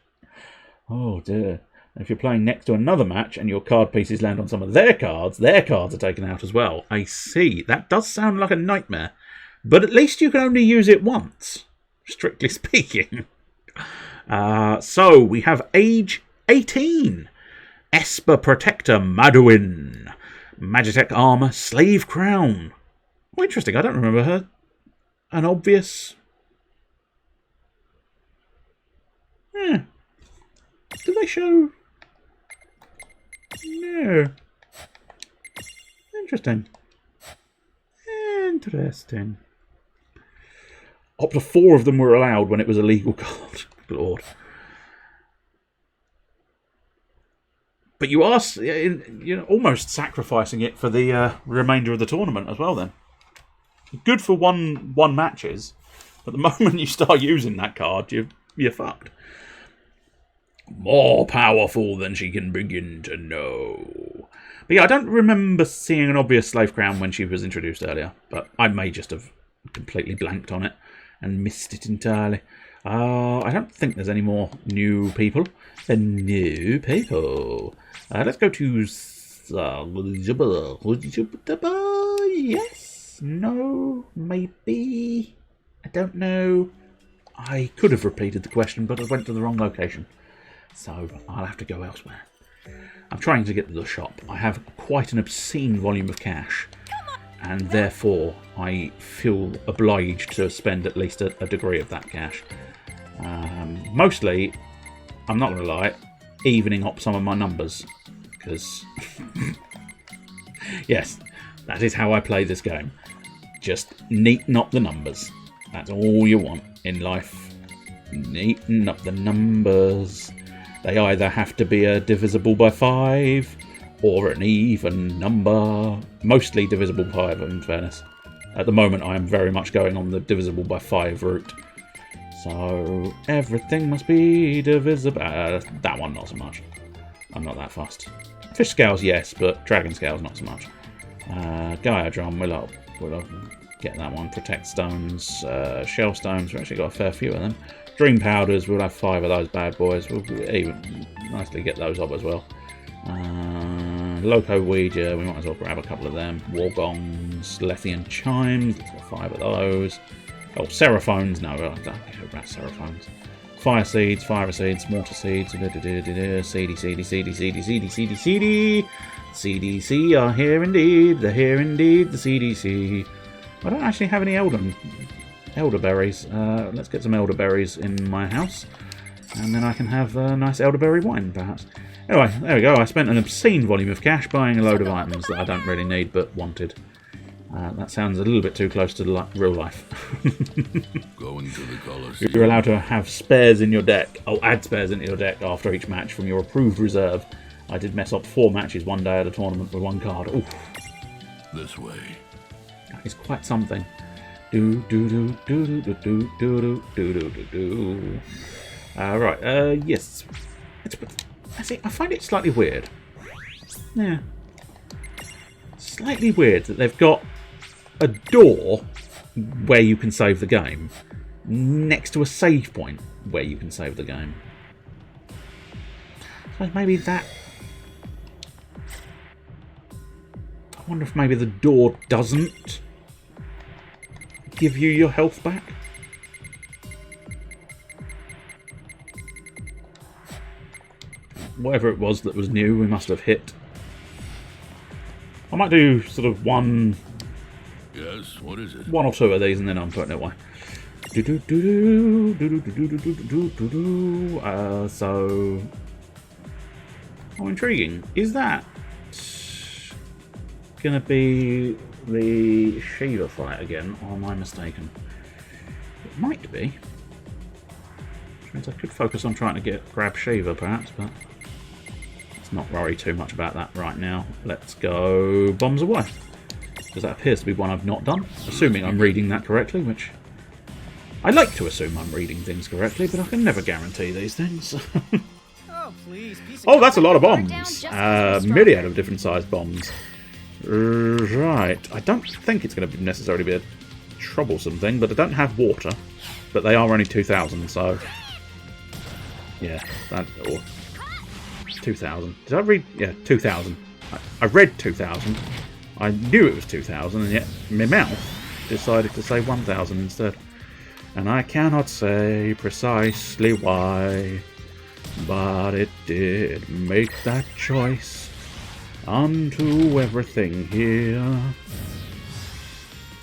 Oh dear. If you're playing next to another match and your card pieces land on some of their cards are taken out as well. I see. That does sound like a nightmare. But at least you can only use it once, strictly speaking. So we have age 18. Esper Protector Maduin. Magitech Armor Slave Crown. Oh, interesting. I don't remember her. An obvious... Yeah. Did they show... No. Interesting. Interesting. Up to 4 of them were allowed when it was a legal card. Good Lord. But you are almost sacrificing it for the remainder of the tournament as well then. Good for one matches, but the moment you start using that card, you're fucked. More powerful than she can begin to know. But yeah, I don't remember seeing an obvious slave crown when she was introduced earlier, but I may just have completely blanked on it and missed it entirely. I don't think there's any more new people. New people. Let's go to... Yes? No? Maybe? I don't know. I could have repeated the question, but I went to the wrong location. So I'll have to go elsewhere. I'm trying to get to the shop. I have quite an obscene volume of cash. And therefore, I feel obliged to spend at least a degree of that cash. Mostly, I'm not going to lie, evening up some of my numbers. Because, yes, that is how I play this game. Just neaten up the numbers. That's all you want in life. Neaten up the numbers. They either have to be a divisible by 5 or an even number. Mostly divisible by 5, in fairness. At the moment, I am very much going on the divisible by 5 route. So, everything must be divisible. That one, not so much. I'm not that fussed. Fish scales, yes, but dragon scales, not so much. Gaia drum, we'll get that one. Protect stones, shell stones, we've actually got a fair few of them. Dream powders, we'll have 5 of those bad boys. We'll even nicely get those up as well. Loco Ouija, we might as well grab a couple of them. War gongs, Lethian chimes, let's get 5 of those. Oh, seraphones, no, I don't care about seraphones. Fire seeds, fire seeds, mortar seeds, seedy, CDC are here indeed, they're here indeed, the CDC. I don't actually have any elderberries. Let's get some elderberries in my house, and then I can have a nice elderberry wine, perhaps. Anyway, there we go. I spent an obscene volume of cash buying a load of items that I don't really need, but wanted. That sounds a little bit too close to real life. Going to the Colosseum. You're allowed to have spares in your deck. Oh, add spares into your deck after each match from your approved reserve. I did mess up 4 matches one day at a tournament with 1 card. Oof. This way. That is quite something. Do do do do do do do do do do do do. Right. Yes. I find it slightly weird. Yeah. Slightly weird that they've got a door where you can save the game next to a save point where you can save the game. So maybe that... I wonder if maybe the door doesn't give you your health back. Whatever it was that was new, we must have hit. I might do sort of one... Yes, what is it? 1 or 2 of these, and then I'm putting it away. So... How intriguing. Is that gonna be the Shiva fight again, or am I mistaken? It might be. Which means I could focus on trying to grab Shiva, perhaps, but... not worry too much about that right now. Let's go bombs away. Because that appears to be one I've not done. Assuming I'm reading that correctly, which... I like to assume I'm reading things correctly, but I can never guarantee these things. Oh, that's a lot of bombs. Myriad of different sized bombs. Right. I don't think it's going to necessarily be a troublesome thing, but I don't have water. But they are only 2,000, so... yeah, that... Or 2,000. Did I read? Yeah, 2,000. I read 2,000. I knew it was 2,000, and yet my mouth decided to say 1,000 instead. And I cannot say precisely why, but it did make that choice unto everything here.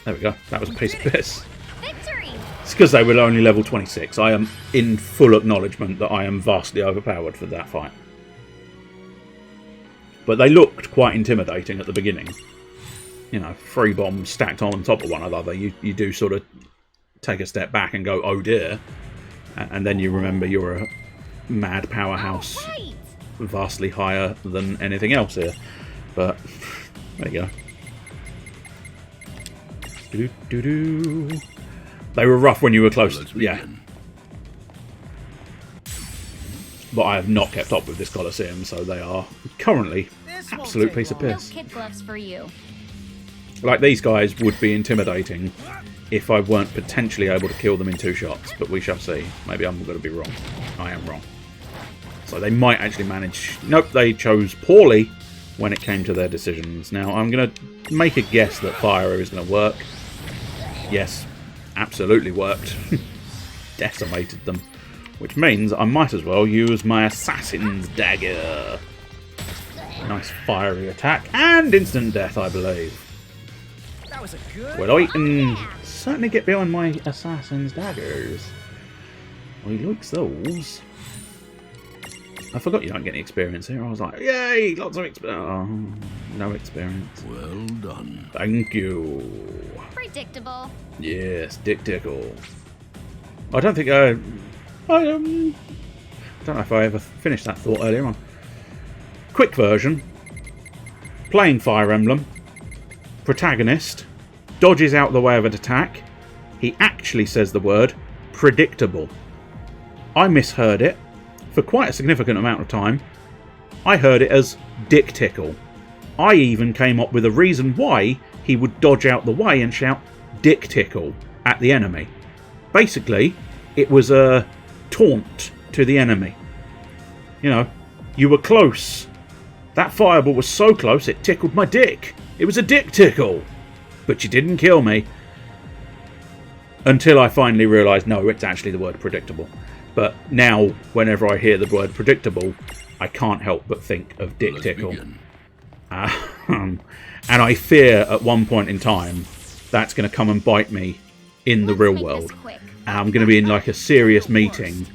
There we go. That was a piece of piss. Victory! It's because they were only level 26. I am in full acknowledgement that I am vastly overpowered for that fight. But they looked quite intimidating at the beginning. You know, 3 bombs stacked on top of one another. You do sort of take a step back and go, oh dear. And then you remember you're a mad powerhouse. Right. Vastly higher than anything else here. But, there you go. They were rough when you were close. Yeah. But I have not kept up with this Colosseum, so they are currently absolute piece of piss. No kid gloves for you. Like, these guys would be intimidating if I weren't potentially able to kill them in 2 shots, but we shall see. Maybe I'm going to be wrong. I am wrong. So they might actually manage... Nope, they chose poorly when it came to their decisions. Now, I'm going to make a guess that fire is going to work. Yes, absolutely worked. Decimated them. Which means I might as well use my Assassin's Dagger. Nice fiery attack. And instant death, I believe. That was a good... Well, I can certainly get behind my Assassin's Daggers. I like those. I forgot you don't get any experience here. I was like, yay, lots of experience. Oh, no experience. Well done. Thank you. Free Predictable. Yes, Dick Tickle. I don't think I don't know if I ever finished that thought earlier on. Quick version. Playing Fire Emblem. Protagonist dodges out the way of an attack. He actually says the word predictable. I misheard it for quite a significant amount of time. I heard it as Dick Tickle. I even came up with a reason why he would dodge out the way and shout Dick Tickle at the enemy. Basically, it was a taunt to the enemy. You know, you were close. That fireball was so close it tickled my dick. It was a dick tickle. But you didn't kill me. Until I finally realised, no, it's actually the word predictable. But now, whenever I hear the word predictable, I can't help but think of Dick Tickle. And I fear at one point in time that's going to come and bite me in the real world. And I'm going to be in like a serious meeting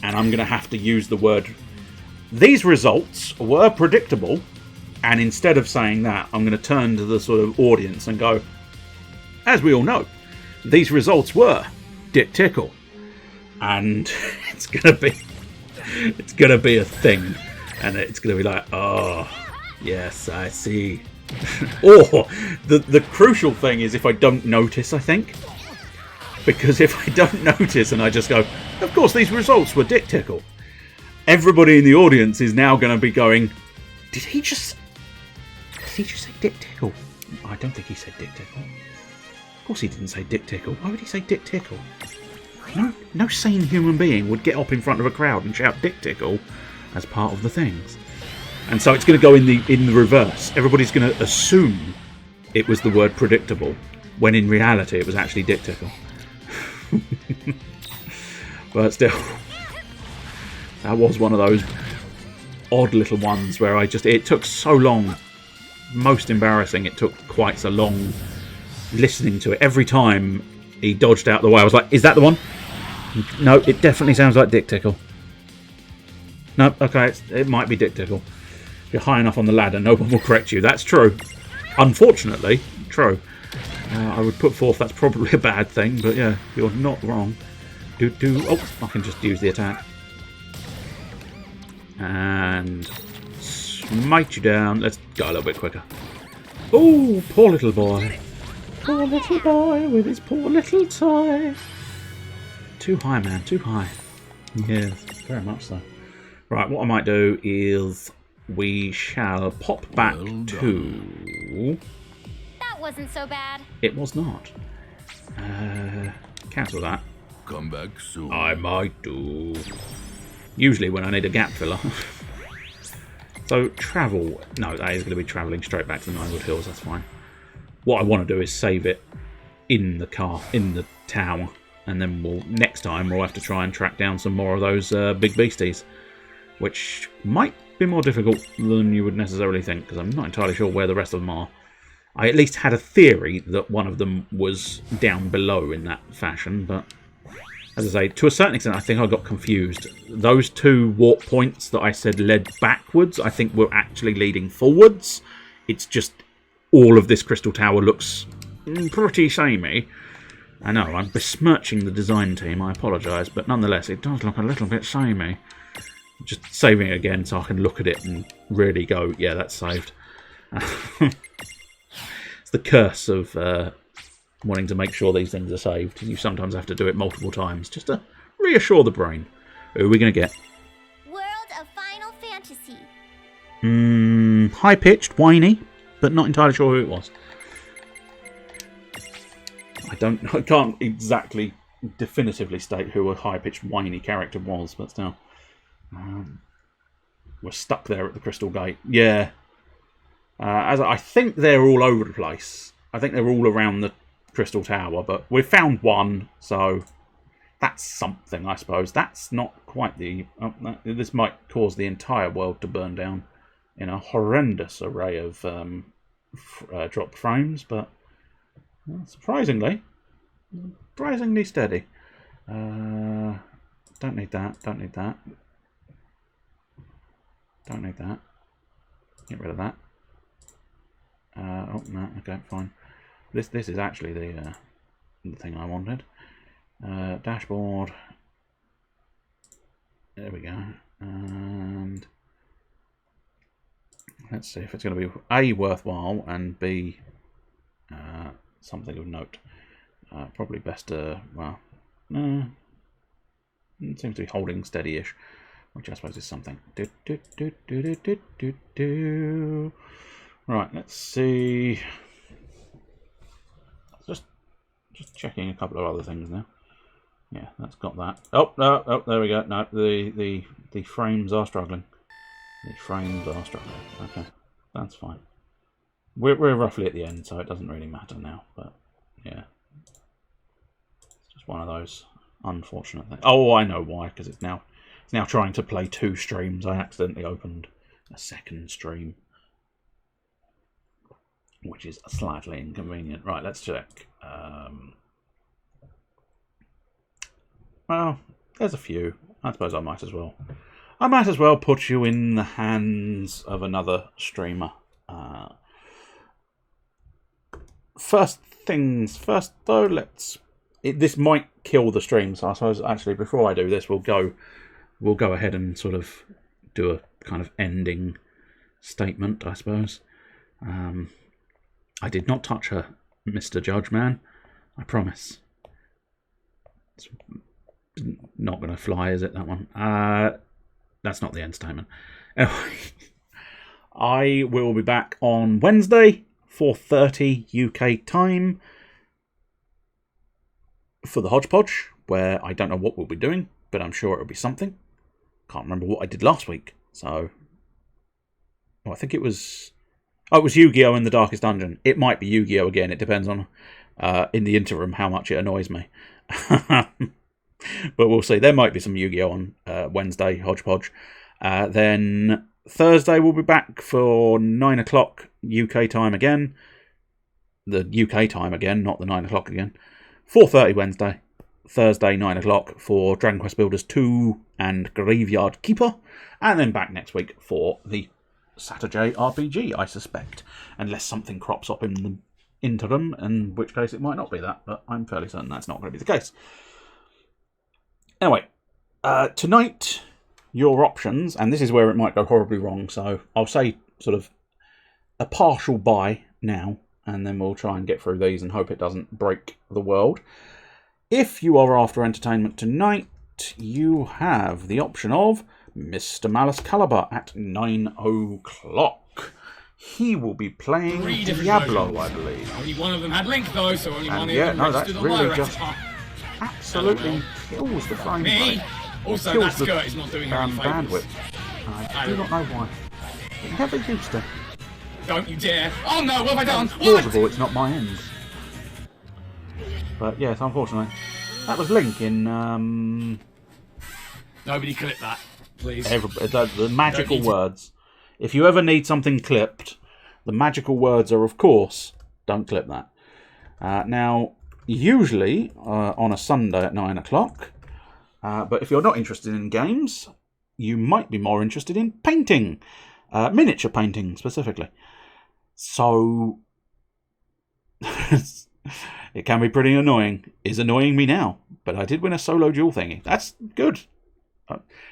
and I'm going to have to use the word. These results were predictable. And instead of saying that, I'm going to turn to the sort of audience and go, as we all know, these results were Dick Tickle. And it's going to be a thing. And it's going to be like, oh, yes, I see. Or the crucial thing is if I don't notice, I think. Because if I don't notice and I just go, of course, these results were Dick Tickle. Everybody in the audience is now going to be going, did he just say Dick Tickle? I don't think he said Dick Tickle. Of course he didn't say Dick Tickle. Why would he say Dick Tickle? No sane human being would get up in front of a crowd and shout Dick Tickle as part of the things. And so it's going to go in the reverse. Everybody's going to assume it was the word predictable, when in reality it was actually Dick Tickle. But still, that was one of those odd little ones where it took so long. Most embarrassing, it took quite so long listening to it. Every time he dodged out the way, I was like, is that the one? No, it definitely sounds like Dick Tickle. No, okay, it might be Dick Tickle. If you're high enough on the ladder, no one will correct you. That's true. Unfortunately, true. I would put forth that's probably a bad thing, but yeah, you're not wrong. Oh, I can just use the attack. And smite you down. Let's go a little bit quicker. Oh, poor little boy. Poor little boy with his poor little toy. Too high, man, too high. Yes, very much so. Right, what I might do is we shall pop back to... That wasn't so bad. It was not. Cancel that. Come back soon. I might do. Usually when I need a gap filler. So, travel. No, that is going to be travelling straight back to the Ninewood Hills, that's fine. What I want to do is save it in the car, in the tower. And then next time we'll have to try and track down some more of those big beasties. Which might be more difficult than you would necessarily think, because I'm not entirely sure where the rest of them are. I at least had a theory that one of them was down below in that fashion, but as I say, to a certain extent I think I got confused. Those two warp points that I said led backwards, I think were actually leading forwards. It's just all of this crystal tower looks pretty samey. I know, I'm besmirching the design team, I apologise, but nonetheless it does look a little bit samey. Just saving it again so I can look at it and really go, yeah, that's saved. It's the curse of wanting to make sure these things are saved. You sometimes have to do it multiple times just to reassure the brain. Who are we going to get? World of Final Fantasy. High-pitched, whiny, but not entirely sure who it was. I can't exactly definitively state who a high-pitched, whiny character was, but still. We're stuck there at the Crystal Gate. Yeah. As I think they're all over the place. I think they're all around the Crystal Tower, but we've found one, so that's something, I suppose. That's not quite the... this might cause the entire world to burn down in a horrendous array of dropped frames, but surprisingly steady. Don't need that, don't need that. Don't need that. Get rid of that. Oh, no, okay, fine. this is actually the thing I wanted. Dashboard. There we go. And let's see if it's going to be A, worthwhile, and B, something of note. Probably best to, well, it seems to be holding steady-ish, which I suppose is something. Right, let's see. Just checking a couple of other things now. Yeah, that's got that. Oh, no, oh, there we go. No, the frames are struggling. The frames are struggling. Okay, that's fine. We're roughly at the end, so it doesn't really matter now. But yeah, it's just one of those unfortunate things. Oh, I know why. Because it's now trying to play 2 streams. I accidentally opened a second stream, which is slightly inconvenient. Right, let's check. Well, there's a few. I suppose I might as well. I might as well put you in the hands of another streamer. First things first, though. This might kill the stream, so I suppose actually before I do this, we'll go ahead and sort of do a kind of ending statement, I suppose. I did not touch her, Mr. Judge Man. I promise. It's not going to fly, is it, that one? That's not the end statement. Anyway, I will be back on Wednesday, 4:30 UK time, for the Hodgepodge, where I don't know what we'll be doing, but I'm sure it'll be something. Can't remember what I did last week, so... I think it was... Oh, it was Yu-Gi-Oh! In the Darkest Dungeon. It might be Yu-Gi-Oh! Again, it depends on, in the interim, how much it annoys me. But we'll see. There might be some Yu-Gi-Oh! On Wednesday, Hodgepodge. Then Thursday we'll be back for 9 o'clock UK time again. The UK time again, not the 9 o'clock again. 4:30 Wednesday. Thursday, 9 o'clock for Dragon Quest Builders 2 and Graveyard Keeper. And then back next week for the SaturJay RPG, I suspect. Unless something crops up in the interim, in which case it might not be that. But I'm fairly certain that's not going to be the case. Anyway, tonight, your options, and this is where it might go horribly wrong, so I'll say sort of a partial buy now, and then we'll try and get through these and hope it doesn't break the world. If you are after entertainment tonight, you have the option of Mr. Malice Caliber at 9 o'clock. He will be playing Diablo, I believe. Only one of them had Link, though, so only one of them that's registered on really my just absolutely kills the frame rate. Also, kills that skirt is not doing any bandwidth. favours. I do not know why. It never used to. Don't you dare! Oh no, what have I done? It's plausible, it's not my end. But yes, unfortunately. That was Link in... Nobody clip that, please. The magical words. If you ever need something clipped, the magical words are, of course, don't clip that. Now, usually on a Sunday at 9 o'clock, but if you're not interested in games, you might be more interested in painting. Miniature painting, specifically. So, it can be pretty annoying. Is annoying me now, but I did win a solo duel thingy. That's good.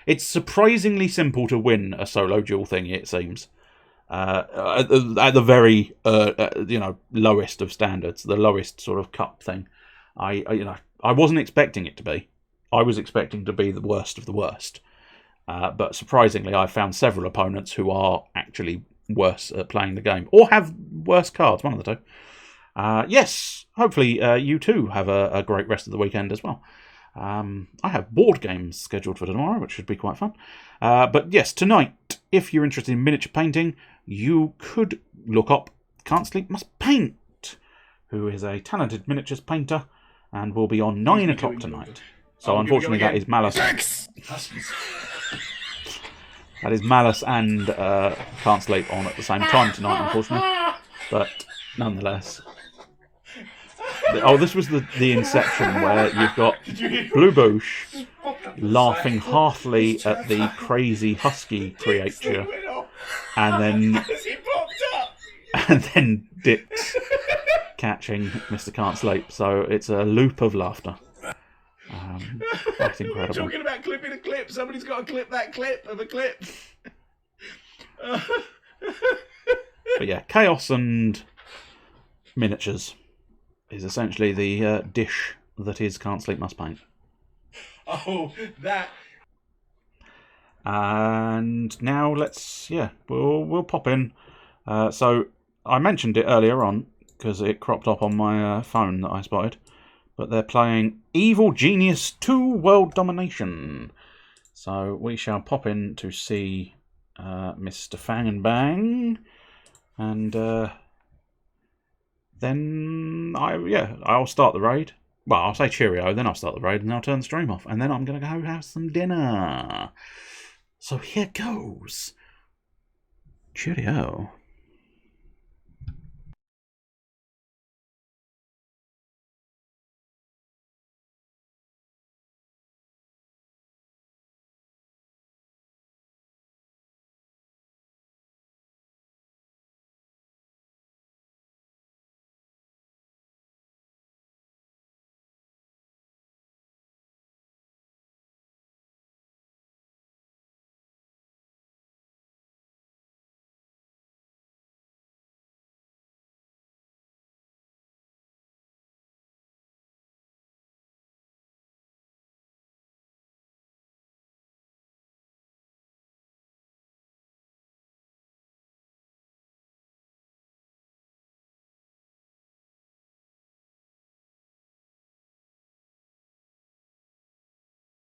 It's surprisingly simple to win a solo duel thingy, it seems. At the very, lowest of standards, the lowest sort of cup thing. I wasn't expecting it to be. I was expecting to be the worst of the worst. But surprisingly, I found several opponents who are actually worse at playing the game. Or have worse cards, one of the two. Yes, hopefully you too have a great rest of the weekend as well. I have board games scheduled for tomorrow, which should be quite fun. But yes, tonight, if you're interested in miniature painting, you could look up Can't Sleep Must Paint, who is a talented miniatures painter, and will be on 9 o'clock tonight. So unfortunately, that is Malice. That is Malice and Can't Sleep on at the same time tonight, unfortunately. But nonetheless. Oh, this was the inception where you've got Blue Boosh laughing heartily at the crazy husky creature, and then Dix catching Mr. Can't Sleep, so it's a loop of laughter. Quite incredible. Talking about clipping a clip. Somebody's got to clip that clip of a clip. But yeah, chaos and miniatures is essentially the dish that is Can't Sleep Must Paint. Oh, that. And now we'll pop in. So I mentioned it earlier on because it cropped up on my phone that I spotted. But they're playing Evil Genius 2 World Domination. So we shall pop in to see Mr. Fang and Bang. And then I'll start the raid. Well, I'll say cheerio, then I'll start the raid, and then I'll turn the stream off. And then I'm going to go have some dinner. So here goes. Cheerio.